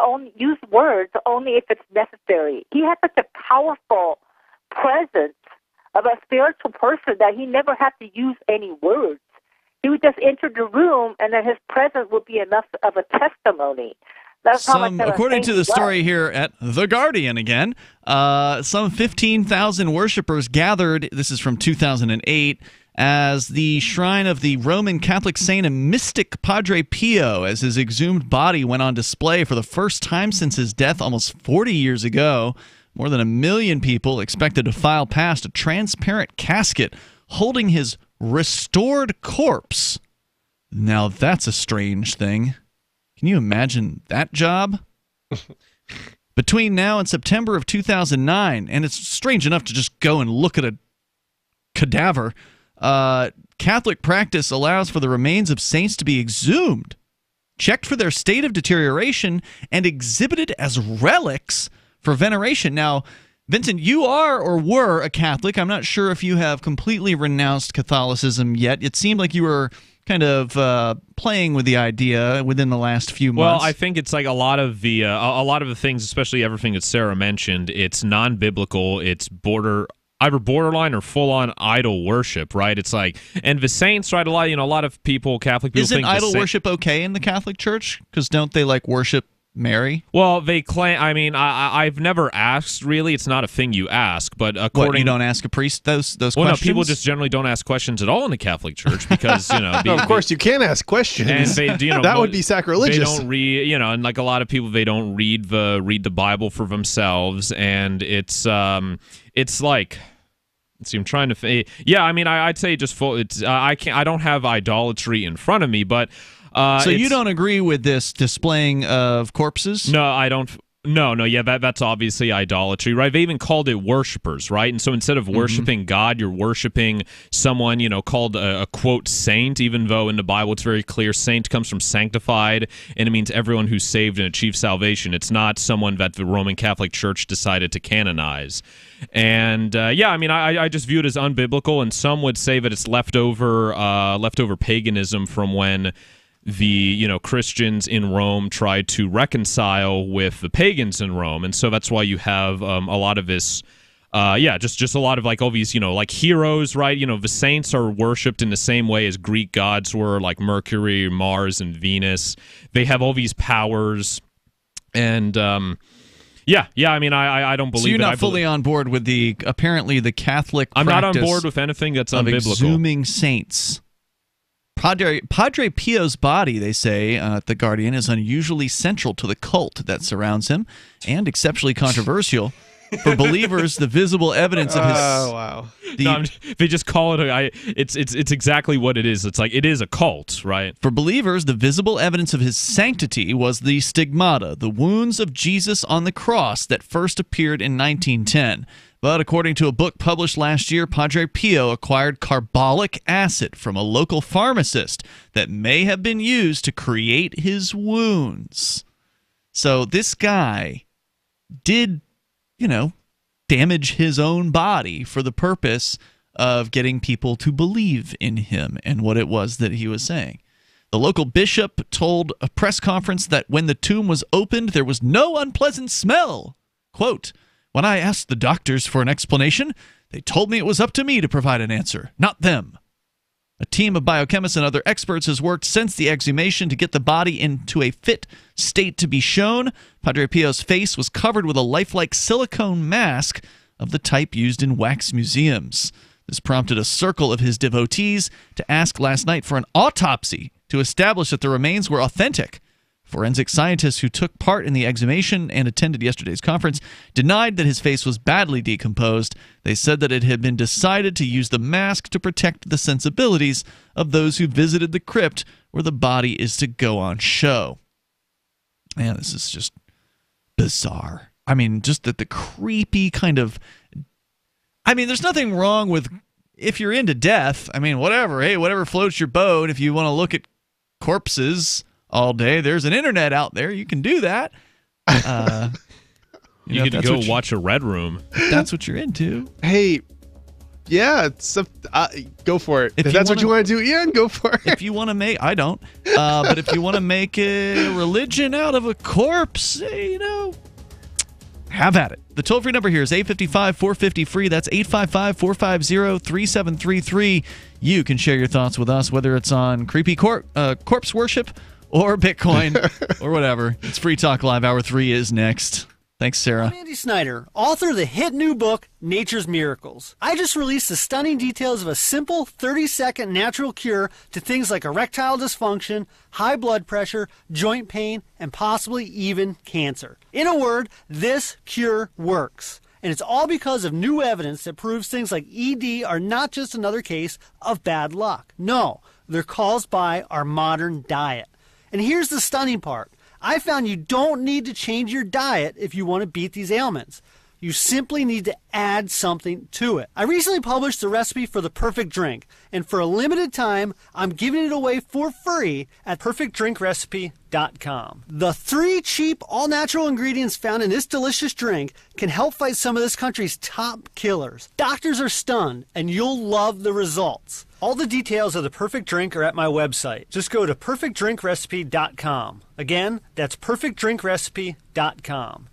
words only if it's necessary. He had such a powerful presence of a spiritual person that he never had to use any words. He would just enter the room, and then his presence would be enough of a testimony. That's according to the story here at The Guardian again, some 15,000 worshipers gathered. This is from 2008. As the shrine of the Roman Catholic saint and mystic Padre Pio, as his exhumed body went on display for the first time since his death almost 40 years ago. More than 1 million people expected to file past a transparent casket holding his restored corpse. Now that's a strange thing. Can you imagine that job? Between now and September of 2009, and it's strange enough to just go and look at a cadaver, Catholic practice allows for the remains of saints to be exhumed, checked for their state of deterioration, and exhibited as relics for veneration. Now, Vincent, you are or were a Catholic. I'm not sure if you have completely renounced Catholicism yet. It seemed like you were kind of playing with the idea within the last few months. Well, I think it's like a lot of the things, especially everything that Sarah mentioned, it's non-biblical, it's either borderline or full-on idol worship, right? It's like, and the saints, right? A lot of people, Catholic people, Isn't idol worship okay in the Catholic Church? Because don't they worship Mary? Well, they claim. I mean, I've never asked. Really, it's not a thing you ask. But according, you don't ask a priest those questions. No, people just generally don't ask questions at all in the Catholic Church because of course you can't ask questions. And that would be sacrilegious. They don't read, and like a lot of people, they don't read the Bible for themselves, and it's like. See, I'm trying to. Yeah, I mean, I'd say just full. It's I don't have idolatry in front of me, but. So you don't agree with this displaying of corpses? No, I don't. No, yeah, that's obviously idolatry, right? They even called it worshipers, right? And so instead of worshiping God, you're worshiping someone, called a quote saint, even though in the Bible it's very clear saint comes from sanctified, and it means everyone who's saved and achieved salvation. It's not someone that the Roman Catholic Church decided to canonize. And yeah, I mean, I just view it as unbiblical, and some would say that it's leftover paganism from when the Christians in Rome tried to reconcile with the pagans in Rome, and so that's why you have a lot of this just a lot of like all these like heroes, right? The saints are worshipped in the same way as Greek gods were, like Mercury, Mars, and Venus. They have all these powers, and Yeah. I mean, I don't believe it. So you're not fully on board with the Catholic I'm not on practice board with anything that's of unbiblical. exhuming saints. Padre Pio's body, they say at The Guardian, is unusually central to the cult that surrounds him and exceptionally controversial. For believers, the visible evidence of his... Oh, wow. They just call it... It's exactly what it is. It's like, it is a cult, right? For believers, the visible evidence of his sanctity was the stigmata, the wounds of Jesus on the cross that first appeared in 1910. But according to a book published last year, Padre Pio acquired carbolic acid from a local pharmacist that may have been used to create his wounds. So this guy did, damage his own body for the purpose of getting people to believe in him and what it was that he was saying. The local bishop told a press conference that when the tomb was opened, there was no unpleasant smell. Quote, "When I asked the doctors for an explanation, they told me it was up to me to provide an answer, not them." A team of biochemists and other experts has worked since the exhumation to get the body into a fit state to be shown. Padre Pio's face was covered with a lifelike silicone mask of the type used in wax museums. This prompted a circle of his devotees to ask last night for an autopsy to establish that the remains were authentic. Forensic scientists who took part in the exhumation and attended yesterday's conference denied that his face was badly decomposed. They said that it had been decided to use the mask to protect the sensibilities of those who visited the crypt where the body is to go on show. Man, this is just bizarre. I mean, just that the creepy kind of... I mean, there's nothing wrong with... If you're into death, I mean, whatever. Hey, whatever floats your boat. If you want to look at corpses all day, there's an internet out there. You can do that. You could go watch a Red Room. That's what you're into. Hey, yeah, go for it. If that's what you want to do, Ian, go for it. If you want to make... I don't. But if you want to make a religion out of a corpse, have at it. The toll-free number here is 855-450-FREE. That's 855-450-3733. You can share your thoughts with us, whether it's on creepy corpse worship or Bitcoin or whatever. It's Free Talk Live. Hour 3 is next. Thanks, Sarah. I'm Andy Snyder, author of the hit new book, Nature's Miracles. I just released the stunning details of a simple 30-second natural cure to things like erectile dysfunction, high blood pressure, joint pain, and possibly even cancer. In a word, this cure works. And it's all because of new evidence that proves things like ED are not just another case of bad luck. No, they're caused by our modern diet. And here's the stunning part. I found you don't need to change your diet if you want to beat these ailments. You simply need to add something to it. I recently published the recipe for the perfect drink, and for a limited time, I'm giving it away for free at perfectdrinkrecipe.com. The 3 cheap, all-natural ingredients found in this delicious drink can help fight some of this country's top killers. Doctors are stunned, and you'll love the results. All the details of the perfect drink are at my website. Just go to perfectdrinkrecipe.com. Again, that's perfectdrinkrecipe.com.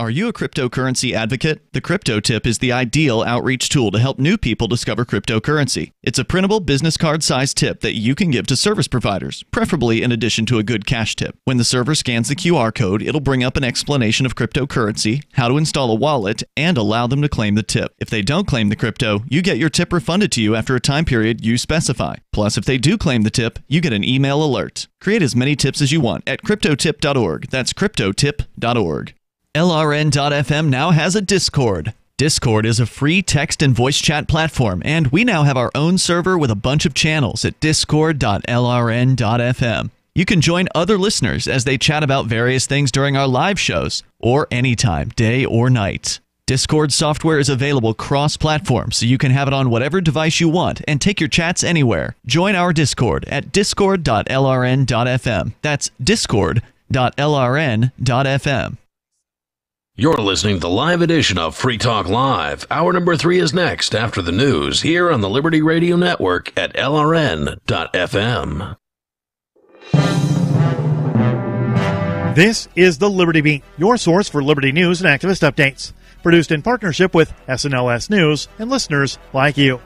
Are you a cryptocurrency advocate? The Crypto Tip is the ideal outreach tool to help new people discover cryptocurrency. It's a printable business card-sized tip that you can give to service providers, preferably in addition to a good cash tip. When the server scans the QR code, it'll bring up an explanation of cryptocurrency, how to install a wallet, and allow them to claim the tip. If they don't claim the crypto, you get your tip refunded to you after a time period you specify. Plus, if they do claim the tip, you get an email alert. Create as many tips as you want at cryptotip.org. That's cryptotip.org. LRN.FM now has a Discord. Discord is a free text and voice chat platform, and we now have our own server with a bunch of channels at discord.lrn.fm. You can join other listeners as they chat about various things during our live shows, or anytime, day or night. Discord software is available cross-platform, so you can have it on whatever device you want and take your chats anywhere. Join our Discord at discord.lrn.fm. That's discord.lrn.fm. You're listening to the live edition of Free Talk Live. Hour number 3 is next after the news here on the Liberty Radio Network at LRN.FM. This is the Liberty Beat, your source for Liberty news and activist updates. Produced in partnership with SNLS News and listeners like you.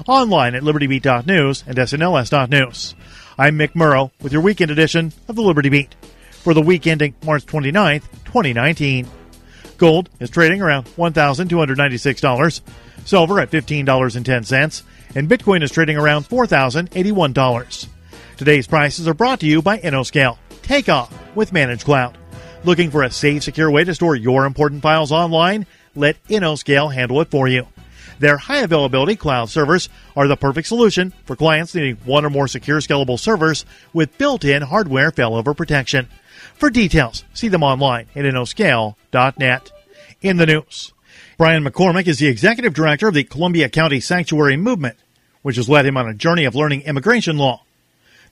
Online at libertybeat.news and snls.news. I'm Mick Murrow with your weekend edition of the Liberty Beat. For the week ending March 29th, 2019. Gold is trading around $1,296, silver at $15.10, and Bitcoin is trading around $4,081. Today's prices are brought to you by InnoScale. Take off with Managed Cloud. Looking for a safe, secure way to store your important files online? Let InnoScale handle it for you. Their high-availability cloud servers are the perfect solution for clients needing one or more secure, scalable servers with built-in hardware failover protection. For details, see them online at InnoScale.net. In the news, Brian McCormick is the executive director of the Columbia County Sanctuary Movement, which has led him on a journey of learning immigration law.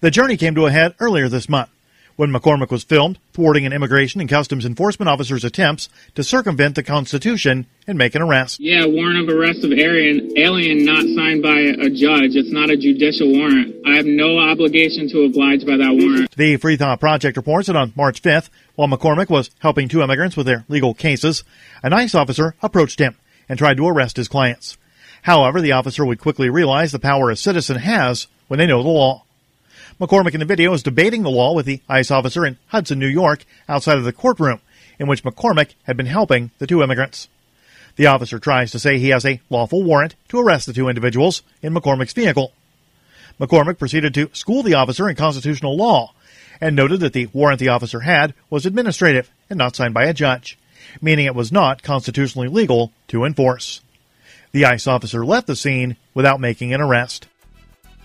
The journey came to a head earlier this month when McCormick was filmed thwarting an immigration and customs enforcement officer's attempts to circumvent the Constitution and make an arrest. Yeah, warrant of arrest of alien not signed by a judge. It's not a judicial warrant. I have no obligation to oblige by that warrant. The Free Thought Project reports that on March 5th, while McCormick was helping two immigrants with their legal cases, an ICE officer approached him and tried to arrest his clients. However, the officer would quickly realize the power a citizen has when they know the law. McCormick in the video is debating the law with the ICE officer in Hudson, New York, outside of the courtroom in which McCormick had been helping the two immigrants. The officer tries to say he has a lawful warrant to arrest the two individuals in McCormick's vehicle. McCormick proceeded to school the officer in constitutional law and noted that the warrant the officer had was administrative and not signed by a judge, meaning it was not constitutionally legal to enforce. The ICE officer left the scene without making an arrest.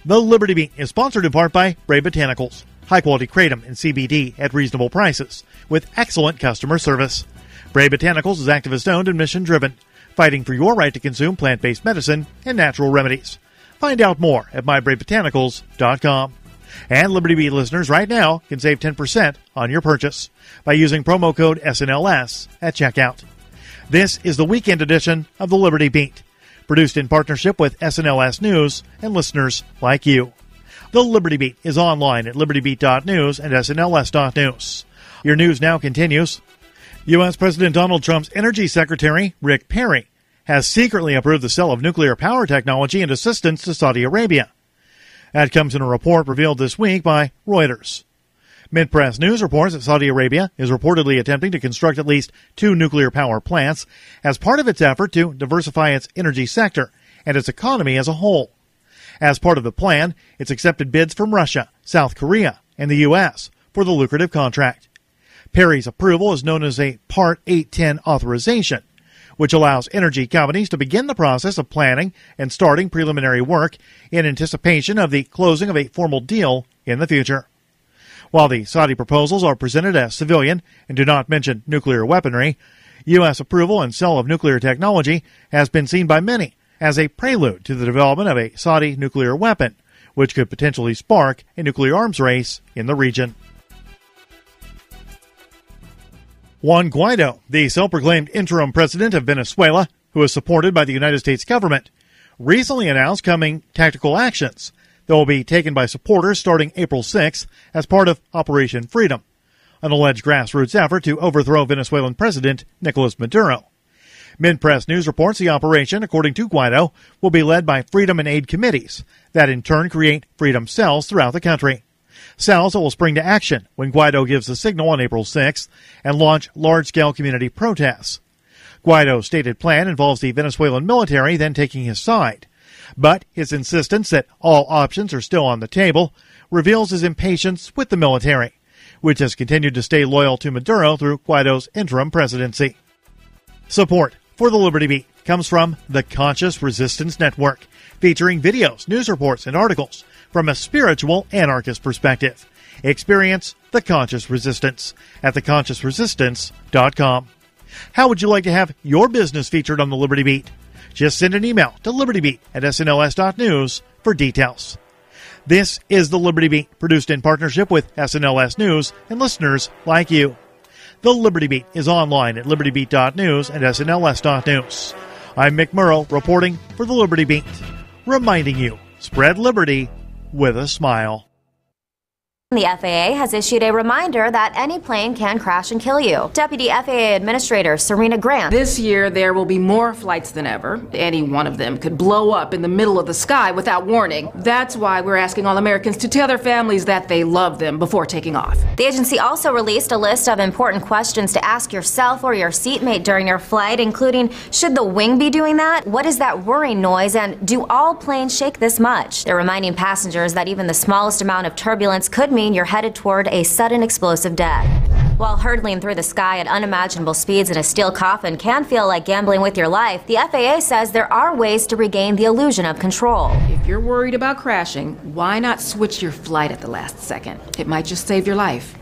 The Liberty Beat is sponsored in part by Bray Botanicals, high-quality kratom and CBD at reasonable prices, with excellent customer service. Bray Botanicals is activist-owned and mission-driven, fighting for your right to consume plant-based medicine and natural remedies. Find out more at mybraybotanicals.com. And Liberty Beat listeners right now can save 10% on your purchase by using promo code SNLS at checkout. This is the weekend edition of the Liberty Beat, produced in partnership with SNLS News and listeners like you. The Liberty Beat is online at libertybeat.news and snls.news. Your news now continues. U.S. President Donald Trump's Energy Secretary, Rick Perry, has secretly approved the sale of nuclear power technology and assistance to Saudi Arabia. That comes in a report revealed this week by Reuters. Mid-Press News reports that Saudi Arabia is reportedly attempting to construct at least 2 nuclear power plants as part of its effort to diversify its energy sector and its economy as a whole. As part of the plan, it's accepted bids from Russia, South Korea, and the U.S. for the lucrative contract. Perry's approval is known as a Part 810 authorization, which allows energy companies to begin the process of planning and starting preliminary work in anticipation of the closing of a formal deal in the future. While the Saudi proposals are presented as civilian and do not mention nuclear weaponry, U.S. approval and sale of nuclear technology has been seen by many as a prelude to the development of a Saudi nuclear weapon, which could potentially spark a nuclear arms race in the region. Juan Guaido, the self-proclaimed interim president of Venezuela, who is supported by the United States government, recently announced coming tactical actions that will be taken by supporters starting April 6th as part of Operation Freedom, an alleged grassroots effort to overthrow Venezuelan President Nicolas Maduro. Mid-Press News reports the operation, according to Guaido, will be led by Freedom and Aid committees that in turn create freedom cells throughout the country. Cells that will spring to action when Guaido gives the signal on April 6th and launch large-scale community protests. Guaido's stated plan involves the Venezuelan military then taking his side, but his insistence that all options are still on the table reveals his impatience with the military, which has continued to stay loyal to Maduro through Guaido's interim presidency. Support for the Liberty Beat comes from the Conscious Resistance Network, featuring videos, news reports, and articles from a spiritual anarchist perspective. Experience the Conscious Resistance at theconsciousresistance.com. How would you like to have your business featured on the Liberty Beat? Just send an email to libertybeat@snls.news for details. This is the Liberty Beat, produced in partnership with SNLS News and listeners like you. The Liberty Beat is online at libertybeat.news and snls.news. I'm Mick Murrow reporting for the Liberty Beat, reminding you, spread liberty with a smile. The FAA has issued a reminder that any plane can crash and kill you. Deputy FAA Administrator Serena Grant. This year, there will be more flights than ever. Any one of them could blow up in the middle of the sky without warning. That's why we're asking all Americans to tell their families that they love them before taking off. The agency also released a list of important questions to ask yourself or your seatmate during your flight, including, should the wing be doing that? What is that whirring noise? And do all planes shake this much? They're reminding passengers that even the smallest amount of turbulence could mean you're headed toward a sudden explosive death. While hurtling through the sky at unimaginable speeds in a steel coffin can feel like gambling with your life, the FAA says there are ways to regain the illusion of control. If you're worried about crashing, why not switch your flight at the last second? It might just save your life.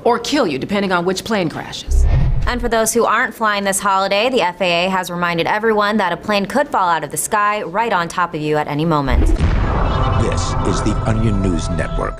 Or kill you, depending on which plane crashes. And for those who aren't flying this holiday, the FAA has reminded everyone that a plane could fall out of the sky right on top of you at any moment. This is the Onion News Network.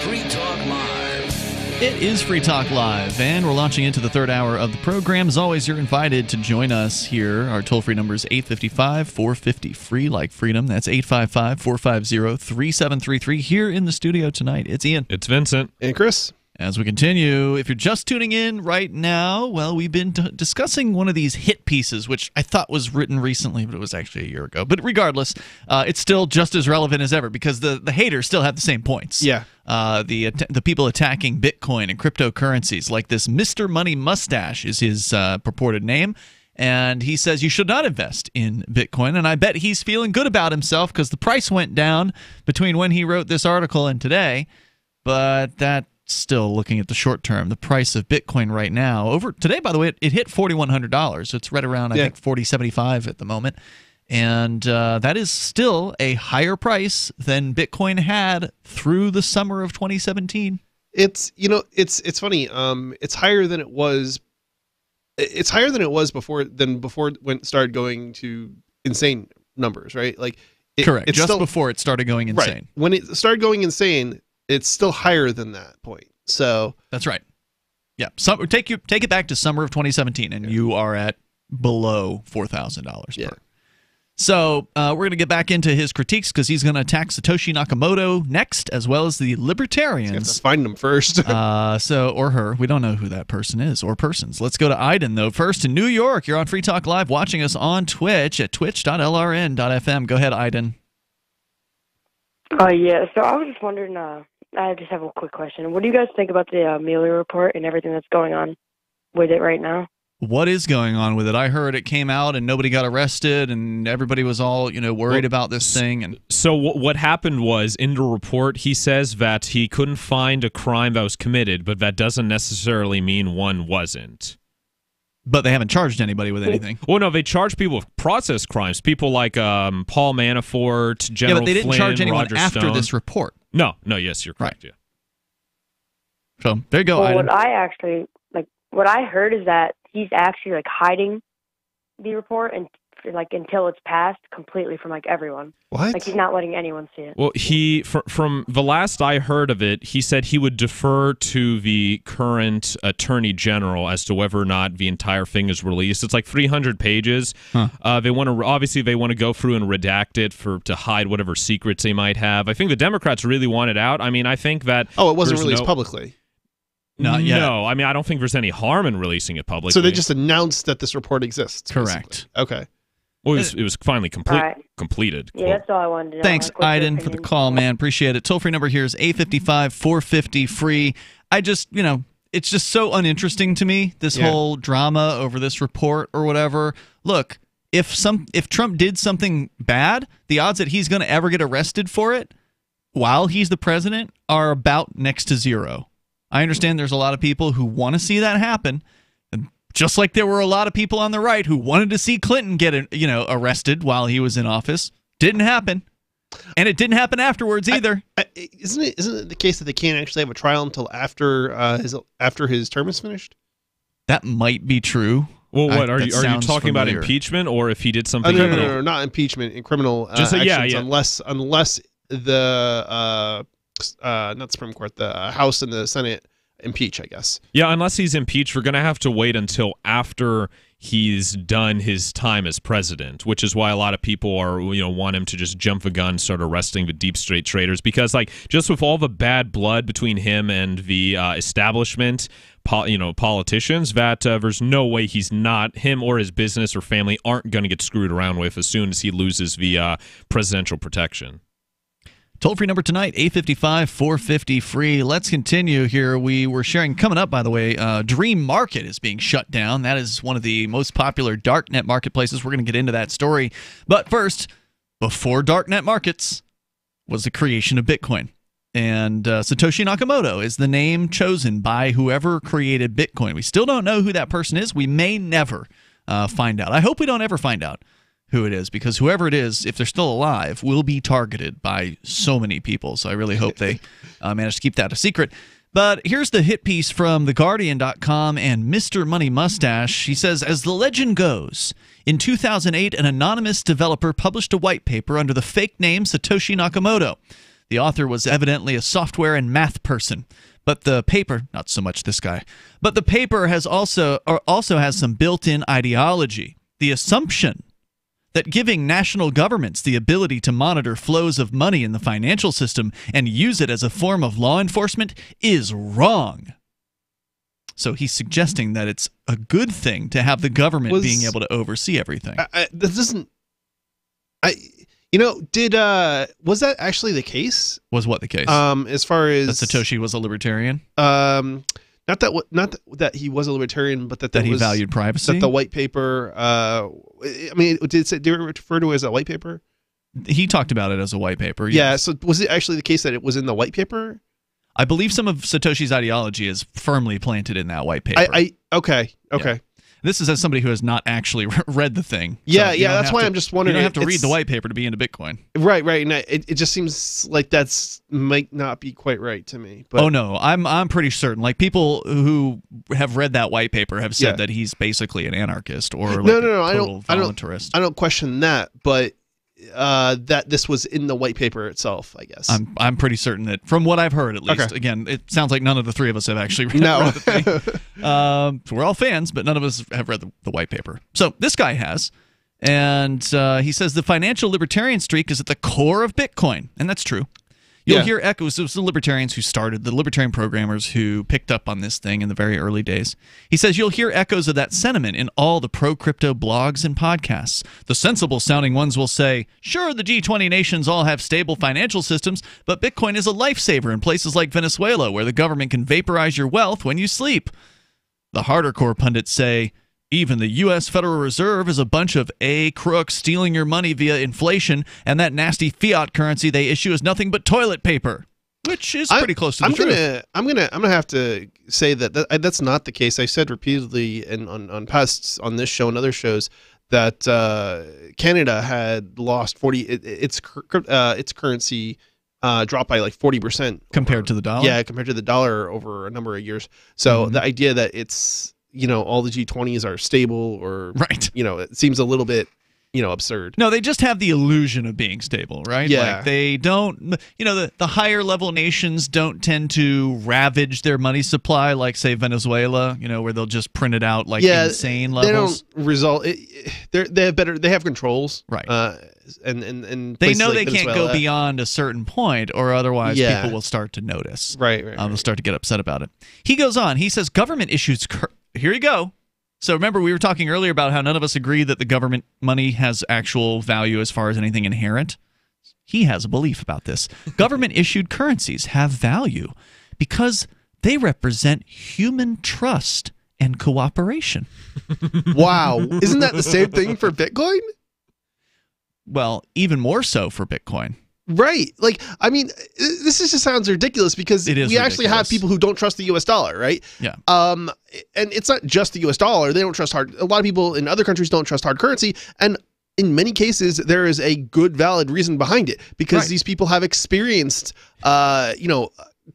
Free Talk Live. It is Free Talk Live, and we're launching into the third hour of the program. As always, you're invited to join us here. Our toll-free number is 855-450-FREE, like freedom. That's 855-450-3733. Here in the studio tonight, it's Ian. It's Vincent. And Chris. As we continue, if you're just tuning in right now, well, we've been discussing one of these hit pieces, which I thought was written recently, but it was actually a year ago. But regardless, it's still just as relevant as ever because the haters still have the same points. Yeah. The people attacking Bitcoin and cryptocurrencies, like this Mr. Money Mustache is his purported name. And he says you should not invest in Bitcoin. And I bet he's feeling good about himself because the price went down between when he wrote this article and today. But that still, looking at the short term, the price of Bitcoin right now, over today, by the way, it hit $4,100. So it's right around, I think, $40.75 at the moment. And that is still a higher price than Bitcoin had through the summer of 2017. It's funny. It's higher than it was. It's higher than it was before when it started going to insane numbers, right? Like correct. It's just still, before it started going insane. Right. When it started going insane, it's still higher than that point. So that's right. Yeah. Take it back to summer of 2017, and you are at below $4,000 per. So we're going to get back into his critiques because he's going to attack Satoshi Nakamoto next, as well as the libertarians. You have to find him first. Or her. We don't know who that person is or persons. Let's go to Iden, though. First in New York. You're on Free Talk Live, watching us on Twitch at twitch.lrn.fm. Go ahead, Iden. Yeah. So I was just wondering, I just have a quick question. What do you guys think about the Mueller report and everything that's going on with it right now? What is going on with it? I heard it came out and nobody got arrested and everybody was all, worried about this thing. And so what happened was, in the report, he says that he couldn't find a crime that was committed, but that doesn't necessarily mean one wasn't. But they haven't charged anybody with anything. Well, no, they charged people with process crimes. People like Paul Manafort, General Flynn, but they didn't charge anyone Roger after Stone. this report. No, yes, you're correct. Right. Yeah. So there you go. Well, what I heard is that he's actually hiding the report and until it's passed completely from everyone. What? He's not letting anyone see it. Well, from the last I heard of it, he said he would defer to the current attorney general as to whether or not the entire thing is released. It's 300 pages. Huh. They want to go through and redact it to hide whatever secrets they might have. I think the Democrats really want it out. I mean, I think that it wasn't released publicly. Not yet. No, I mean, I don't think there's any harm in releasing it publicly. So they just announced that this report exists. Correct. Basically. Okay. Well, it was finally completed. Yeah, that's all I wanted to know. Thanks, Iden, for the call, man. Appreciate it. Toll-free number here is 855-450-FREE. I just, it's just so uninteresting to me, this whole drama over this report or whatever. Look, if Trump did something bad, the odds that he's going to ever get arrested for it while he's the president are about next to zero. I understand there's a lot of people who want to see that happen, and just like there were a lot of people on the right who wanted to see Clinton get arrested while he was in office. Didn't happen, and it didn't happen afterwards either. Isn't it the case that they can't actually have a trial until after his term is finished? That might be true. Well, what are you talking about? Impeachment, or if he did something? No, not impeachment. In criminal actions, unless the not the Supreme Court, the House and the Senate impeach, I guess. Yeah, unless he's impeached, we're going to have to wait until after he's done his time as president, which is why a lot of people are, want him to just jump the gun, start arresting the deep state traders, because just with all the bad blood between him and the establishment, politicians, that there's no way him or his business or family aren't going to get screwed around with as soon as he loses the presidential protection. Toll-free number tonight, 855-450-FREE. Let's continue here. We were sharing, coming up, by the way, Dream Market is being shut down. That is one of the most popular darknet marketplaces. We're going to get into that story. But first, before darknet markets was the creation of Bitcoin. And Satoshi Nakamoto is the name chosen by whoever created Bitcoin. We still don't know who that person is. We may never find out. I hope we don't ever find out who it is, because whoever it is, if they're still alive, will be targeted by so many people. So I really hope they manage to keep that a secret. But here's the hit piece from TheGuardian.com and Mr. Money Mustache. He says, as the legend goes, in 2008, an anonymous developer published a white paper under the fake name Satoshi Nakamoto. The author was evidently a software and math person. But the paper, not so much this guy, but the paper has also has some built-in ideology. The assumption that giving national governments the ability to monitor flows of money in the financial system and use it as a form of law enforcement is wrong. So he's suggesting that it's a good thing to have the government being able to oversee everything. Was that actually the case? Was what the case? As far as that Satoshi was a libertarian? Not that he was a libertarian, but that he valued privacy. That the white paper. Did it refer to it as a white paper? He talked about it as a white paper. Yes. Yeah. So was it actually the case that it was in the white paper? I believe some of Satoshi's ideology is firmly planted in that white paper. Okay. Yeah. This is as somebody who has not actually read the thing. Yeah, that's why I'm just wondering. You don't have to read the white paper to be into Bitcoin. Right. And it just seems like that's might not be quite right to me. But oh no, I'm pretty certain. Like people who have read that white paper have said that he's basically an anarchist or like total voluntarist. I don't question that, but that this was in the white paper itself, I guess. I'm pretty certain that, from what I've heard at least. Okay. Again, it sounds like none of the three of us have actually read the thing. We're all fans, but none of us have read the white paper. So this guy has, and he says the financial libertarian streak is at the core of Bitcoin, and that's true. You'll hear echoes of the libertarians who started, the libertarian programmers who picked up on this thing in the very early days. He says you'll hear echoes of that sentiment in all the pro-crypto blogs and podcasts. The sensible-sounding ones will say, sure, the G20 nations all have stable financial systems, but Bitcoin is a lifesaver in places like Venezuela, where the government can vaporize your wealth when you sleep. The harder core pundits say, even the U.S. Federal Reserve is a bunch of crooks stealing your money via inflation, and that nasty fiat currency they issue is nothing but toilet paper, which is pretty close to the truth. I'm gonna have to say that's not the case. I said repeatedly on this show and other shows that Canada had lost its currency dropped by like 40% compared to the dollar. Yeah, compared to the dollar over a number of years. So the idea that it's all the G20s are stable or, it seems a little bit, absurd. No, they just have the illusion of being stable, right? Yeah. Like they don't, the higher level nations don't tend to ravage their money supply like, say, Venezuela, where they'll just print it out like insane levels. They don't result, they have controls. Right. And they know they Venezuela can't go beyond a certain point, or otherwise people will start to notice. Right. They'll start to get upset about it. He goes on. He says government issues. Here you go. So remember, we were talking earlier about how none of us agree that the government money has actual value as far as anything inherent. He has a belief about this. Government-issued currencies have value because they represent human trust and cooperation. Wow. Isn't that the same thing for Bitcoin? Well, even more so for Bitcoin. Right. Like, I mean, this just sounds ridiculous because we actually have people who don't trust the U.S. dollar, right? Yeah. And it's not just the U.S. dollar. They don't trust hard. A lot of people in other countries don't trust hard currency. And in many cases, there is a good, valid reason behind it because these people have experienced,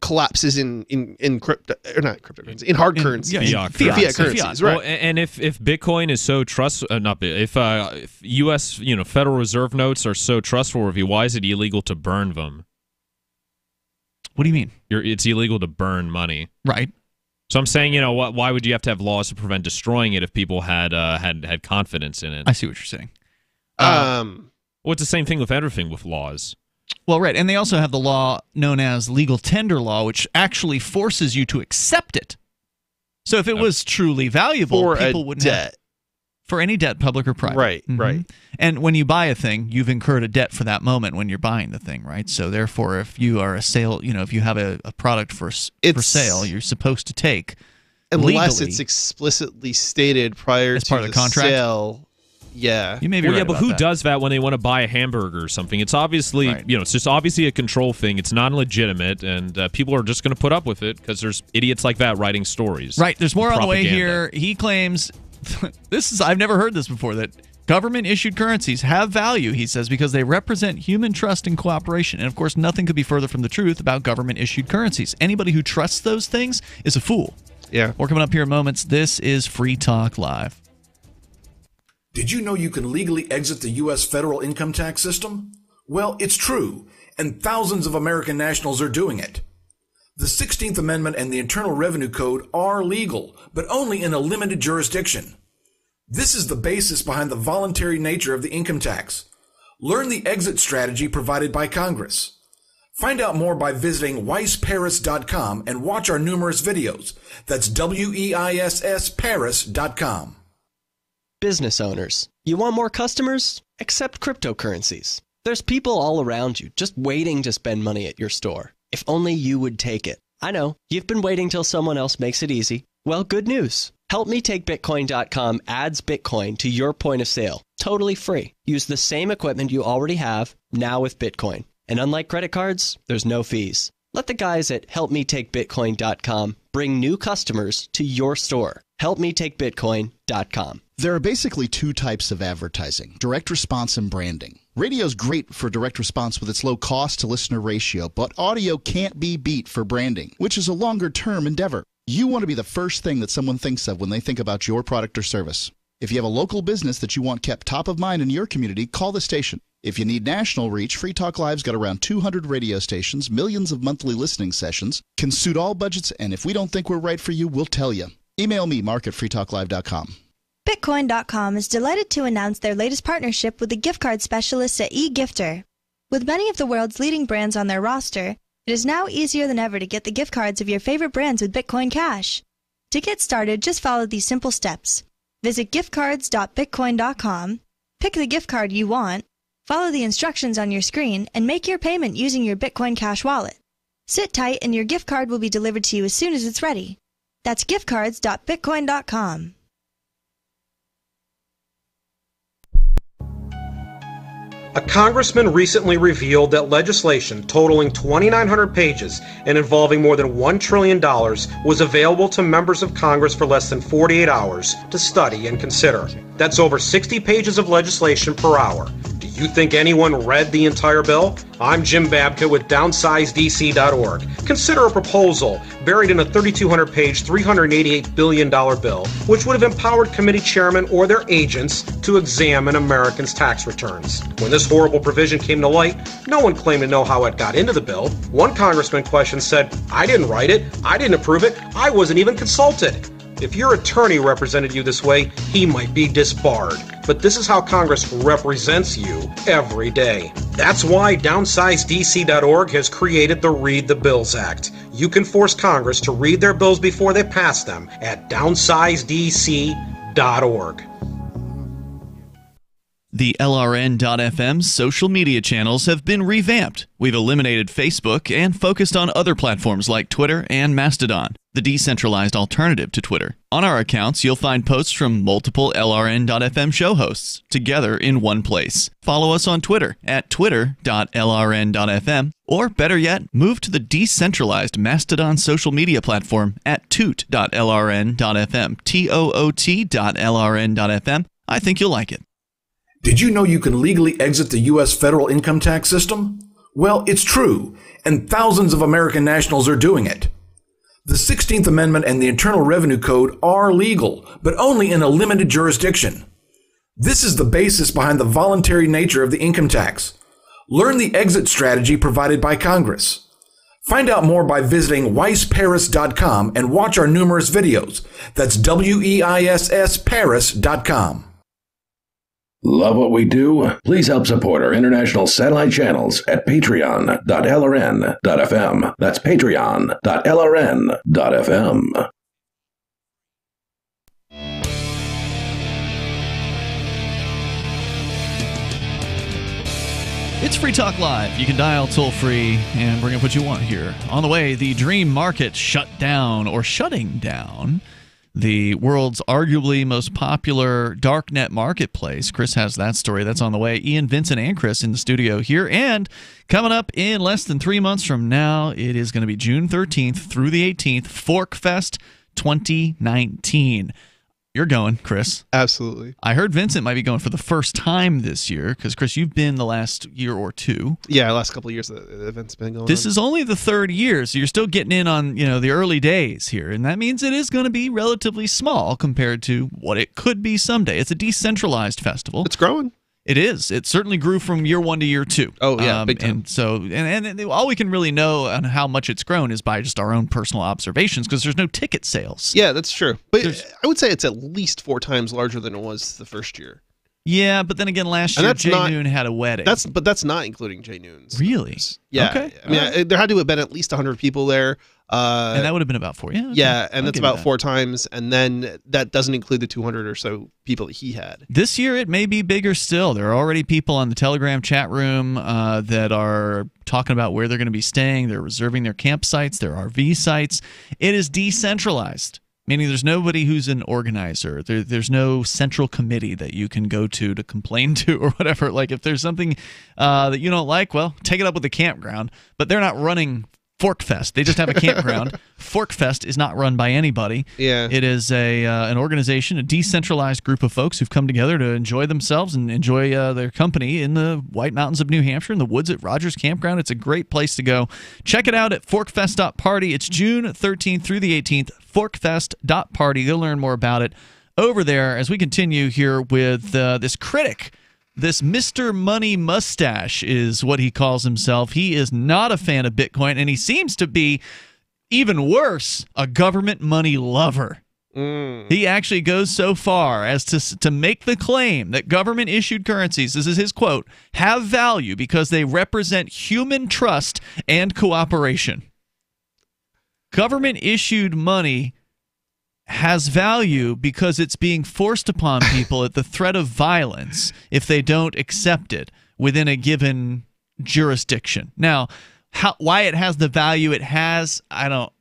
collapses in crypto, or not cryptocurrency, in hard currencies, fiat currencies, right? Well, and if Bitcoin is so if U.S. Federal Reserve notes are so trustworthy, why is it illegal to burn them? What do you mean? It's illegal to burn money, right? So I'm saying, why would you have to have laws to prevent destroying it if people had confidence in it? I see what you're saying. Well, it's the same thing with everything with laws. Well, right, and they also have the law known as legal tender law, which actually forces you to accept it. So if it was truly valuable, people wouldn't have... For any debt, public or private. Right, right. And when you buy a thing, you've incurred a debt for that moment when you're buying the thing, right? So therefore, if you are a sale, if you have a product for sale, you're supposed to take unless legally, it's explicitly stated prior as to part of the contract. Sale. Yeah. You may be right but about who that. does that when they want to buy a hamburger or something? It's obviously, it's just obviously a control thing. It's non-legitimate, and people are just going to put up with it because there's idiots like that writing stories. Right. There's more on the way propaganda. here. He claims I've never heard this before, that government-issued currencies have value, he says, because they represent human trust and cooperation. And, of course, nothing could be further from the truth about government-issued currencies. Anybody who trusts those things is a fool. Yeah. We're coming up here in moments. This is Free Talk Live. Did you know you can legally exit the U.S. federal income tax system? Well, it's true, and thousands of American nationals are doing it. The 16th Amendment and the Internal Revenue Code are legal, but only in a limited jurisdiction. This is the basis behind the voluntary nature of the income tax. Learn the exit strategy provided by Congress. Find out more by visiting weissparis.com and watch our numerous videos. That's WEISS Paris.com. Business owners, you want more customers? Accept cryptocurrencies. There's people all around you just waiting to spend money at your store. If only you would take it. I know, you've been waiting till someone else makes it easy. Well, good news. HelpMeTakeBitcoin.com adds Bitcoin to your point of sale. Totally free. Use the same equipment you already have, now with Bitcoin. And unlike credit cards, there's no fees. Let the guys at HelpMeTakeBitcoin.com bring new customers to your store. HelpMeTakeBitcoin.com. There are basically two types of advertising, direct response and branding. Radio's great for direct response with its low cost to listener ratio, but audio can't be beat for branding, which is a longer-term endeavor. You want to be the first thing that someone thinks of when they think about your product or service. If you have a local business that you want kept top of mind in your community, call the station. If you need national reach, Free Talk Live's got around 200 radio stations, millions of monthly listening sessions, can suit all budgets, and if we don't think we're right for you, we'll tell you. Email me, mark@freetalklive.com. Bitcoin.com is delighted to announce their latest partnership with the gift card specialists at eGifter. With many of the world's leading brands on their roster, it is now easier than ever to get the gift cards of your favorite brands with Bitcoin Cash. To get started, just follow these simple steps. Visit giftcards.bitcoin.com, pick the gift card you want, follow the instructions on your screen, and make your payment using your Bitcoin Cash wallet. Sit tight and your gift card will be delivered to you as soon as it's ready. That's giftcards.bitcoin.com. A congressman recently revealed that legislation totaling 2,900 pages and involving more than $1 trillion was available to members of Congress for less than 48 hours to study and consider. That's over 60 pages of legislation per hour. Do you think anyone read the entire bill? I'm Jim Babka with DownsizeDC.org. Consider a proposal buried in a 3,200-page, $388 billion bill, which would have empowered committee chairmen or their agents to examine Americans' tax returns. When this horrible provision came to light, no one claimed to know how it got into the bill. One congressman questioned said, "I didn't write it, I didn't approve it, I wasn't even consulted." If your attorney represented you this way, he might be disbarred. But this is how Congress represents you every day. That's why DownsizeDC.org has created the Read the Bills Act. You can force Congress to read their bills before they pass them at DownsizeDC.org. The LRN.FM social media channels have been revamped. We've eliminated Facebook and focused on other platforms like Twitter and Mastodon, the decentralized alternative to Twitter. On our accounts, you'll find posts from multiple LRN.FM show hosts together in one place. Follow us on Twitter at twitter.lrn.fm, or better yet, move to the decentralized Mastodon social media platform at toot.lrn.fm, toot.lrn.fm. I think you'll like it. Did you know you can legally exit the U.S. federal income tax system? Well, it's true, and thousands of American nationals are doing it. The 16th Amendment and the Internal Revenue Code are legal, but only in a limited jurisdiction. This is the basis behind the voluntary nature of the income tax. Learn the exit strategy provided by Congress. Find out more by visiting weissparis.com and watch our numerous videos. That's WEISS Paris.com. Love what we do? Please help support our international satellite channels at patreon.lrn.fm. That's patreon.lrn.fm. It's Free Talk Live. You can dial toll-free and bring up what you want here. On the way, the dream market shut down or shutting down the world's arguably most popular darknet marketplace. Chris has that story. That's on the way. Ian, Vincent, and Chris in the studio here. And coming up in less than 3 months from now, it is going to be June 13th through the 18th, ForkFest 2019. You're going, Chris. Absolutely. I heard Vincent might be going for the first time this year because, Chris, you've been the last year or two. Yeah, last couple of years the event's been going This on. is only the third year, so you're still getting in on the early days here, and that means it is going to be relatively small compared to what it could be someday. It's a decentralized festival. It's growing. It is. It certainly grew from year one to year two. Oh, yeah, big time. And so, and all we can really know on how much it's grown is by just our own personal observations because there's no ticket sales. Yeah, that's true. But I would say it's at least 4 times larger than it was the first year. Yeah, but then again, last year Jay Noon had a wedding. But that's not including Jay Noon's. Really? Yeah. Okay. I mean, there had to have been at least 100 people there. And that would have been about 4. Yeah. Okay. Yeah, and that's about that. 4 times, and then that doesn't include the 200 or so people that he had. This year, it may be bigger still. There are already people on the Telegram chat room that are talking about where they're going to be staying. They're reserving their campsites, their RV sites. It is decentralized, meaning there's nobody who's an organizer. There's no central committee that you can go to complain to or whatever. Like if there's something that you don't like, well, take it up with the campground. But they're not running ForkFest. They just have a campground. ForkFest is not run by anybody. Yeah. It is an organization, a decentralized group of folks who've come together to enjoy themselves and enjoy their company in the White Mountains of New Hampshire, in the woods at Rogers Campground. It's a great place to go. Check it out at forkfest.party. It's June 13th through the 18th, forkfest.party. You'll learn more about it over there as we continue here with this critic. This Mr. Money Mustache is what he calls himself. He is not a fan of Bitcoin, and he seems to be, even worse, a government money lover. He actually goes so far as to make the claim that government-issued currencies, this is his quote, have value because they represent human trust and cooperation. Government-issued money has value because it's being forced upon people at the threat of violence if they don't accept it within a given jurisdiction. Now, why it has the value it has,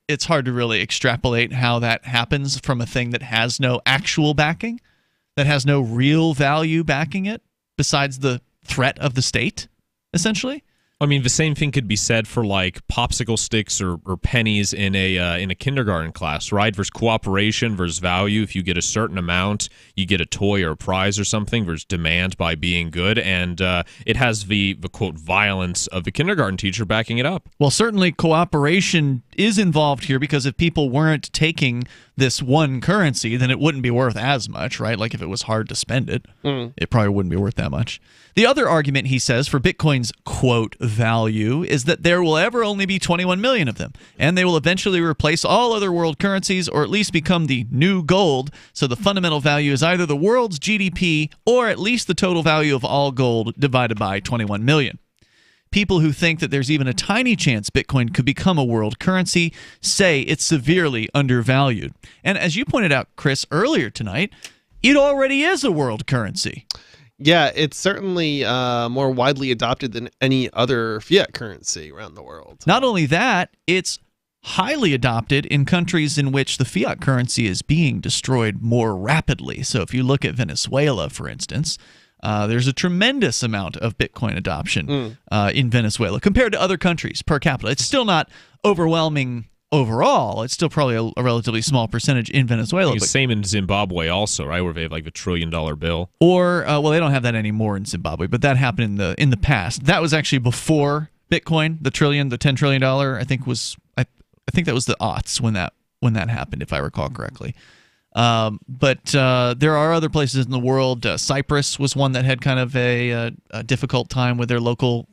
it's hard to really extrapolate how that happens from a thing that has no actual backing, that has no real value backing it besides the threat of the state, essentially. I mean, the same thing could be said for like popsicle sticks or pennies in a kindergarten class, right? Versus cooperation versus value. If you get a certain amount, you get a toy or a prize or something. Versus demand by being good, and it has the quote violence of the kindergarten teacher backing it up. Well, certainly cooperation is involved here because if people weren't taking this one currency, then it wouldn't be worth as much, right? Like if it was hard to spend it, it probably wouldn't be worth that much. The other argument, he says, for Bitcoin's, quote, value is that there will ever only be 21 million of them, and they will eventually replace all other world currencies or at least become the new gold. So the fundamental value is either the world's GDP or at least the total value of all gold divided by 21 million. People who think that there's even a tiny chance Bitcoin could become a world currency say it's severely undervalued. And as you pointed out, Chris, earlier tonight, it already is a world currency. Yeah, it's certainly more widely adopted than any other fiat currency around the world. Not only that, it's highly adopted in countries in which the fiat currency is being destroyed more rapidly. So if you look at Venezuela, for instance, there's a tremendous amount of Bitcoin adoption in Venezuela compared to other countries per capita. It's still not overwhelming overall. It's still probably a relatively small percentage in Venezuela. But same in Zimbabwe also, right, where they have like the $1 trillion bill. Or well, they don't have that anymore in Zimbabwe, but that happened in the past. That was actually before Bitcoin. The $10 trillion. I think that was the aughts when that happened, if I recall correctly. But there are other places in the world. Cyprus was one that had kind of a difficult time with their local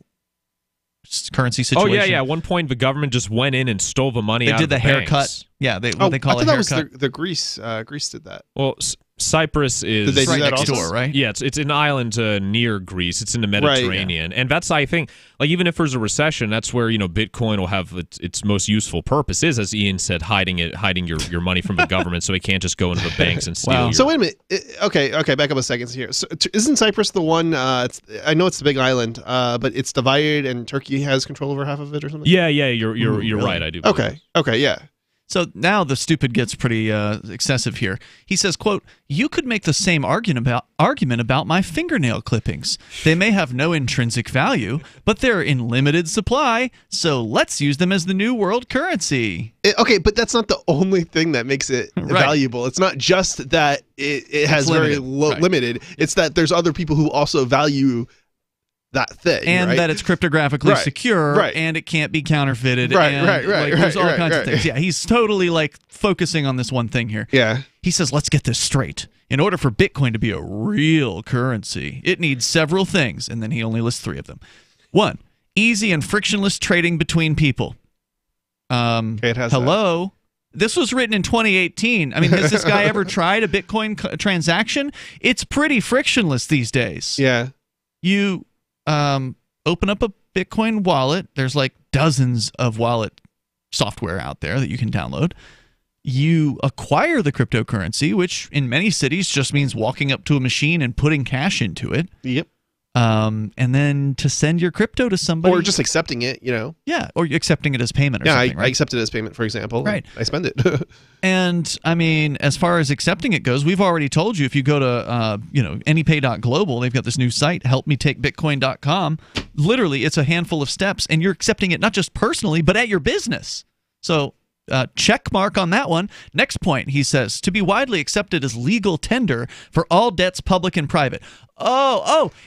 currency situation. Oh yeah. At one point, the government just went in and stole the money. They out did of the haircut. banks. Yeah, what they call I a thought haircut. that was the Greece. Greece did that. Well, Cyprus is Did they do right that next also? door, right? Yeah, it's an island near Greece. It's in the Mediterranean, and that's, I think, like, even if there's a recession, that's where Bitcoin will have its most useful purpose is, as Ian said, hiding your money from the government, so it can't just go into the banks and steal. Wow. Your... So wait a minute. Okay, back up a second here. So, isn't Cyprus the one? I know it's the big island, but it's divided, and Turkey has control over half of it, or something. Yeah, you're right. I do. Okay, yeah. So now the stupid gets pretty excessive here. He says, quote, "You could make the same argument about my fingernail clippings. They may have no intrinsic value, but they're in limited supply, so let's use them as the new world currency." Okay, but that's not the only thing that makes it valuable. It's not just that it has very limited. It's that there's other people who also value that thing, and that it's cryptographically secure, and it can't be counterfeited. There's all kinds of things. Yeah, he's totally focusing on this one thing here. Yeah. He says, let's get this straight. In order for Bitcoin to be a real currency, it needs several things, and then he only lists 3 of them. 1, easy and frictionless trading between people. It has hello? This was written in 2018. I mean, has this guy ever tried a Bitcoin transaction? It's pretty frictionless these days. Yeah. You open up a Bitcoin wallet. There's dozens of wallet software out there that you can download. You acquire the cryptocurrency, which in many cities just means walking up to a machine and putting cash into it. Yep. And then to send your crypto to somebody. Or just accepting it, Yeah, or accepting it as payment or something, right? I accept it as payment, for example. Right. I spend it. And, I mean, as far as accepting it goes, we've already told you, if you go to, anypay.global, they've got this new site, helpmetakebitcoin.com. Literally, it's a handful of steps, and you're accepting it not just personally, but at your business. So... check mark on that one. Next point, he says, to be widely accepted as legal tender for all debts, public and private.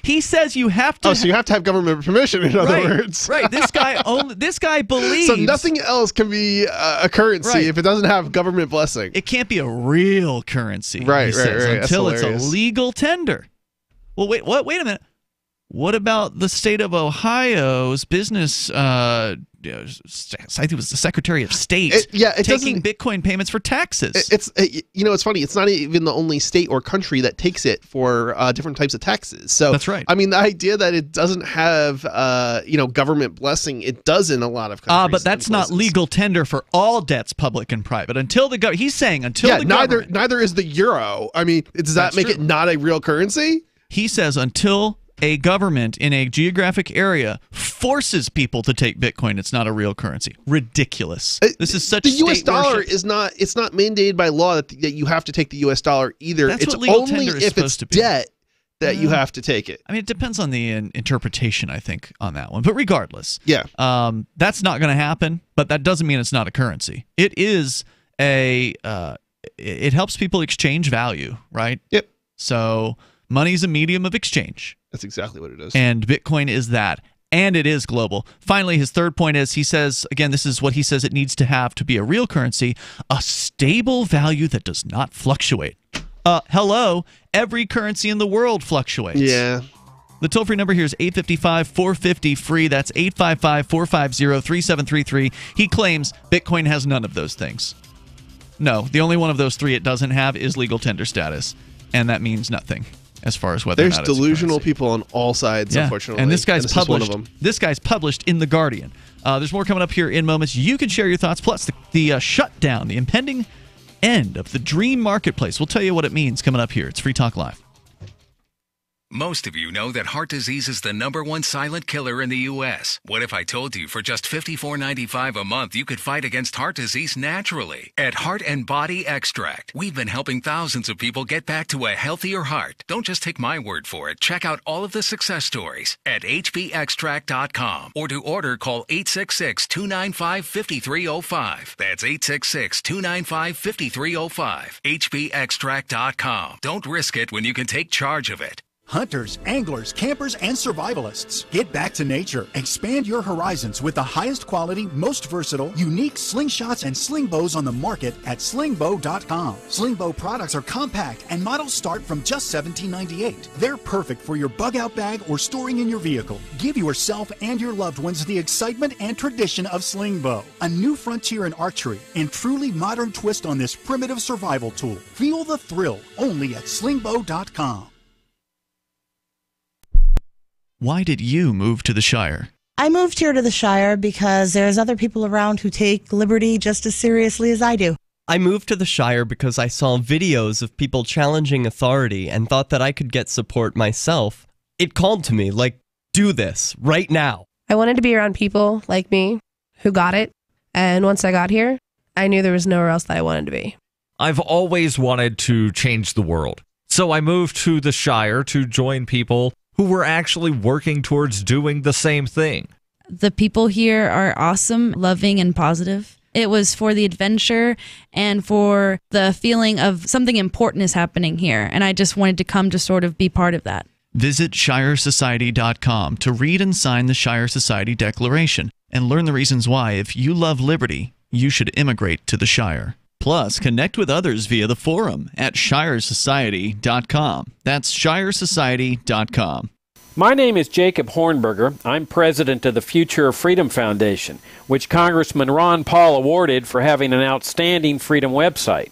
He says you have to. So you have to have government permission, in other words. Right. This guy believes. So nothing else can be a currency if it doesn't have government blessing. It can't be a real currency. Right. He says, Right. Until it's a legal tender. Well, wait. What? Wait a minute. What about the state of Ohio's business? I think it was the Secretary of State. Taking Bitcoin payments for taxes. It's funny. It's not even the only state or country that takes it for different types of taxes. So that's right. I mean, the idea that it doesn't have government blessing, it does in a lot of countries. But that's not legal tender for all debts, public and private. He's saying until the government. Neither is the euro. I mean, does that make it not a real currency? He says until a government in a geographic area forces people to take Bitcoin, it's not a real currency. Ridiculous. This is such the U.S. dollar worship. is not. It's not mandated by law that you have to take the U.S. dollar either. That's it's what legal only tender is if supposed it's to be. debt that you have to take it. I mean, it depends on the interpretation, I think, on that one. But regardless, that's not going to happen. But that doesn't mean it's not a currency. It is it helps people exchange value, right? Yep. So money's a medium of exchange. That's exactly what it is. And Bitcoin is that. And it is global. Finally, his third point is, he says, again, this is what he says it needs to have to be a real currency, a stable value that does not fluctuate. Hello, every currency in the world fluctuates. Yeah. The toll-free number here is 855-450-FREE. That's 855-450-3733. He claims Bitcoin has none of those things. No, the only one of those 3 it doesn't have is legal tender status. And that means nothing. As far as whether there's or not it's delusional people on all sides, unfortunately. And this guy's published. One of them. This guy's published in The Guardian. There's more coming up here in moments. You can share your thoughts, plus the shutdown, the impending end of the dream marketplace. We'll tell you what it means coming up here. It's Free Talk Live. Most of you know that heart disease is the #1 silent killer in the U.S. What if I told you for just $54.95 a month you could fight against heart disease naturally? At Heart and Body Extract, we've been helping thousands of people get back to a healthier heart. Don't just take my word for it. Check out all of the success stories at hbextract.com, or to order, call 866-295-5305. That's 866-295-5305. hbextract.com. Don't risk it when you can take charge of it. Hunters, anglers, campers, and survivalists. Get back to nature. Expand your horizons with the highest quality, most versatile, unique slingshots and sling bows on the market at slingbow.com. Slingbow products are compact and models start from just $17.98. They're perfect for your bug out bag or storing in your vehicle. Give yourself and your loved ones the excitement and tradition of Slingbow, a new frontier in archery and truly modern twist on this primitive survival tool. Feel the thrill only at slingbow.com. Why did you move to the Shire? I moved here to the Shire because there's other people around who take liberty just as seriously as I do. I moved to the Shire because I saw videos of people challenging authority and thought that I could get support myself. It called to me, like, do this, right now. I wanted to be around people like me who got it, and once I got here, I knew there was nowhere else that I wanted to be. I've always wanted to change the world, so I moved to the Shire to join people who were actually working towards doing the same thing. The people here are awesome, loving, and positive. It was for the adventure and for the feeling of something important is happening here, and I just wanted to come to sort of be part of that. Visit ShireSociety.com to read and sign the Shire Society Declaration and learn the reasons why, if you love liberty, you should immigrate to the Shire. Plus, connect with others via the forum at ShireSociety.com. That's ShireSociety.com. My name is Jacob Hornberger. I'm president of the Future of Freedom Foundation, which Congressman Ron Paul awarded for having an outstanding freedom website.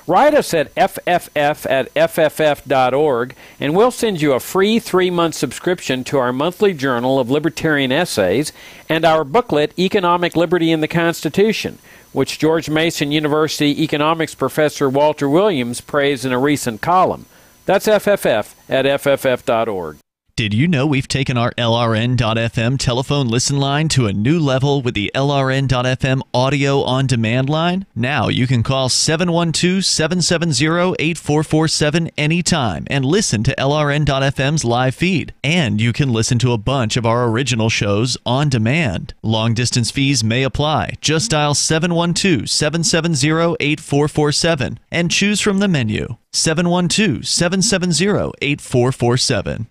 Write us at fff@fff.org, and we'll send you a free 3-month subscription to our monthly journal of libertarian essays and our booklet, Economic Liberty in the Constitution, which George Mason University economics professor Walter Williams praised in a recent column. That's fff@fff.org. Did you know we've taken our LRN.FM telephone listen line to a new level with the LRN.FM audio on demand line? Now you can call 712-770-8447 anytime and listen to LRN.FM's live feed. And you can listen to a bunch of our original shows on demand. Long distance fees may apply. Just dial 712-770-8447 and choose from the menu. 712-770-8447.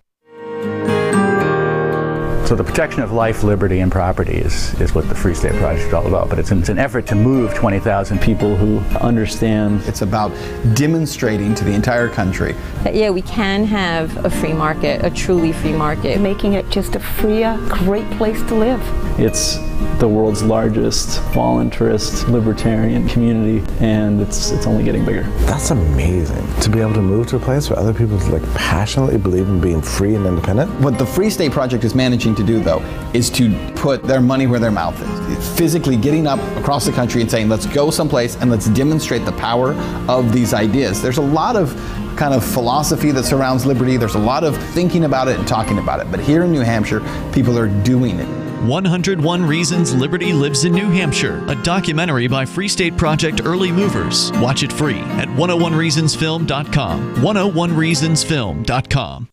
So the protection of life, liberty, and property is what the Free State Project is all about. But it's an effort to move 20,000 people who understand. It's about demonstrating to the entire country that, yeah, we can have a free market, a truly free market. Making it just a freer, great place to live. It's the world's largest voluntarist libertarian community, and it's only getting bigger. That's amazing, to be able to move to a place where other people passionately believe in being free and independent. What the Free State Project is managing to do, though, is to put their money where their mouth is. Physically getting up across the country and saying, let's go someplace and let's demonstrate the power of these ideas. There's a lot of kind of philosophy that surrounds liberty. There's a lot of thinking about it and talking about it. But here in New Hampshire, people are doing it. 101 Reasons Liberty Lives in New Hampshire, a documentary by Free State Project early movers. Watch it free at 101reasonsfilm.com. 101reasonsfilm.com.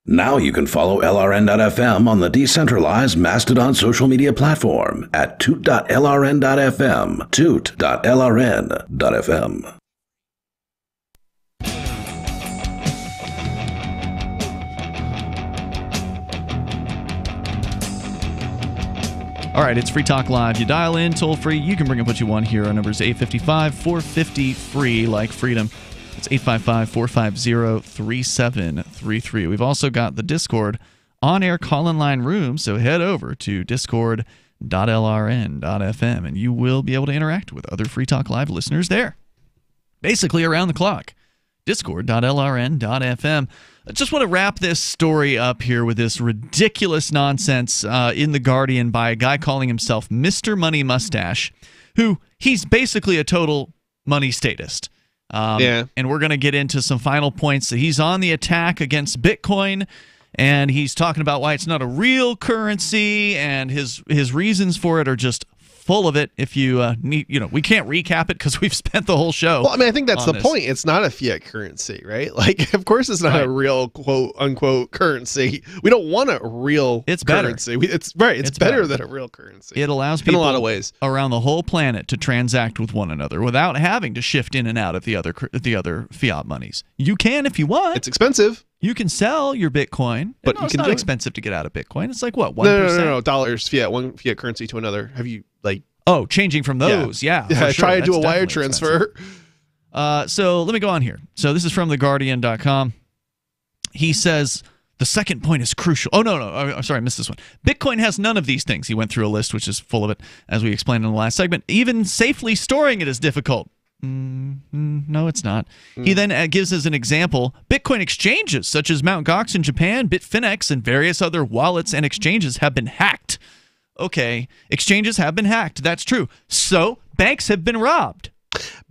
Now you can follow LRN.FM on the decentralized Mastodon social media platform at toot.lrn.fm, toot.lrn.fm. All right, it's Free Talk Live. You dial in toll free. You can bring up what you want here. Our number is 855-450-FREE, like freedom. It's 855-450-3733. We've also got the Discord on-air call-in line room, so head over to discord.lrn.fm, and you will be able to interact with other Free Talk Live listeners there, basically around the clock. Discord.lrn.fm. I just want to wrap this story up here with this ridiculous nonsense in The Guardian by a guy calling himself Mr. Money Mustache, who he's basically a total money statist. And we're going to get into some final points. He's on the attack against Bitcoin, and he's talking about why it's not a real currency, and his reasons for it are just full of it. If you need, we can't recap it because we've spent the whole show. Well, I mean, I think that's the point. It's not a fiat currency, right? Like, of course, it's not a real quote unquote currency. We don't want a real currency. It's better than a real currency. It allows people in a lot of ways around the whole planet to transact with one another without having to shift in and out of the other fiat monies. You can if you want. It's expensive. You can sell your Bitcoin, but it's not expensive to get out of Bitcoin. It's like what, 1%? No. Dollars, fiat, one fiat currency to another. Have you changing from those? Yeah. Yeah. Try to do a wire transfer. So let me go on here. So this is from theguardian.com. He says the second point is crucial. Oh, no. I'm sorry, I missed this one. Bitcoin has none of these things. He went through a list which is full of it, as we explained in the last segment. Even safely storing it is difficult. No, it's not. He then gives as an example Bitcoin exchanges such as Mt. Gox in Japan, Bitfinex, and various other wallets and exchanges have been hacked. Okay, exchanges have been hacked. That's true. So banks have been robbed.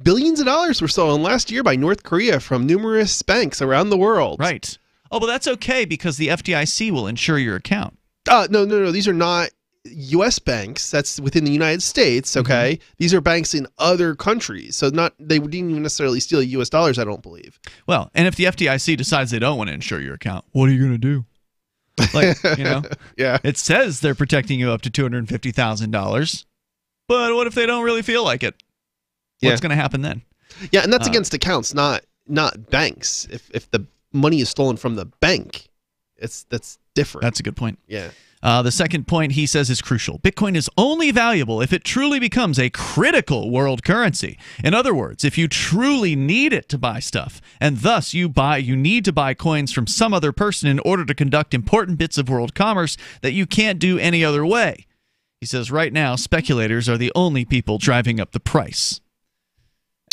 Billions of dollars were stolen last year by North Korea from numerous banks around the world. Right. Oh, but that's okay because the FDIC will insure your account. No. These are not U.S. banks. That's within the United States. Okay, these are banks in other countries, so they didn't even necessarily steal U.S. dollars. I don't believe. Well, and if the FDIC decides they don't want to insure your account, what are you going to do? Like, yeah, it says they're protecting you up to $250,000, but what if they don't really feel like it? What's going to happen then? Yeah, and that's against accounts, not banks. If the money is stolen from the bank, that's different. That's a good point. Yeah. The second point he says is crucial. Bitcoin is only valuable if it truly becomes a critical world currency. In other words, if you truly need it to buy stuff, and thus you need to buy coins from some other person in order to conduct important bits of world commerce that you can't do any other way. He says right now, speculators are the only people driving up the price.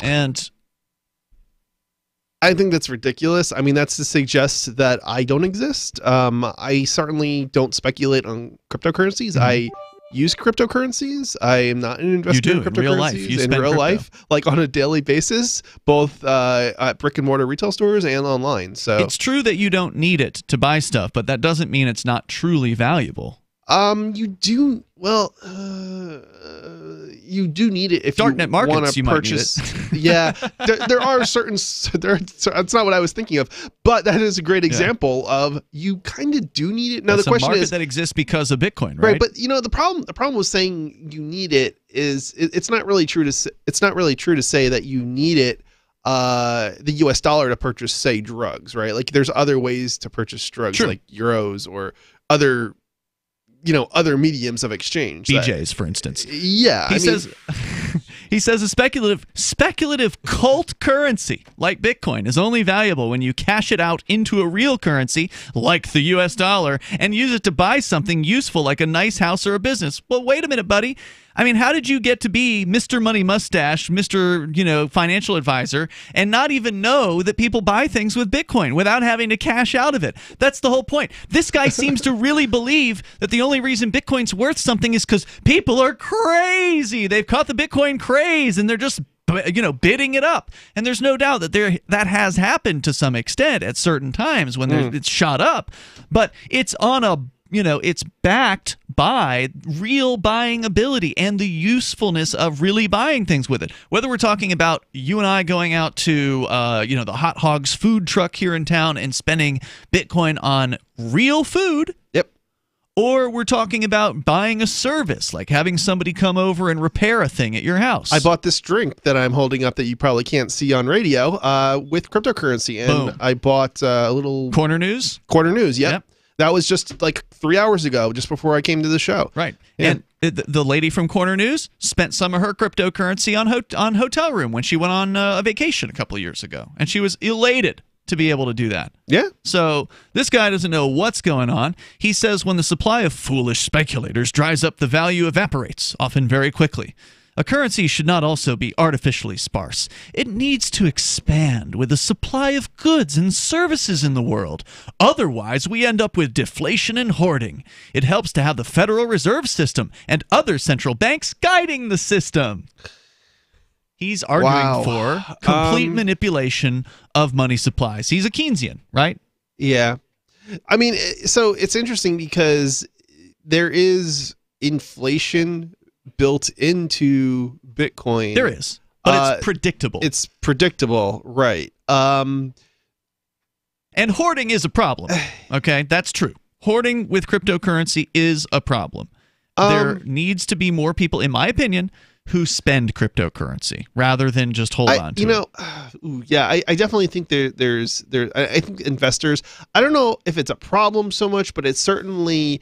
And I think that's ridiculous. I mean, that's to suggest that I don't exist. I certainly don't speculate on cryptocurrencies. I use cryptocurrencies. I am not an investor in cryptocurrencies. In real life, like on a daily basis, both at brick and mortar retail stores and online. So it's true that you don't need it to buy stuff, but that doesn't mean it's not truly valuable. You do you do need it if Darknet markets, want to purchase. Yeah, there are certain. That's not what I was thinking of, but that is a great example of you kind of do need it. Now the question is that exists because of Bitcoin, right? But the problem with saying you need it is it's not really true to say that you need it. The U.S. dollar to purchase, say, drugs, right? Like there's other ways to purchase drugs, like euros or other mediums of exchange. BJ's, for instance. Yeah. He says a speculative cult currency like Bitcoin is only valuable when you cash it out into a real currency like the US dollar and use it to buy something useful like a nice house or a business. Well, wait a minute, buddy. I mean, how did you get to be Mr. Money Mustache, Mr. Financial Advisor, and not even know that people buy things with Bitcoin without having to cash out of it? That's the whole point. This guy seems to really believe that the only reason Bitcoin's worth something is because people are crazy. They've caught the Bitcoin craze, and they're just bidding it up. And there's no doubt that that has happened to some extent at certain times when it's shot up. But it's on a it's backed by real buying ability and the usefulness of really buying things with it. Whether we're talking about you and I going out to, the Hot Hogs food truck here in town and spending Bitcoin on real food. Yep. Or we're talking about buying a service, like having somebody come over and repair a thing at your house. I bought this drink that I'm holding up that you probably can't see on radio with cryptocurrency. And Boom. I bought a little... Corner News? Corner News, yep. That was just like 3 hours ago, just before I came to the show. Right. Yeah. And the lady from Corner News spent some of her cryptocurrency on hotel room when she went on a vacation a couple of years ago. And she was elated to be able to do that. Yeah. So this guy doesn't know what's going on. He says when the supply of foolish speculators dries up, the value evaporates, often very quickly. A currency should not also be artificially sparse. It needs to expand with the supply of goods and services in the world. Otherwise, we end up with deflation and hoarding. It helps to have the Federal Reserve System and other central banks guiding the system. He's arguing for complete manipulation of money supplies. He's a Keynesian, right? Yeah. I mean, so it's interesting because there is inflation built into Bitcoin. There is, but it's predictable. It's predictable, right? And hoarding is a problem. Okay, that's true. Hoarding with cryptocurrency is a problem. There needs to be more people, in my opinion, who spend cryptocurrency rather than just hold on to it. I definitely think I think investors, I don't know if it's a problem so much, but it's certainly,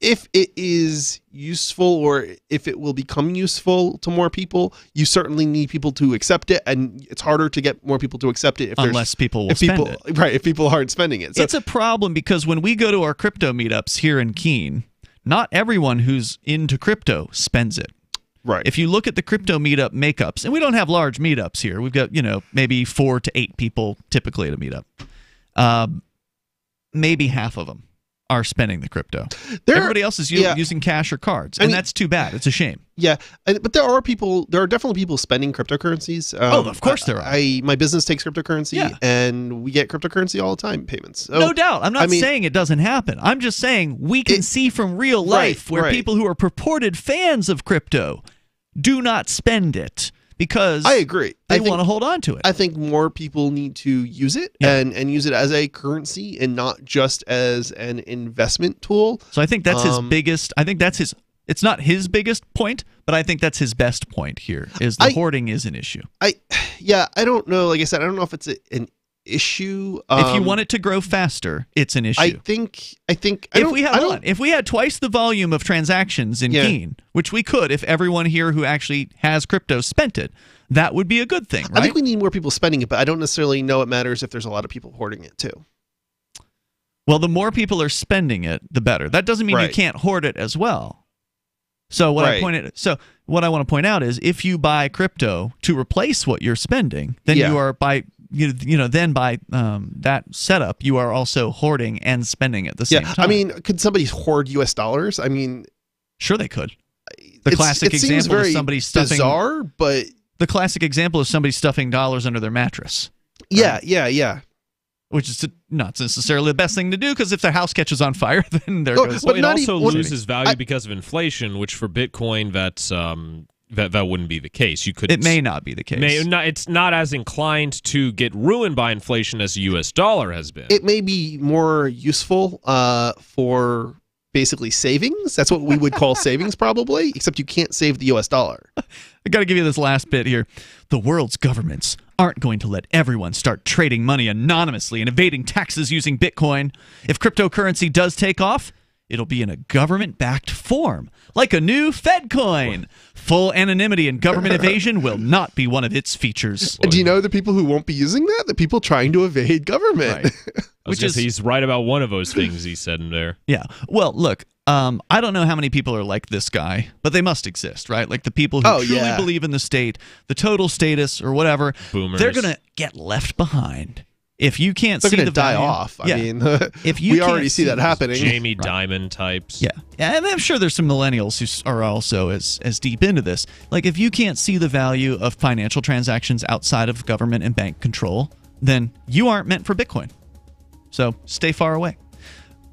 if it is useful or if it will become useful to more people, you certainly need people to accept it, and it's harder to get more people to accept it unless people will spend it. Right, if people aren't spending it. So, it's a problem because when we go to our crypto meetups here in Keene, not everyone who's into crypto spends it. Right. If you look at the crypto meetup makeups, and we don't have large meetups here. We've got, maybe 4 to 8 people typically at a meetup. Maybe half of them are spending the crypto. Everybody else is using cash or cards, and that's too bad. It's a shame. Yeah, but there are definitely people spending cryptocurrencies. Of course there are. My business takes cryptocurrency, and we get cryptocurrency all the time payments. So, no doubt. I'm not saying it doesn't happen. I'm just saying we can see from real life where people who are purported fans of crypto do not spend it because I agree. They want to hold on to it. I think more people need to use it and use it as a currency and not just as an investment tool. So I think that's his biggest. I think that's his. It's not his biggest point, but I think that's his best point here. Is the hoarding is an issue? I don't know. Like I said, I don't know if it's an issue. If you want it to grow faster, it's an issue. I think if we had twice the volume of transactions in Keene, which we could if everyone here who actually has crypto spent it, that would be a good thing, right? I think we need more people spending it, but I don't necessarily know it matters if there's a lot of people hoarding it too. Well, the more people are spending it, the better. That doesn't mean you can't hoard it as well. So what I want to point out is if you buy crypto to replace what you're spending, then you are by that setup, you are also hoarding and spending at the same time. I mean, could somebody hoard U.S. dollars? I mean, sure they could. The classic example is somebody stuffing. Bizarre, but the classic example is somebody stuffing dollars under their mattress. Yeah. Which is not necessarily the best thing to do because if their house catches on fire, then there goes. But it also loses value because of inflation, which for Bitcoin, that wouldn't be the case. It may not be the case. It's not as inclined to get ruined by inflation as the U.S. dollar has been. It may be more useful for basically savings. That's what we would call savings, probably. Except you can't save the U.S. dollar. I got to give you this last bit here. The world's governments aren't going to let everyone start trading money anonymously and evading taxes using Bitcoin. If cryptocurrency does take off, it'll be in a government-backed form, like a new Fed coin. Full anonymity and government evasion will not be one of its features. Do you know the people who won't be using that? The people trying to evade government. Right. He's right about one of those things he said in there. Yeah. Well, look, I don't know how many people are like this guy, but they must exist, right? Like the people who truly believe in the state, the total status or whatever. Boomers. They're going to get left behind. If you can't see the die value, off. I mean, we already see that happening. Jamie Dimon types. Yeah, and I'm sure there's some millennials who are also as deep into this. Like, if you can't see the value of financial transactions outside of government and bank control, then you aren't meant for Bitcoin. So stay far away.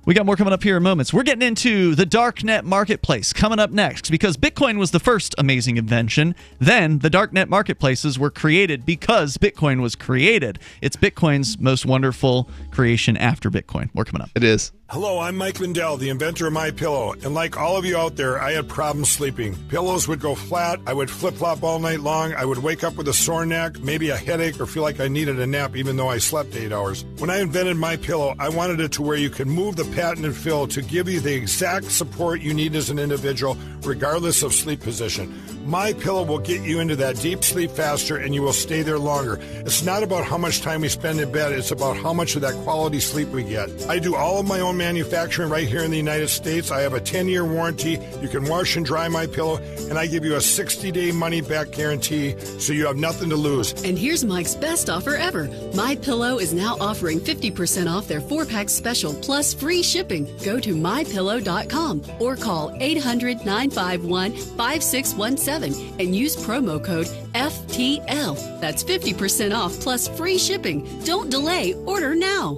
We got more coming up here in moments. We're getting into the darknet marketplace coming up next because Bitcoin was the first amazing invention. Then the darknet marketplaces were created because Bitcoin was created. It's Bitcoin's most wonderful creation after Bitcoin. More coming up. It is. Hello, I'm Mike Lindell, the inventor of MyPillow, and like all of you out there, I had problems sleeping. Pillows would go flat, I would flip-flop all night long, I would wake up with a sore neck, maybe a headache, or feel like I needed a nap even though I slept 8 hours. When I invented MyPillow, I wanted it to where you could move the patented fill to give you the exact support you need as an individual, regardless of sleep position. MyPillow will get you into that deep sleep faster and you will stay there longer. It's not about how much time we spend in bed, it's about how much of that quality sleep we get. I do all of my own manufacturing right here in the United States. I have a 10-year warranty. You can wash and dry MyPillow, and I give you a 60-day money-back guarantee, so you have nothing to lose. And here's Mike's best offer ever. MyPillow is now offering 50% off their 4-pack special plus free shipping. Go to MyPillow.com or call 800-951-5617 and use promo code FTL. That's 50% off plus free shipping. Don't delay. Order now.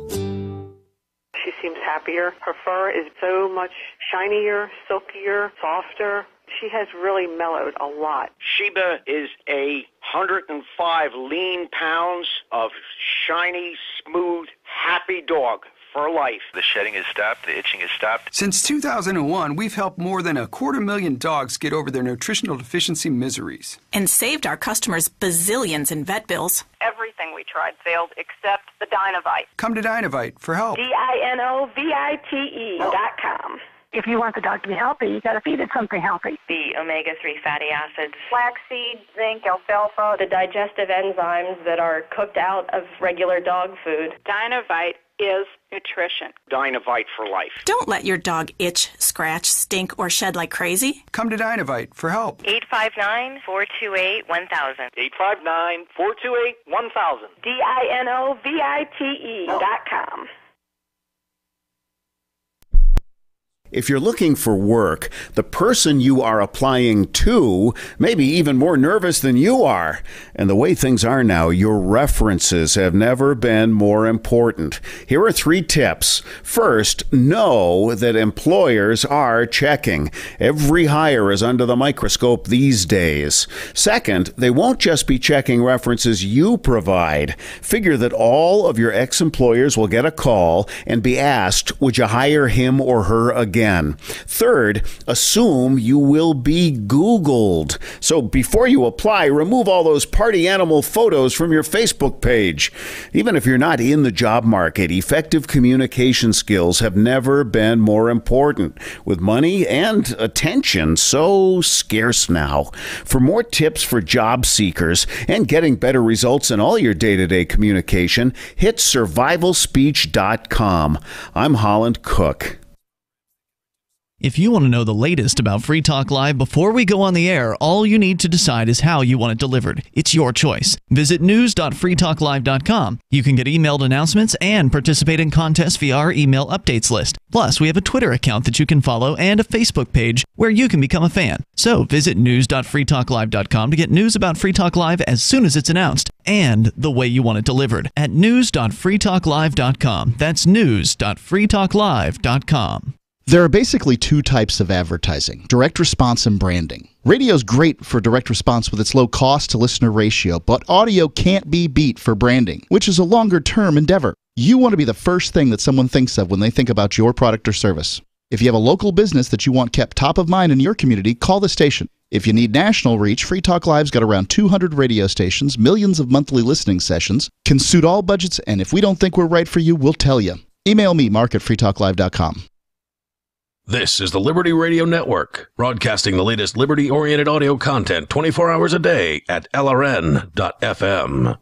She seems happier. Her fur is so much shinier, silkier, softer. She has really mellowed a lot. Sheba is 105 lean pounds of shiny, smooth, happy dog for life. The shedding has stopped. The itching has stopped. Since 2001, we've helped more than 250,000 dogs get over their nutritional deficiency miseries. And saved our customers bazillions in vet bills. Everything we tried failed except the Dynovite. Come to Dynovite for help. DINOVITE.com. If you want the dog to be healthy, you got to feed it something healthy. The omega-3 fatty acids, flaxseed, zinc, alfalfa, the digestive enzymes that are cooked out of regular dog food. Dynovite is nutrition. Dynovite for life. Don't let your dog itch, scratch, stink, or shed like crazy. Come to Dynovite for help. 859-428-1000. 859-428-1000. DINOVITE.com. If you're looking for work, the person you are applying to may be even more nervous than you are. And the way things are now, your references have never been more important. Here are 3 tips. First, know that employers are checking. Every hire is under the microscope these days. Second, they won't just be checking references you provide. Figure that all of your ex-employers will get a call and be asked, would you hire him or her again? Third, assume you will be Googled. So before you apply, remove all those party animal photos from your Facebook page. Even if you're not in the job market, effective communication skills have never been more important, with money and attention so scarce now. For more tips for job seekers and getting better results in all your day-to-day communication, hit survivalspeech.com. I'm Holland Cook. If you want to know the latest about Free Talk Live before we go on the air, all you need to decide is how you want it delivered. It's your choice. Visit news.freetalklive.com. You can get emailed announcements and participate in contests via our email updates list. Plus, we have a Twitter account that you can follow and a Facebook page where you can become a fan. So visit news.freetalklive.com to get news about Free Talk Live as soon as it's announced and the way you want it delivered at news.freetalklive.com. That's news.freetalklive.com. There are basically 2 types of advertising, direct response and branding. Radio is great for direct response with its low cost to listener ratio, but audio can't be beat for branding, which is a longer term endeavor. You want to be the first thing that someone thinks of when they think about your product or service. If you have a local business that you want kept top of mind in your community, call the station. If you need national reach, Free Talk Live's got around 200 radio stations, millions of monthly listening sessions, can suit all budgets, and if we don't think we're right for you, we'll tell you. Email me, mark@freetalklive.com. This is the Liberty Radio Network, broadcasting the latest liberty-oriented audio content 24 hours a day at LRN.FM.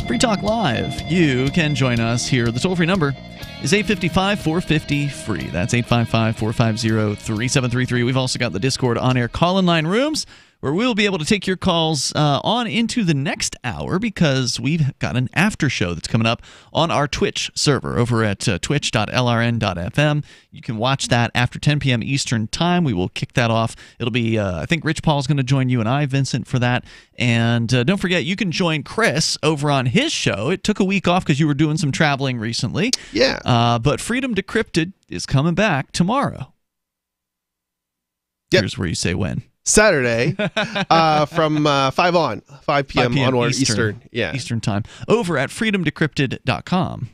Free Talk Live. You can join us here. The toll-free number is 855-450-FREE. That's 855-450-3733. We've also got the Discord on-air call-in line rooms, where we'll be able to take your calls on into the next hour, because we've got an after show that's coming up on our Twitch server over at twitch.lrn.fm. You can watch that after 10 p.m. Eastern Time. We will kick that off. It'll be, I think Rich Paul's going to join you and I, Vincent, for that. And don't forget, you can join Chris over on his show. It took a week off because you were doing some traveling recently. Yeah. But Freedom Decrypted is coming back tomorrow. Yep. Here's where you say when. Saturday from 5 p.m. onward Eastern. Yeah. Eastern time over at freedomdecrypted.com.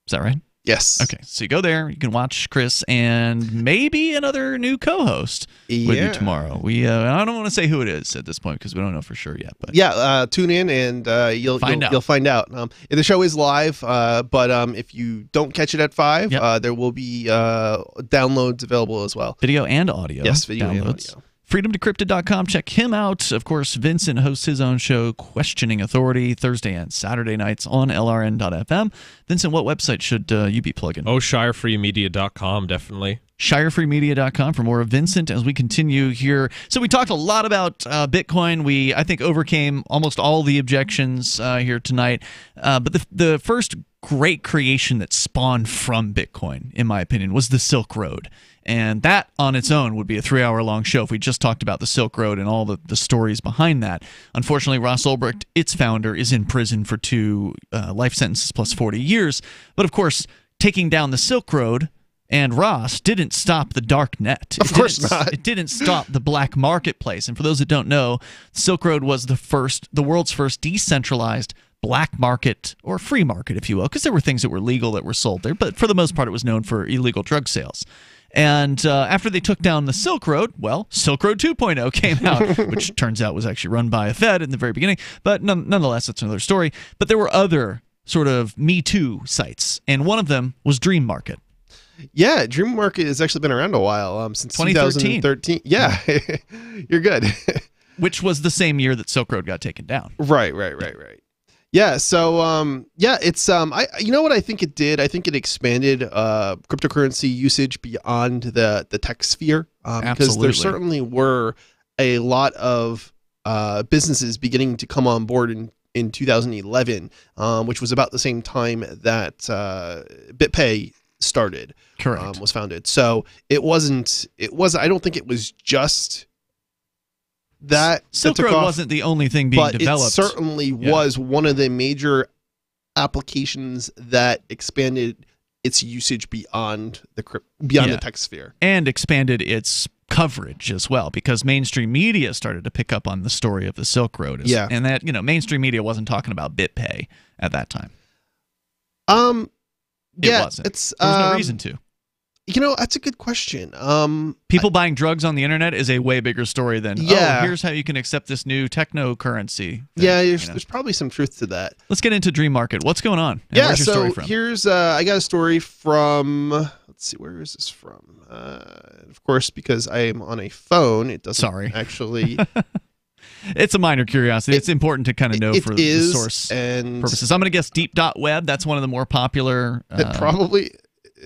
Is that right? Yes. Okay, so you go there, you can watch Chris and maybe another new co-host with you tomorrow. We I don't want to say who it is at this point because we don't know for sure yet. But yeah, tune in and you'll find out. The show is live, but if you don't catch it at 5, there will be downloads available as well. Video and audio. Yes, video downloads. and audio. freedomdecrypted.com. Check him out. Of course, Vincent hosts his own show, Questioning Authority, Thursday and Saturday nights on LRN.FM. Vincent, what website should you be plugging? Oh, shirefreemedia.com, definitely. shirefreemedia.com for more of Vincent as we continue here. So we talked a lot about Bitcoin. We, I think, overcame almost all the objections here tonight. But the first great creation that spawned from Bitcoin, in my opinion, was the Silk Road. And that on its own would be a 3-hour-long show if we just talked about the Silk Road and all the stories behind that. Unfortunately, Ross Ulbricht, its founder, is in prison for 2 life sentences plus 40 years. But of course, taking down the Silk Road and Ross didn't stop the dark net. Of course not. It didn't stop the black marketplace. And for those that don't know, the Silk Road was the world's first decentralized black market, or free market, if you will, because there were things that were legal that were sold there, but for the most part it was known for illegal drug sales. And after they took down the Silk Road, well, Silk Road 2.0 came out, which turns out was actually run by a Fed in the very beginning, but nonetheless, that's another story. But there were other sort of Me Too sites, and one of them was Dream Market. Yeah, Dream Market has actually been around a while, since 2013. Yeah, you're good. Which was the same year that Silk Road got taken down. Right. Yeah, so it's you know what I think it did? I think it expanded cryptocurrency usage beyond the tech sphere, because there certainly were a lot of businesses beginning to come on board in 2011, which was about the same time that BitPay started. Correct. Was founded. So I don't think it was just that Silk Road wasn't the only thing being developed. It certainly was one of the major applications that expanded its usage beyond the tech sphere, and expanded its coverage as well, because mainstream media started to pick up on the story of the Silk Road. And that mainstream media wasn't talking about BitPay at that time. It wasn't. There was no reason to. That's a good question. People buying drugs on the internet is a way bigger story than, here's how you can accept this new techno currency. There's probably some truth to that. Let's get into Dream Market. What's going on? And where's your story from? Here's I got a story from, let's see, where is this from? Of course, because I am on a phone, it doesn't actually... It's a minor curiosity. It's important to kind of know for the source purposes. I'm going to guess deep.web. That's one of the more popular... It probably...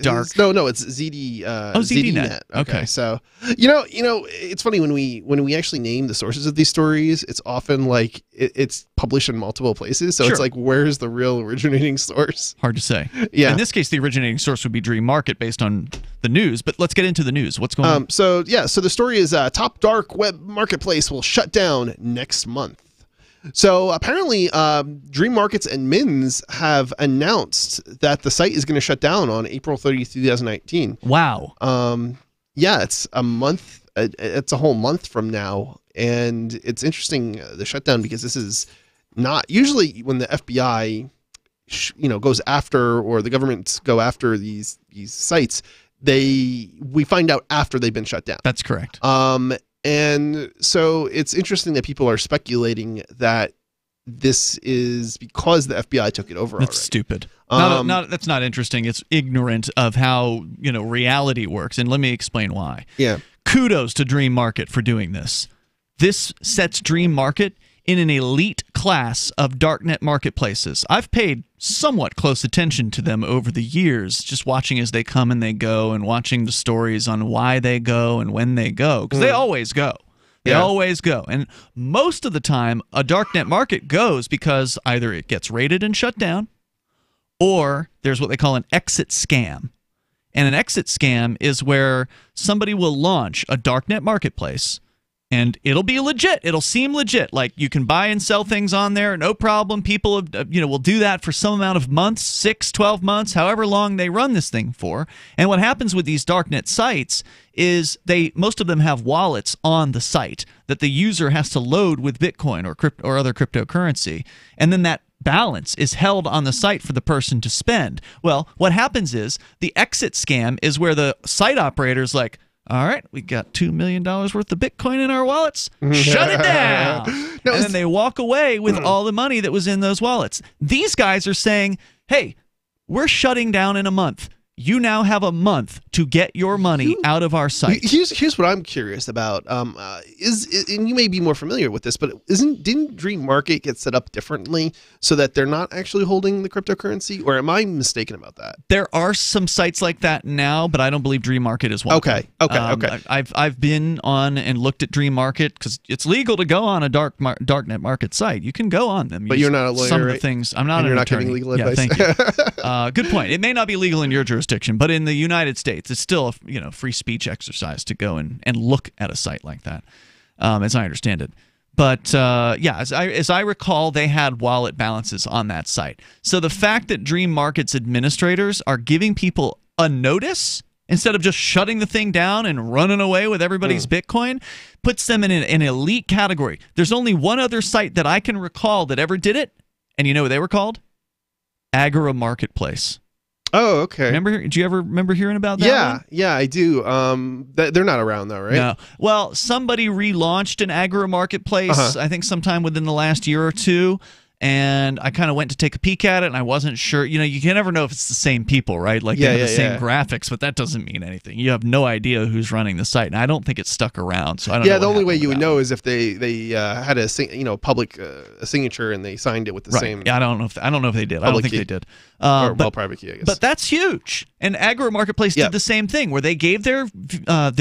Dark. No, it's ZD. ZDNet. Okay, so it's funny when we actually name the sources of these stories. It's often like it's published in multiple places, so it's like, where's the real originating source? Hard to say. Yeah. In this case, the originating source would be Dream Market based on the news. But let's get into the news. What's going on? So the story is top dark web marketplace will shut down next month. So apparently, Dream Markets and Mins have announced that the site is going to shut down on April 30th, 2019. Wow. It's a month. It's a whole month from now, and it's interesting the shutdown, because this is not usually when the FBI, goes after, or the governments go after these sites. We find out after they've been shut down. That's correct. And so it's interesting that people are speculating that this is because the FBI took it over. That's stupid. That's not interesting. It's ignorant of how reality works. And let me explain why. Yeah. Kudos to Dream Market for doing this. This sets Dream Market in an elite class of darknet marketplaces. I've paid somewhat close attention to them over the years, just watching as they come and they go, and watching the stories on why they go and when they go, because they always go. They always go. And most of the time, a darknet market goes because either it gets raided and shut down, or there's what they call an exit scam. And an exit scam is where somebody will launch a darknet marketplace, and it'll be legit. It'll seem legit. Like, you can buy and sell things on there, no problem. People will do that for some amount of months, 6, 12 months, however long they run this thing for. And what happens with these darknet sites is most of them have wallets on the site that the user has to load with Bitcoin or other cryptocurrency. And then that balance is held on the site for the person to spend. Well, what happens is the exit scam is where the site operator's like, all right, we got $2 million worth of Bitcoin in our wallets. Shut it down. And then they walk away with all the money that was in those wallets. These guys are saying, hey, we're shutting down in a month. You now have a month to get your money out of our site. Here's what I'm curious about. And you may be more familiar with this, but didn't Dream Market get set up differently so that they're not actually holding the cryptocurrency? Or am I mistaken about that? There are some sites like that now, but I don't believe Dream Market is one. Okay. I've been on and looked at Dream Market, because it's legal to go on a darknet market site. You can go on them. But you're not a lawyer, some of the things. I'm not an attorney. You're not giving legal advice. Thank you. Good point. It may not be legal in your jurisdiction, but in the United States, it's still a free speech exercise to go and look at a site like that, as I understand it. But as I recall, they had wallet balances on that site. So the fact that Dream Markets administrators are giving people a notice instead of just shutting the thing down and running away with everybody's Bitcoin puts them in an elite category. There's only one other site that I can recall that ever did it, and you know what they were called? Agora Marketplace. Oh, okay. Do you ever remember hearing about that one? Yeah, I do. They're not around though, right? No. Well, somebody relaunched an Agora Marketplace, I think sometime within the last year or two, and I kind of went to take a peek at it, and I wasn't sure. You can never know if it's the same people, right? Like they have the same graphics, but that doesn't mean anything. You have no idea who's running the site, and I don't think it's stuck around. So I don't know. Yeah, the only way you would know is if they had a public a signature and they signed it with the same. Yeah, I don't know if they did. I don't think they did. Private key, I guess. But that's huge. And Agora Marketplace did the same thing, where they gave their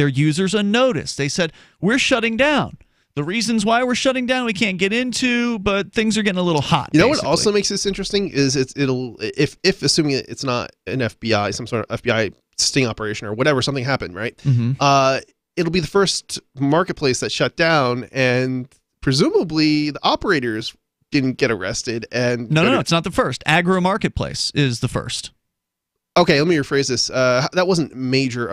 users a notice. They said, "We're shutting down." The reasons why we're shutting down we can't get into, but things are getting a little hot. You know what also makes this interesting is if assuming it's not an FBI, some sort of FBI sting operation or whatever, something happened, right? Mm-hmm. It'll be the first marketplace that shut down, and presumably the operators didn't get arrested. And no, it's not the first. Agora Marketplace is the first. Okay, let me rephrase this. That wasn't a major.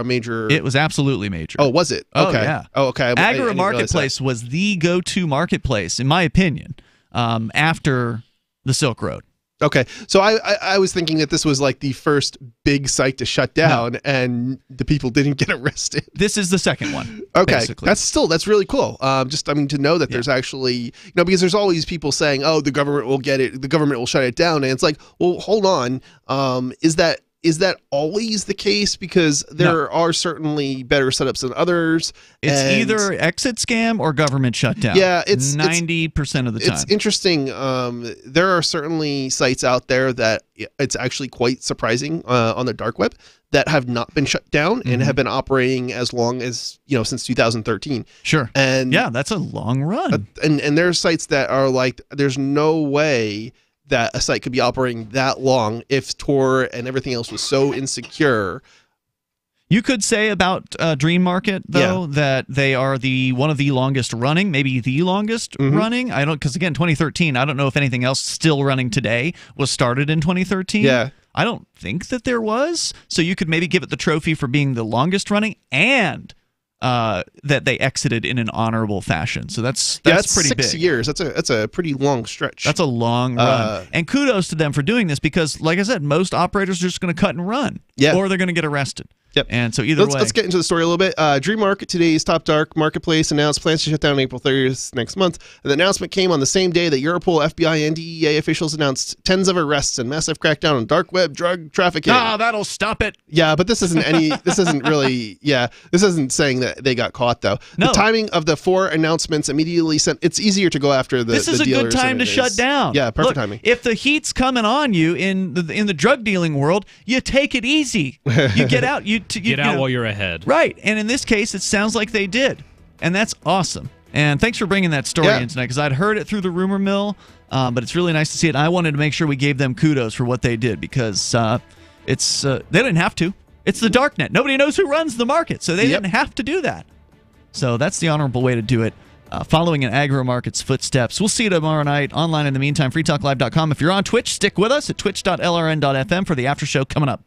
It was absolutely major. Oh, was it? Okay. Oh, yeah. Oh, okay. Agora Marketplace was the go-to marketplace, in my opinion, after the Silk Road. Okay, so I was thinking that this was like the first big site to shut down, and the people didn't get arrested. This is the second one. Okay, basically. that's really cool. To know that there's actually, because there's always people saying, oh, the government will get it, the government will shut it down, and it's like, well, hold on, is that always the case? Because there are certainly better setups than others. It's either exit scam or government shutdown. Yeah, it's 90% of the time. It's interesting. There are certainly sites out there that it's actually quite surprising on the dark web that have not been shut down and have been operating as long as, since 2013. Sure. And yeah, that's a long run. And there are sites that are like, there's no way that a site could be operating that long if Tor and everything else was so insecure. You could say about Dream Market, though, that they are one of the longest running, maybe the longest running. Because again, 2013, I don't know if anything else still running today was started in 2013. Yeah. I don't think that there was. So you could maybe give it the trophy for being the longest running and that they exited in an honorable fashion. So that's pretty big. 6 years. That's a pretty long stretch. That's a long run. And kudos to them for doing this because, like I said, most operators are just going to cut and run. Yeah. Or they're going to get arrested. Yep. And so either way. Let's get into the story a little bit. Dream Market, today's top dark marketplace, announced plans to shut down April 30th next month. The announcement came on the same day that Europol, FBI, and DEA officials announced tens of arrests and massive crackdown on dark web drug trafficking. That'll stop it. Yeah, but this isn't this isn't saying that they got caught, though. No. The timing of the 4 announcements immediately sent, it's easier to go after the This is a good time to shut down. Yeah, perfect timing. timing. If the heat's coming on you in the drug dealing world, you take it easy. You get out. You get out while you're ahead. Right. And in this case, it sounds like they did. And that's awesome. And thanks for bringing that story in tonight because I'd heard it through the rumor mill, but it's really nice to see it. I wanted to make sure we gave them kudos for what they did because they didn't have to. It's the darknet. Nobody knows who runs the market, so they didn't have to do that. So that's the honorable way to do it. Following in Agora Market's footsteps. We'll see you tomorrow night online in the meantime, freetalklive.com. If you're on Twitch, stick with us at twitch.lrn.fm for the after show coming up.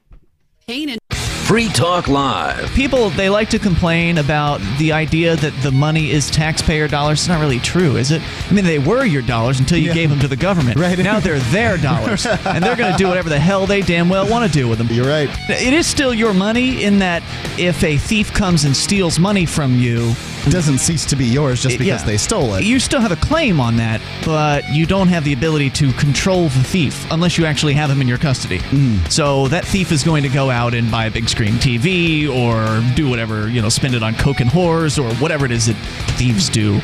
Free Talk Live. People, they like to complain about the idea that the money is taxpayer dollars. It's not really true, is it? I mean, they were your dollars until you gave them to the government. Right. Now they're their dollars, and they're going to do whatever the hell they damn well want to do with them. You're right. It is still your money in that if a thief comes and steals money from you, it doesn't cease to be yours just because they stole it. You still have a claim on that, but you don't have the ability to control the thief unless you actually have him in your custody. So that thief is going to go out and buy a big scratch screen TV or do whatever, spend it on coke and whores or whatever it is that thieves do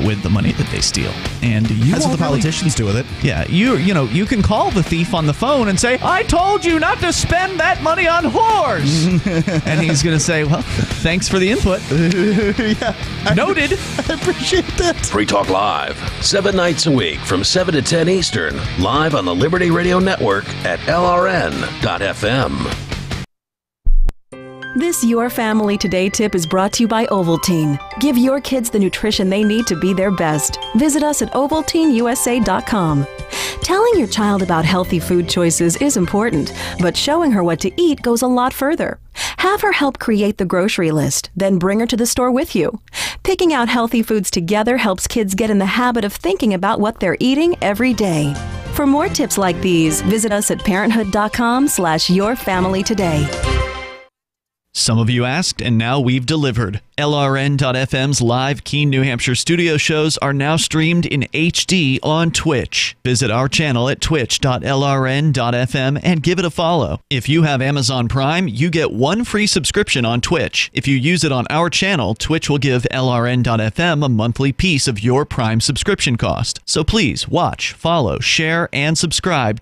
with the money that they steal. And that's what the politicians do with it. Yeah, you can call the thief on the phone and say, "I told you not to spend that money on whores," and he's going to say, "Well, thanks for the input." Noted. I appreciate that. Free Talk Live, 7 nights a week from 7 to 10 Eastern, live on the Liberty Radio Network at LRN.FM. This Your Family Today tip is brought to you by Ovaltine. Give your kids the nutrition they need to be their best. Visit us at ovaltineusa.com. Telling your child about healthy food choices is important, but showing her what to eat goes a lot further. Have her help create the grocery list, then bring her to the store with you. Picking out healthy foods together helps kids get in the habit of thinking about what they're eating every day. For more tips like these, visit us at parenthood.com/yourfamilytoday. Some of you asked, and now we've delivered. LRN.FM's live Keene, New Hampshire studio shows are now streamed in HD on Twitch. Visit our channel at twitch.lrn.fm and give it a follow. If you have Amazon Prime, you get 1 free subscription on Twitch. If you use it on our channel, Twitch will give LRN.FM a monthly piece of your Prime subscription cost. So please watch, follow, share, and subscribe to